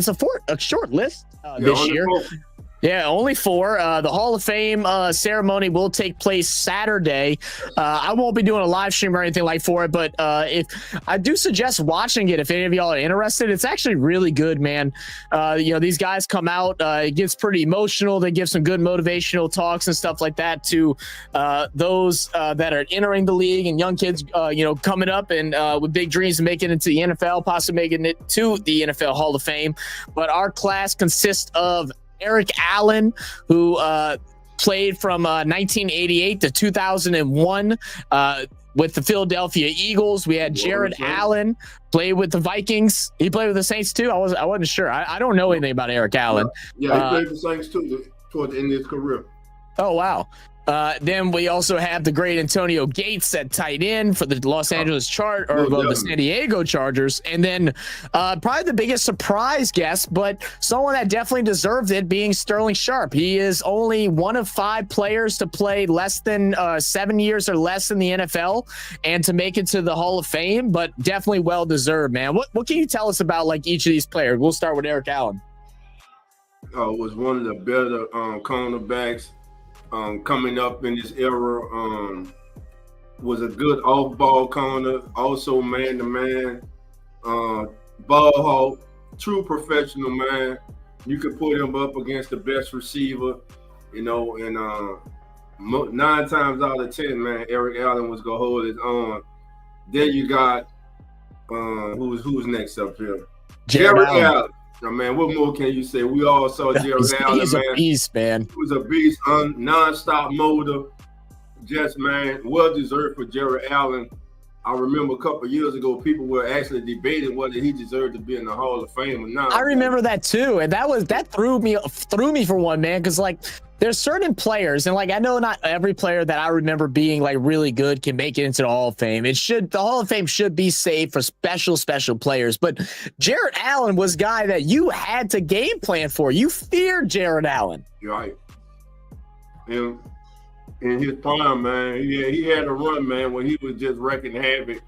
list this year. Yeah, only 4. The Hall of Fame ceremony will take place Saturday. I won't be doing a live stream or anything like for it, but if I do suggest watching it if any of y'all are interested. It's actually really good, man. These guys come out. It gets pretty emotional. They give some good motivational talks and stuff like that to those that are entering the league and young kids, coming up and with big dreams of making it to the NFL, possibly making it to the NFL Hall of Fame. But our class consists of Eric Allen, who played from 1988 to 2001 with the Philadelphia Eagles. We had Jared Allen, played with the Vikings. He played with the Saints too. I wasn't sure. I don't know anything about Eric Allen. Yeah, he played with the Saints too toward the end of his career. Oh, wow. Then we also have the great Antonio Gates at tight end for the Los Angeles the San Diego Chargers. And then probably the biggest surprise guest, but someone that definitely deserved it, being Sterling Sharp. He is only one of 5 players to play less than 7 years or less in the NFL and to make it to the Hall of Fame, but definitely well deserved, man. What can you tell us about like each of these players? We'll start with Eric Allen. Was one of the better cornerbacks. Coming up in this era, was a good off-ball corner, also man-to-man, ball hawk, true professional man. You could put him up against the best receiver, and 9 times out of 10, man, Eric Allen was gonna hold his own. Then you got who's next up here? Jared Allen. Now, man, what more can you say? We all saw Jared Allen, he's man. A beast, man. He was a beast, non-stop motor. Just, man, well-deserved for Jared Allen. I remember a couple of years ago, people were actually debating whether he deserved to be in the Hall of Fame or not. I remember that too, and that threw me for one, man, because like there's certain players, and like I know not every player that I remember being like really good can make it into the Hall of Fame. The Hall of Fame should be saved for special players. But Jared Allen was a guy that you had to game plan for. You feared Jared Allen. Right. And in his prime, man, he had a run, man, when he was just wrecking havoc.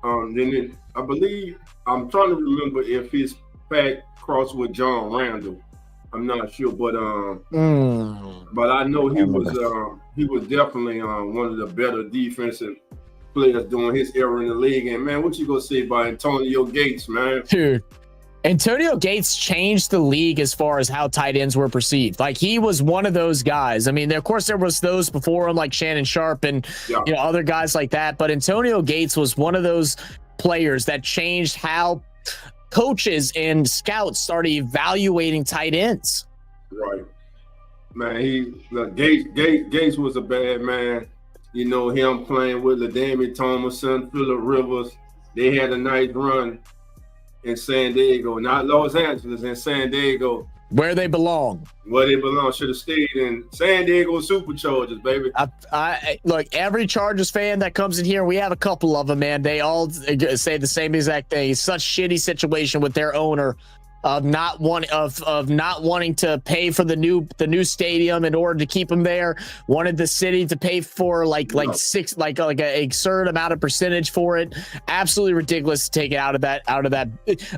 I believe, I'm trying to remember if his path crossed with John Randall. I'm not sure, but I know he was definitely one of the better defensive players during his era in the league. And man, what you gonna say about Antonio Gates, man? Dude, Antonio Gates changed the league as far as how tight ends were perceived. Like he was one of those guys. I mean, of course there was those before him like Shannon Sharp and other guys like that. But Antonio Gates was one of those players that changed how coaches and scouts started evaluating tight ends. Right, man. Gates was a bad man. Him playing with LaDainian Tomlinson, Phillip Rivers. They had a nice run in San Diego, not Los Angeles, in San Diego. Where they belong. Should have stayed in San Diego Superchargers, baby. I look, every Chargers fan that comes in here, we have a couple of them, man. They all say the same exact thing. It's such a shitty situation with their owner of not wanting to pay for the new stadium in order to keep them there. Wanted the city to pay for like an absurd amount of percentage for it. Absolutely ridiculous to take it out of that.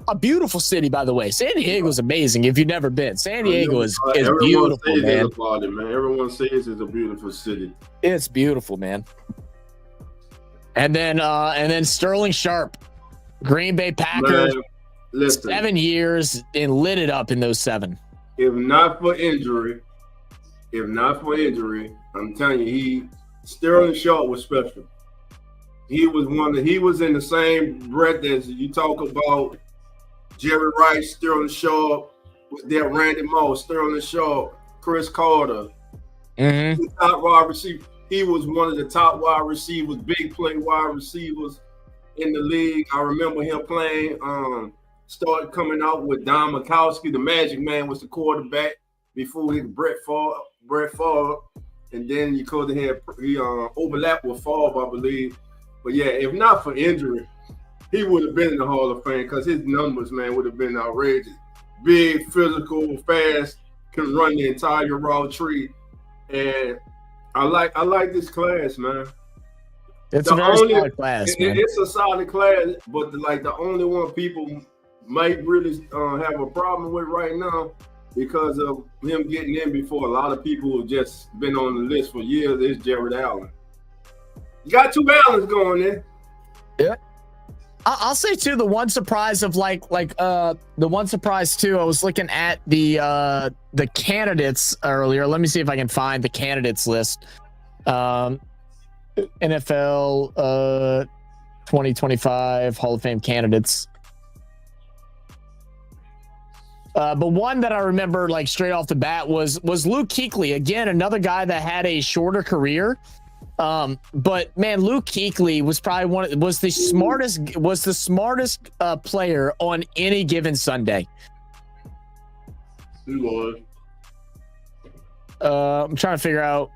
A beautiful city, by the way. San Diego is amazing. If you've never been, San Diego is beautiful, man. Everyone says it's a beautiful city. It's beautiful, man. And then Sterling Sharp, Green Bay Packers. Man. Listen, 7 years and lit it up in those 7. If not for injury, I'm telling you, Sterling Sharp was special. He was in the same breath as you talk about Jerry Rice, Sterling Sharp, with that Randy Moss, Sterling Sharp, Chris Carter. Top wide receiver. He was one of the top wide receivers, big play wide receivers in the league. I remember him playing. Started coming out with Don Majkowski. The Magic Man was the quarterback before he Brett Favre, and then he overlapped with Favre, I believe. But yeah, if not for injury, he would have been in the Hall of Fame because his numbers, man, would have been outrageous. Big, physical, fast, can run the entire raw tree. And I like this class, man. It's a very solid class, man. It's a solid class, but the only one people might really have a problem with right now because of him getting in before a lot of people who've just been on the list for years is Jared Allen. You got 2 Allens going in. Yeah. I'll say too, the one surprise of the one surprise too, I was looking at the candidates earlier. Let me see if I can find the candidates list. NFL 2025 Hall of Fame candidates. But one that I remember like straight off the bat was Luke Kuechly. Again, another guy that had a shorter career. But man, Luke Kuechly was probably was the smartest player on any given Sunday. He was. I'm trying to figure out,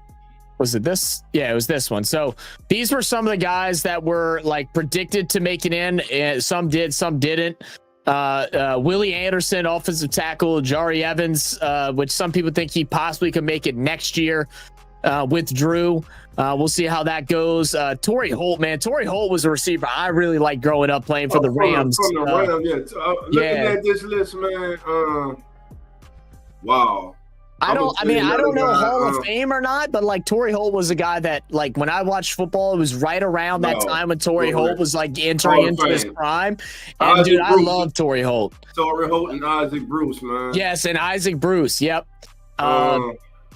was it this? Yeah, it was this one. So these were some of the guys that were like predicted to make it in, and some did, some didn't. Willie Anderson, offensive tackle. Jari Evans, which some people think he possibly could make it next year, withdrew. We'll see how that goes. Torrey Holt, man. Torrey Holt was a receiver I really liked growing up playing for the Rams. From the Rams, yeah. Looking at this list, man, wow. I don't know Hall of Fame or not, but like Torrey Holt was a guy that, like, when I watched football, it was right around that time when Torrey Holt was like entering into his prime. And dude, I love Torrey Holt. Torrey Holt and Isaac Bruce, man. Yes, and Isaac Bruce. Yep.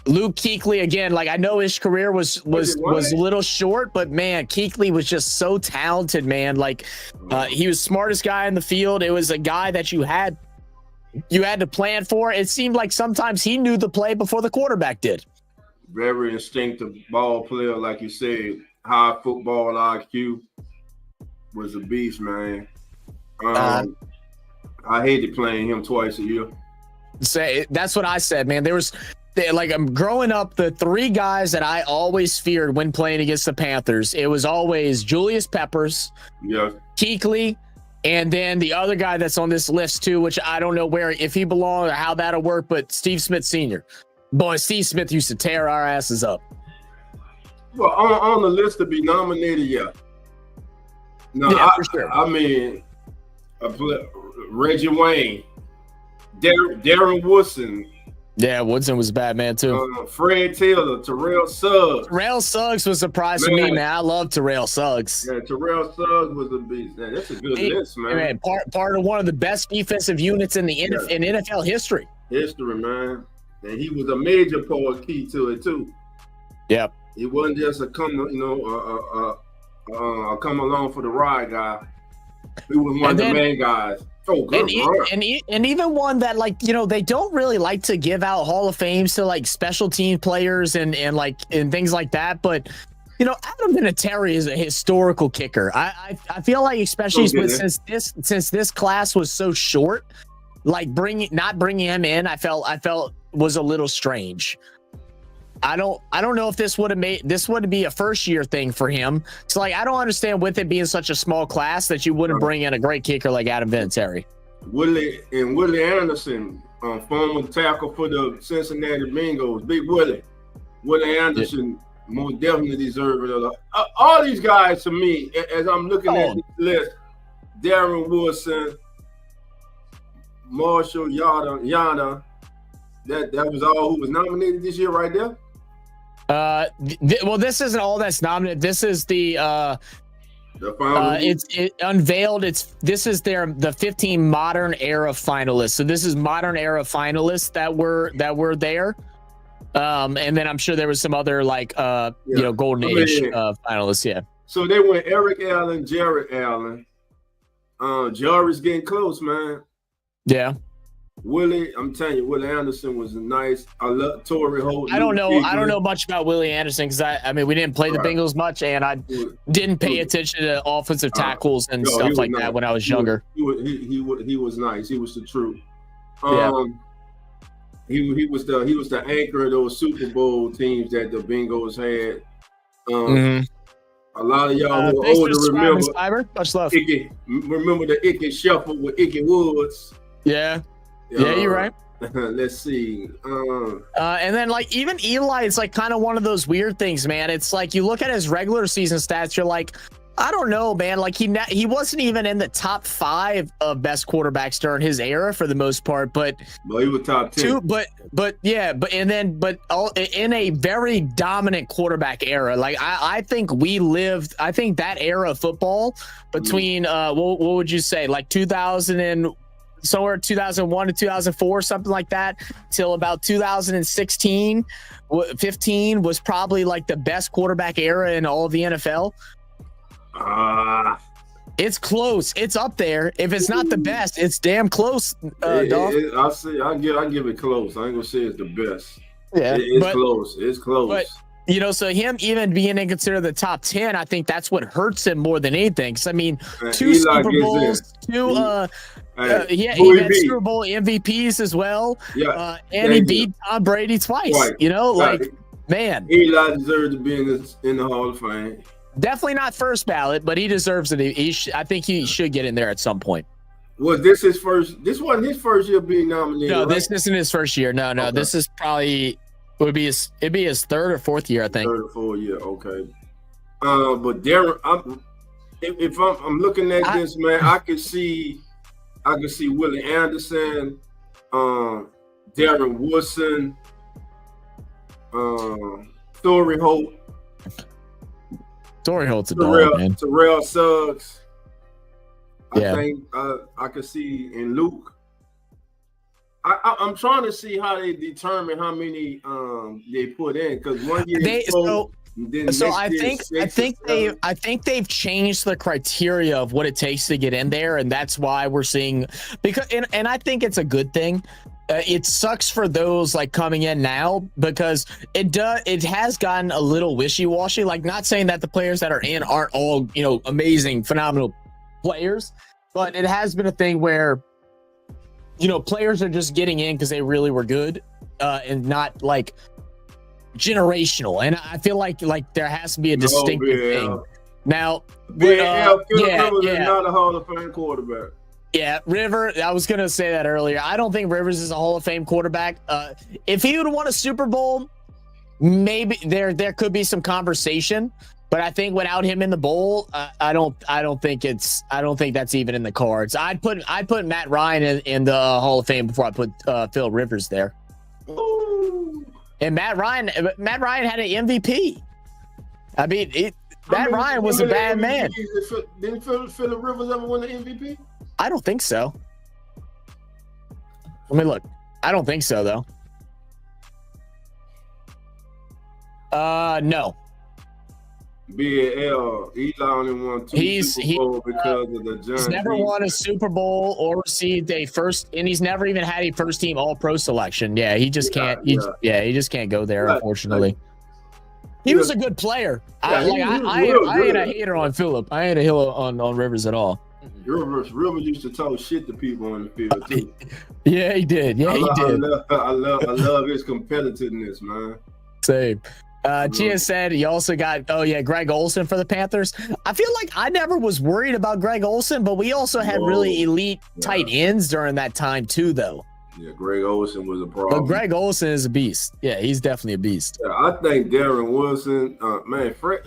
Luke Kuechly, again, like, I know his career was a little short, but man, Kuechly was just so talented, man. Like, he was smartest guy in the field. It was a guy that you had to plan for. It seemed like sometimes he knew the play before the quarterback did. Very instinctive ball player, like you said. High football IQ. Was a beast, man. I hated playing him twice a year. That's what I said, man. I'm growing up, the 3 guys that I always feared when playing against the Panthers, it was always Julius Peppers, Kuechly, and then the other guy that's on this list too, which I don't know if he belongs or how that'll work, but Steve Smith Sr. Boy, Steve Smith used to tear our asses up. Well, on the list to be nominated, yeah. No, yeah, for sure. I mean, Reggie Wayne, Darren Woodson. Yeah, Woodson was a bad man too. Fred Taylor, Terrell Suggs. Terrell Suggs was a surprise for me, man. I love Terrell Suggs. Yeah, Terrell Suggs was a beast. Man, that's a good list, man. Part of one of the best defensive units in NFL history. History, man. And he was a major key to it too. Yep. He wasn't just a come along for the ride guy. He was one of the main guys. Oh, good. And even one that, like, you know, they don't really like to give out Hall of Fames to like special team players and things like that. But, you know, Adam Vinatieri is a historical kicker. I feel like, especially since this class was so short, like not bringing him in, I felt was a little strange. I don't know if this would be a first year thing for him. So, like, I don't understand, with it being such a small class, that you wouldn't bring in a great kicker like Adam Vinatieri. Willie Anderson, former tackle for the Cincinnati Bengals, Big Willie Anderson, most definitely deserving of all these guys. To me, as I'm looking at this list, Darren Woodson, Marshall Yada, that was all who was nominated this year, right there. Well, this isn't all that's nominated. This is the final. It unveiled. This is the 15 modern era finalists. So this is modern era finalists that were there. And then I'm sure there was some other golden age finalists. Yeah. So they went Eric Allen, Jared Allen. Jari's getting close, man. Yeah. Willie, I'm telling you, Willie Anderson was nice. I love Torrey Holt. I don't know much about Willie Anderson because I mean we didn't play the Bengals much, and I didn't pay attention to offensive tackles and stuff like that when I was younger. He was nice. He was the truth. He was the anchor of those Super Bowl teams that the Bengals had. I lot of y'all who are thanks for older subscribing, remember. Cyber. Much love. Remember the Icky Shuffle with Icky Woods. Yeah. Yeah, you're right. Let's see. And then like even Eli is like kind of one of those weird things, man. It's like you look at his regular season stats, you're like, I don't know, man. Like he wasn't even in the top 5 of best quarterbacks during his era for the most part, but he was top 10. But in a very dominant quarterback era. Like I think that era of football between what would you say, like 2000 and somewhere 2001 to 2004, something like that, till about 2016, 15 was probably like the best quarterback era in all of the NFL. It's close. It's up there. If it's not the best, it's damn close. I give it close. I ain't gonna say it's the best. Yeah, it's close. It's close. But, you know, so him even being considered the top 10, I think that's what hurts him more than anything. Because I mean, 2 Eli Super Bowls, he had Super Bowl MVPs as well. Yeah, and he beat Tom Brady twice. You know, like man, Eli deserves to be in the Hall of Fame. Definitely not first ballot, but he deserves it. I think he should get in there at some point. Was this his first? This wasn't his first year being nominated. No, right? This isn't his first year. No, okay. This is probably it'd be his 3rd or 4th year, I think. 3rd or 4th year, okay. But Darren, if I'm looking at this, man, I can see Willie Anderson, Darren Woodson, Torrey Holt. Torrey Holt's a dog, man. Terrell Suggs. Yeah. I think I could see in Luke. I'm trying to see how they determine how many they put in, because one year I think they've changed the criteria of what it takes to get in there, and that's why we're seeing and I think it's a good thing. It sucks for those like coming in now, because it has gotten a little wishy-washy. Like, not saying that the players that are in aren't all, you know, amazing, phenomenal players, but it has been a thing where, you know, players are just getting in because they really were good, and not like generational. And I feel like there has to be a distinctive thing. Now, Phillip Rivers is not a Hall of Fame quarterback. Yeah, I was going to say that earlier. I don't think Rivers is a Hall of Fame quarterback. If he would have won a Super Bowl, maybe there could be some conversation. But I think without him in the bowl, I don't think that's even in the cards. I'd put Matt Ryan in the Hall of Fame before I put Phil Rivers there. Ooh. And Matt Ryan had an MVP. I mean, Matt Ryan was a bad man. Didn't Phillip Rivers ever win the MVP? I don't think so. Let me look. I don't think so, though. No. BAL, Eli only won 2 Super Bowls because of the Giants. He's never won a Super Bowl or received a first, and he's never even had a first-team All-Pro selection. Yeah, he just can't. He just can't go there, unfortunately. He was a good player. I ain't a hater on Phillip. I ain't a hater on Rivers at all. Rivers used to talk shit to people on the field too. Yeah, he did. Yeah, he did. I love his competitiveness, man. Same. Chia said he also got Greg Olsen for the Panthers. I feel like I never was worried about Greg Olsen, but we also had really elite tight ends during that time too, though. Yeah, Greg Olsen was a problem. But Greg Olsen is a beast. Yeah, he's definitely a beast. Yeah, I think Darren Wilson,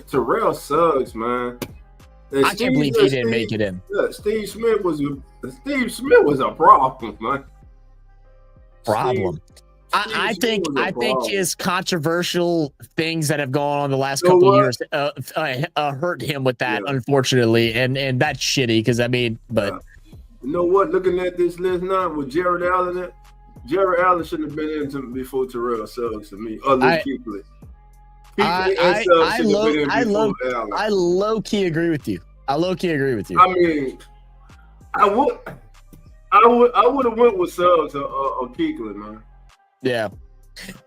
Terrell Suggs, man. I can't believe he didn't make it in. Yeah, Steve Smith was a problem, man. Problem. I think his controversial things that have gone on the last couple of years hurt him with that, unfortunately, and that's shitty because but you know what? Looking at this list now with Jared Allen, Jared Allen shouldn't have been in before Terrell Suggs to me. Other Kuechly. I low key agree with you. I I mean, I would have went with Suggs or Kuechly, man. Yeah,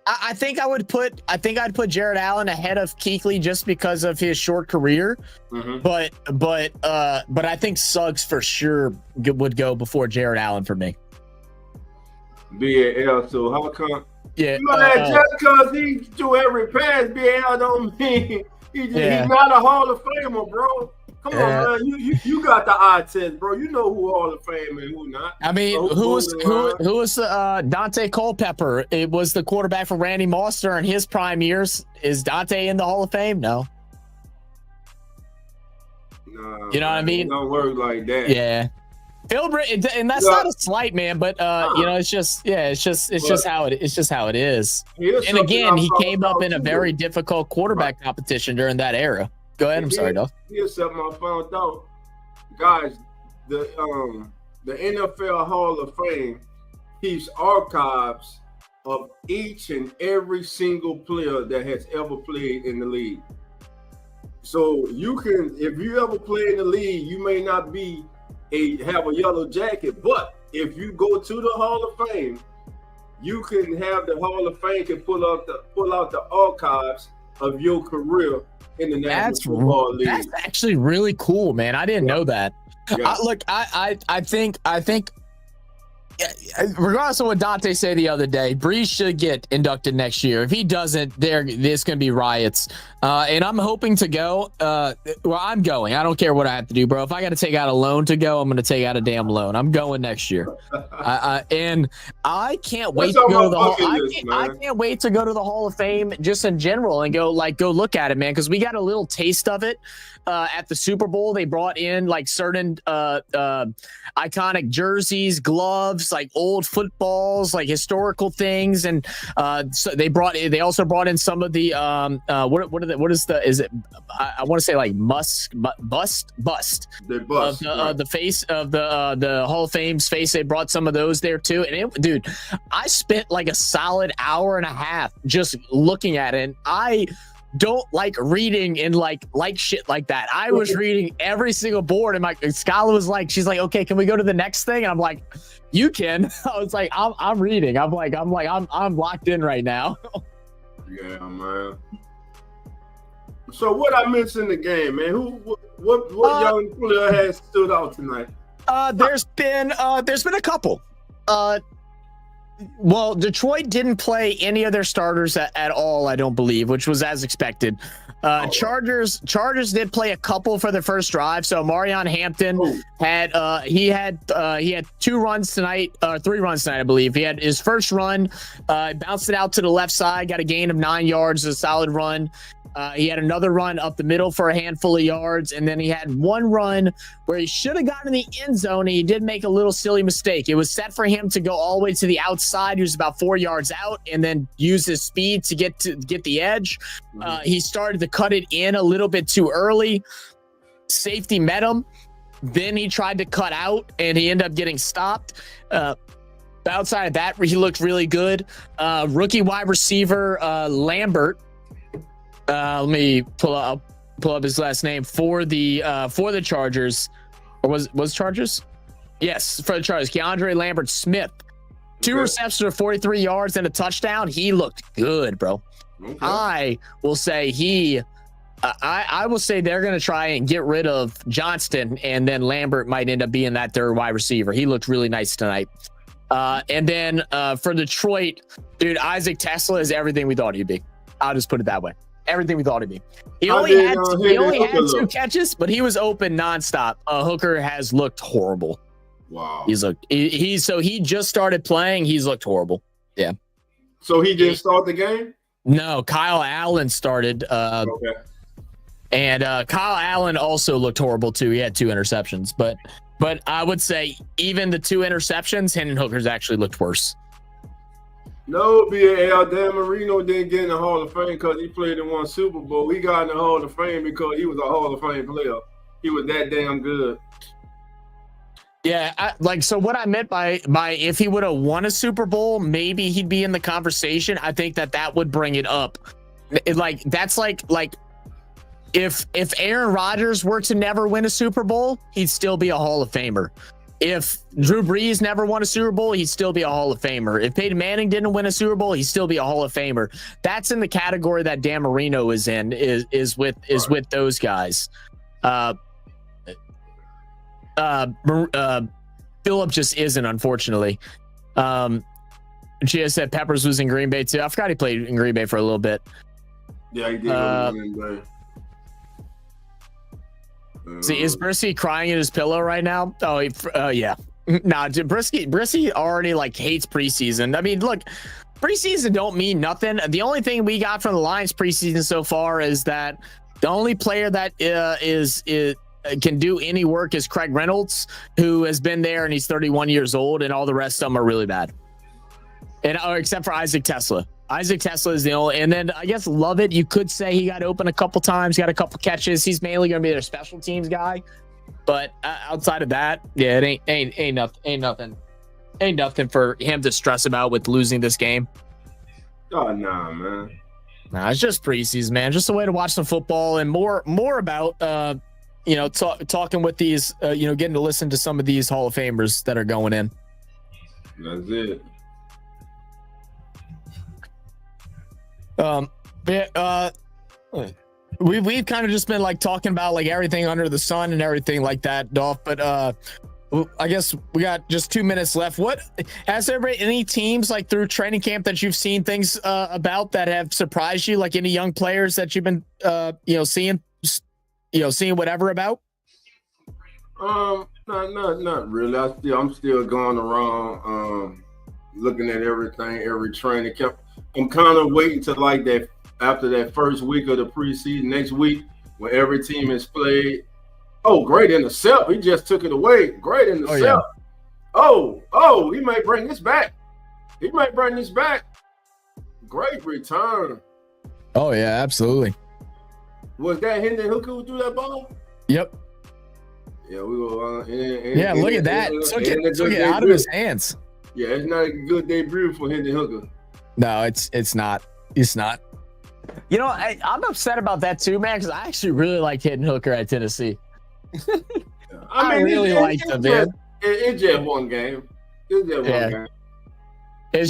I think I'd put Jared Allen ahead of Kuechly just because of his short career. Mm-hmm. But I think Suggs for sure would go before Jared Allen for me. BAL. So how come? Yeah, just because he do every pass, BAL don't mean He's not a Hall of Famer, bro. Come on, man. You got the eye test, bro. You know who Hall of Fame and who not. I mean, who was Dante Culpepper? It was the quarterback for Randy Moss during his prime years. Is Dante in the Hall of Fame? No. Nah, you know what I mean? It don't work like that. Yeah. And that's not a slight, man, but you know, it's just how it is. And again, he came up in a very difficult quarterback competition during that era. Go ahead. I'm sorry, Duff. Here's something I found out, guys. The NFL Hall of Fame keeps archives of each and every single player that has ever played in the league. So you can, if you ever play in the league, you may not have a yellow jacket, but if you go to the Hall of Fame, you can have the Hall of Fame can pull out the archives of your career in the National Football League. That's actually really cool, man. I didn't know that. Yeah. I think regardless of what Dante said the other day, Breeze should get inducted next year. If he doesn't, there's going to be riots. And I'm hoping to go. Well, I'm going. I don't care what I have to do, bro. If I got to take out a loan to go, I'm going to take out a damn loan. I'm going next year. And I can't wait to go to the Hall. I can't wait to go to the Hall of Fame just in general and go look at it, man, because we got a little taste of it at the Super Bowl. They brought in like certain iconic jerseys, gloves, like old footballs, like historical things, and so they also brought in some of the I want to say like bust of the face of the Hall of Fame's face. They brought some of those there too, and dude, I spent like a solid hour and a half just looking at it. And I don't like reading and like shit like that. I was reading every single board, and Skylar was like, she's like, okay, can we go to the next thing? And I'm like, you can. I was like, I'm reading. I'm locked in right now. Yeah, man. So what I missed in the game, man? What young player has stood out tonight? There's been a couple. Well, Detroit didn't play any of their starters at all, I don't believe, which was as expected. Chargers did play a couple for the first drive. So Marion Hampton had 2 runs tonight, 3 runs tonight, I believe. He had his first run, bounced it out to the left side, got a gain of 9 yards, a solid run. He had another run up the middle for a handful of yards, and then he had one run where he should have gotten in the end zone, and he did make a little silly mistake. It was set for him to go all the way to the outside. He was about 4 yards out, and then use his speed to get the edge. He started to cut it in a little bit too early. Safety met him. Then he tried to cut out, and he ended up getting stopped. Outside of that, he looked really good. Rookie wide receiver Lambert. Let me pull up his last name for the Chargers, or was Chargers? Yes, for the Chargers. Keandre Lambert Smith, 2 receptions for 43 yards and a touchdown. He looked good, bro. Okay. I will say I will say they're going to try and get rid of Johnston, and then Lambert might end up being that third wide receiver. He looked really nice tonight. And then for Detroit, dude, Isaac Tesla is everything we thought he'd be. I'll just put it that way. Everything we thought he'd be. He only had 2 catches, but he was open nonstop. Hooker has looked horrible. Wow. He just started playing. He's looked horrible. Yeah. So he didn't start the game? No, Kyle Allen started. Okay. And Kyle Allen also looked horrible too. He had 2 interceptions, but I would say even the 2 interceptions, Hendon Hooker's actually looked worse. No, Dan Marino didn't get in the Hall of Fame because he played in 1 Super Bowl. He got in the Hall of Fame because he was a Hall of Fame player. He was that damn good. Yeah, so what I meant by if he would have won a Super Bowl, maybe he'd be in the conversation. I think that would bring it up. That's like if Aaron Rodgers were to never win a Super Bowl, he'd still be a Hall of Famer. If Drew Brees never won a Super Bowl, he'd still be a Hall of Famer. If Peyton Manning didn't win a Super Bowl, he'd still be a Hall of Famer. That's in the category that Dan Marino is in, is with those guys. Phillip just isn't, unfortunately. Gia said Peppers was in Green Bay too. I forgot he played in Green Bay for a little bit. Yeah, he did. See, is Brisky crying in his pillow right now? Oh, yeah. Nah, Brisky already like hates preseason. I mean, look, preseason don't mean nothing. The only thing we got from the Lions preseason so far is that the only player that can do any work is Craig Reynolds, who has been there and he's 31 years old, and all the rest of them are really bad. And except for Isaac Tesla. Isaac Tesla is the only, and then I guess Lovett, you could say he got open a couple times, got a couple catches. He's mainly going to be their special teams guy. But outside of that, yeah, it ain't nothing for him to stress about with losing this game. Oh, nah, man. Nah, it's just preseason, man. Just a way to watch some football and more about, talking with these, getting to listen to some of these Hall of Famers that are going in. That's it. We've kind of just been like talking about like everything under the sun and everything like that, Dolph. But I guess we got just 2 minutes left. What has there been any teams like through training camp that you've seen things about that have surprised you? Like any young players that you've been seeing whatever about? Not really. I'm still going around looking at everything, every training camp. I'm kind of waiting to like that after that first week of the preseason, next week when every team has played. Oh, great intercept. He just took it away. Great intercept. Oh, he might bring this back. Great return. Oh, yeah, absolutely. Was that Hendon Hooker who threw that ball? Yep. Yeah, we were. Look at that. Took it out of his hands. Yeah, it's not a good debut for Hendon Hooker. No, it's not. It's not. You know, I'm upset about that too, man, because I actually really liked Hendon Hooker at Tennessee. I really liked him, man. It's just one game. It's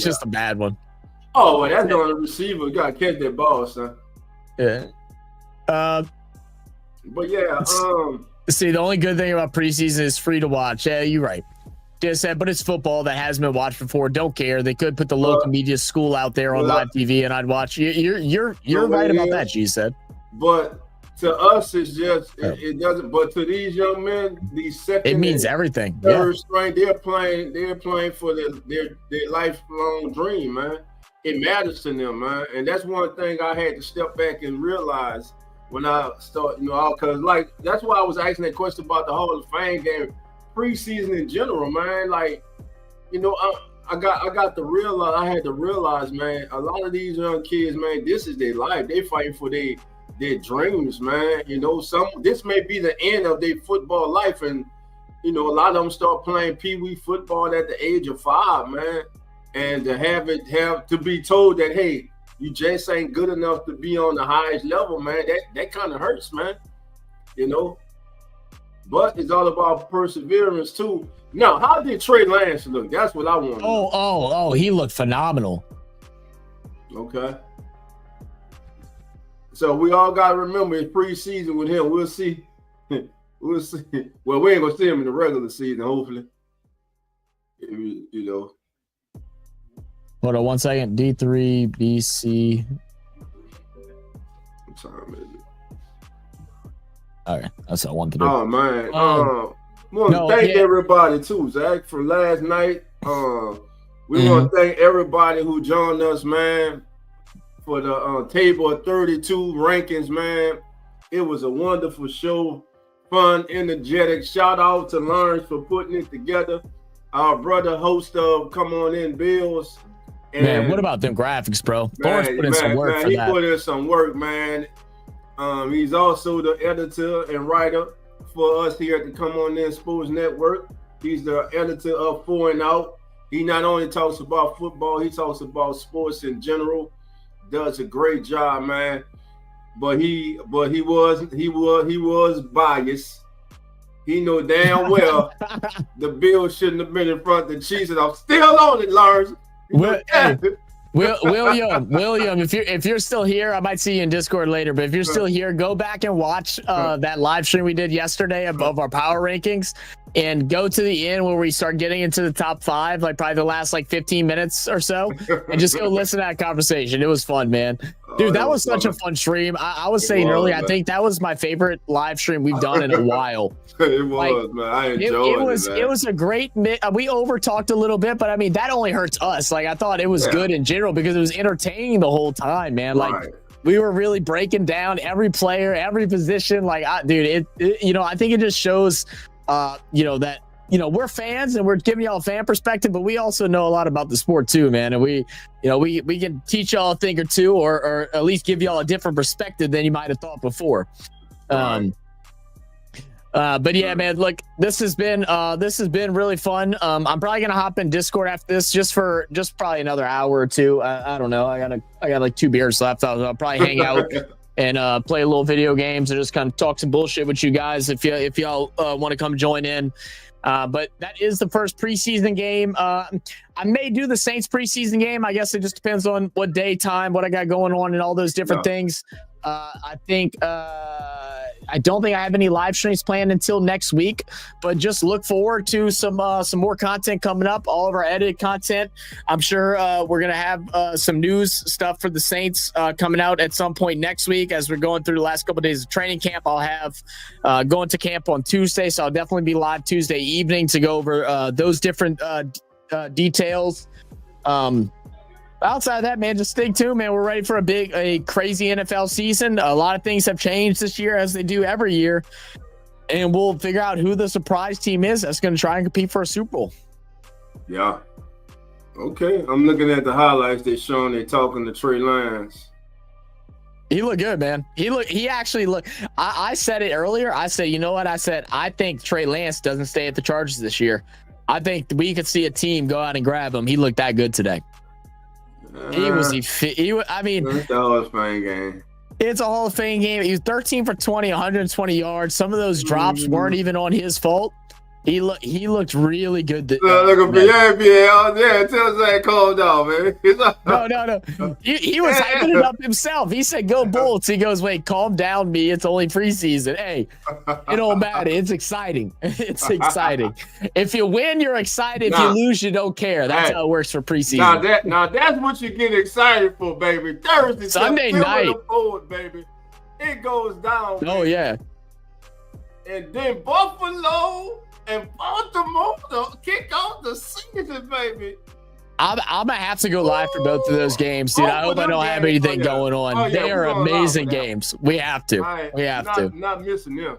just a bad one. Oh, well, that's on the receiver. You gotta catch that ball, son. Yeah. But yeah, see, the only good thing about preseason is free to watch. Yeah, you're right. Just said, but it's football that hasn't been watched before. Don't care. They could put the local media school out there on live TV, and I'd watch. You're right about that. G said. But to us, it's just it doesn't. But to these young men, these second, it means everything. Third string, they're playing for their lifelong dream, man. It matters to them, man, and that's one thing I had to step back and realize when I start, because like that's why I was asking that question about the Hall of Fame game. Preseason in general, man, like, I got to realize, I had to realize, man, a lot of these young kids, man, this is their life. They fighting for their dreams, man. This may be the end of their football life, and a lot of them start playing pee-wee football at the age of 5, man, and to have to be told that, hey, you just ain't good enough to be on the highest level, man. That kind of hurts, man. But it's all about perseverance too. Now, how did Trey Lance look? That's what I want. Oh, he looked phenomenal. Okay. So we all got to remember it's preseason with him. We'll see. We'll see. Well, we ain't gonna see him in the regular season, hopefully. Hold on 1 second. D3 BC. What time is it? Okay, that's what I wanted to do. Oh man, want to thank everybody too, Zach, for last night. We want to thank everybody who joined us, man, for the table of 32 rankings, man. It was a wonderful show, fun, energetic. Shout out to Lawrence for putting it together. Our brother, host of Come On In Bills. And man, what about them graphics, bro? Lawrence put in some work for that. He put in some work, man. He's also the editor and writer for us here at the Come On In Sports Network. He's the editor of 4 and Out. He not only talks about football, he talks about sports in general. Does a great job, man. But he was biased. He knew damn well the Bills shouldn't have been in front of the Chiefs, and I'm still on it, Lawrence. William, if you're still here, I might see you in Discord later, but if you're still here, go back and watch that live stream we did yesterday of our power rankings. and go to the end where we start getting into the top 5, like probably the last like 15 minutes or so, and just go listen to that conversation. It was fun, man. Dude, that was such a fun stream. I was saying earlier, I think that was my favorite live stream we've done in a while. It was, man. I enjoyed it. It was a great we over talked a little bit, but I mean that only hurts us. Like I thought it was good in general because it was entertaining the whole time, man. Like we were really breaking down every player, every position. Like dude, you know, I think it just shows you know, that, you know, we're fans and we're giving y'all a fan perspective, but we also know a lot about the sport too, man. And we, you know, we can teach y'all a thing or two, or at least give y'all a different perspective than you might have thought before. But yeah, man, look, this has been really fun. I'm probably gonna hop in Discord after this just probably another hour or two. I don't know. I got like 2 beers left. I'll probably hang out and play a little video games and just kind of talk some bullshit with you guys if y'all want to come join in. But that is the first preseason game. I may do the Saints preseason game. I guess it just depends on what day, time, what I got going on, and all those different things. I think I don't think I have any live streams planned until next week, but just look forward to some more content coming up. All of our edited content. I'm sure we're gonna have some news stuff for the Saints coming out at some point next week as we're going through the last couple of days of training camp. I'll have going to camp on Tuesday, so I'll definitely be live Tuesday evening to go over those different details. Outside of that, man, just stay tuned, man. We're ready for a crazy NFL season. A lot of things have changed this year, as they do every year, and we'll figure out who the surprise team is that's going to try and compete for a Super Bowl. Yeah. Okay. I'm looking at the highlights they're showing. They're talking to Trey Lance. He looked good, man. He actually looked. I said it earlier. I said, you know what? I said, I think Trey Lance doesn't stay at the Chargers this year. I think we could see a team go out and grab him. He looked that good today. I mean, it's a Hall of Fame game. It's a Hall of Fame game. He was 13 for 20, 120 yards. Some of those drops weren't even on his fault. He looked really good. Look at me, yeah. Tell Zach calm down, man. No. He was hyping it up himself. He said, "Go Bolts." He goes, "Wait, calm down, me. It's only preseason. Hey, it don't matter. It's exciting. It's exciting. If you win, you're excited. If you lose, you don't care. That's how it works for preseason. Now that's what you get excited for, baby. Thursday, Sunday night, forward, baby. It goes down. Oh baby. yeah. And then Buffalo and Baltimore to kick off the season, baby. I'm gonna have to go live for both of those games, dude. I hope I don't have anything going on. They are amazing games. We have to. We have to. Not missing them.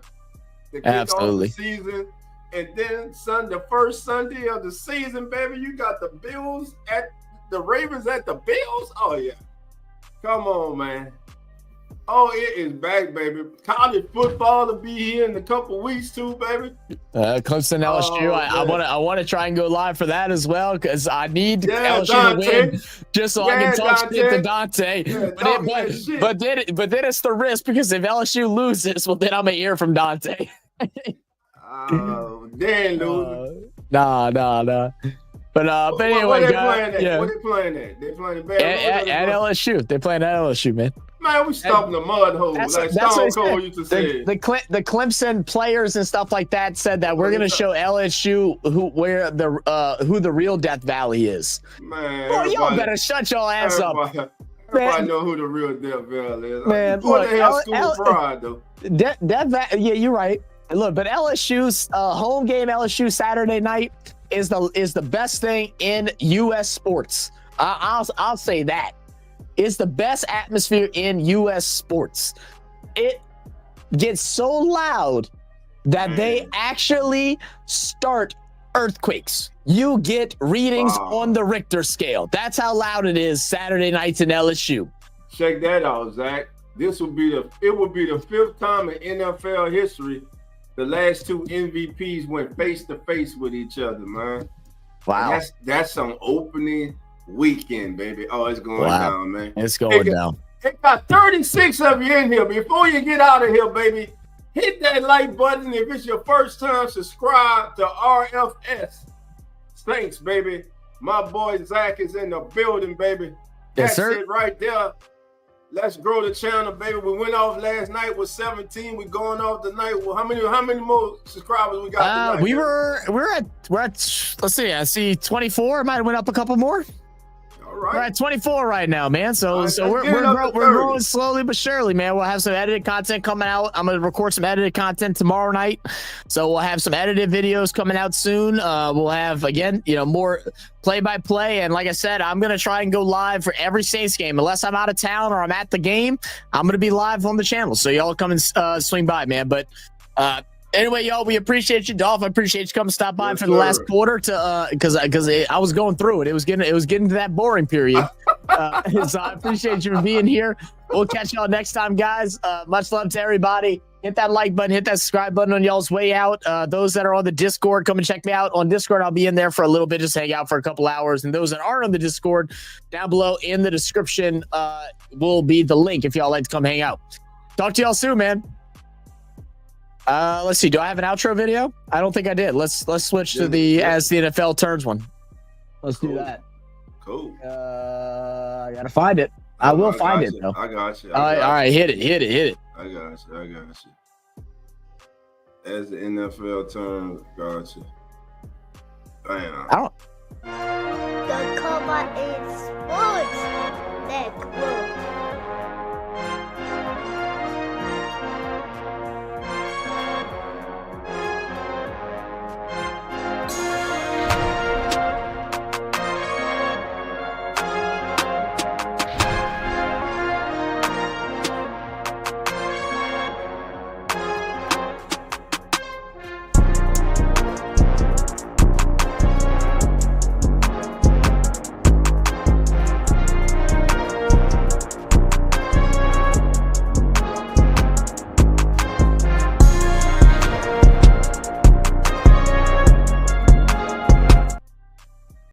Absolutely. Off the season, and then the first Sunday of the season, baby. You got the Bills at the Ravens at the Bills. Oh yeah, come on, man. Oh, it is back, baby. College football to be here in a couple weeks too, baby. Clemson LSU. I want to try and go live for that as well because I need LSU to win just so I can talk shit to Dante. But then it's the risk because if LSU loses, well then I'm gonna hear from Dante. They ain't losing. Nah. But anyway, guys, what they playing at? They playing at LSU. They playing at LSU, man. Man, we stopping the mud hole like Stone Cold used to say. The Clemson players and stuff like that said that we're gonna show LSU who the real Death Valley is. Man, well, y'all better shut y'all ass up. Everybody know who the real Death Valley is. Man, look, they have school pride though. Death Valley, yeah, you're right. Look, but LSU's home game, LSU Saturday night is the best thing in U.S. sports. I'll say that. It's the best atmosphere in U.S. sports. It gets so loud that they actually start earthquakes. You get readings on the Richter scale. That's how loud it is Saturday nights in LSU. Check that out, Zach. It would be the 5th time in NFL history the last 2 MVPs went face to face with each other, man. Wow. That's some opening weekend, baby. Oh, it's going down, man. It's going down. It got 36 of you in here. Before you get out of here, baby, hit that like button. If it's your first time, subscribe to RFS Saints, baby. My boy Zach is in the building, baby. Yes, sir. That's it right there. Let's grow the channel, baby. We went off last night with 17. We going off tonight. Well, how many more subscribers we got tonight? We're at let's see. I see 24. Might have went up a couple more. All right. We're at 24 right now, man. So right, we're growing slowly but surely, man. We'll have some edited content coming out. I'm gonna record some edited content tomorrow night, so we'll have some edited videos coming out soon. We'll have, again, more play-by-play, and like I said, I'm gonna try and go live for every Saints game, unless I'm out of town or I'm at the game. I'm gonna be live on the channel, so y'all come and swing by, man. But anyway, y'all, we appreciate you, Dolph. I appreciate you coming stop by for the last quarter to because I was going through it. It was getting to that boring period. So I appreciate you for being here. We'll catch y'all next time, guys. Much love to everybody. Hit that like button, hit that subscribe button on y'all's way out. Those that are on the Discord, come and check me out on Discord. I'll be in there for a little bit, just hang out for a couple hours. And those that aren't on the Discord, down below in the description will be the link if y'all like to come hang out. Talk to y'all soon, man. Let's see. Do I have an outro video? I don't think I did. Let's switch to the As the NFL Turns one. Let's do that. Cool. I gotta find it. I will find it though. I got you. All right. Hit it. I got you. As the NFL turns, got you. Bam. I don't. The Cover is Sports Network.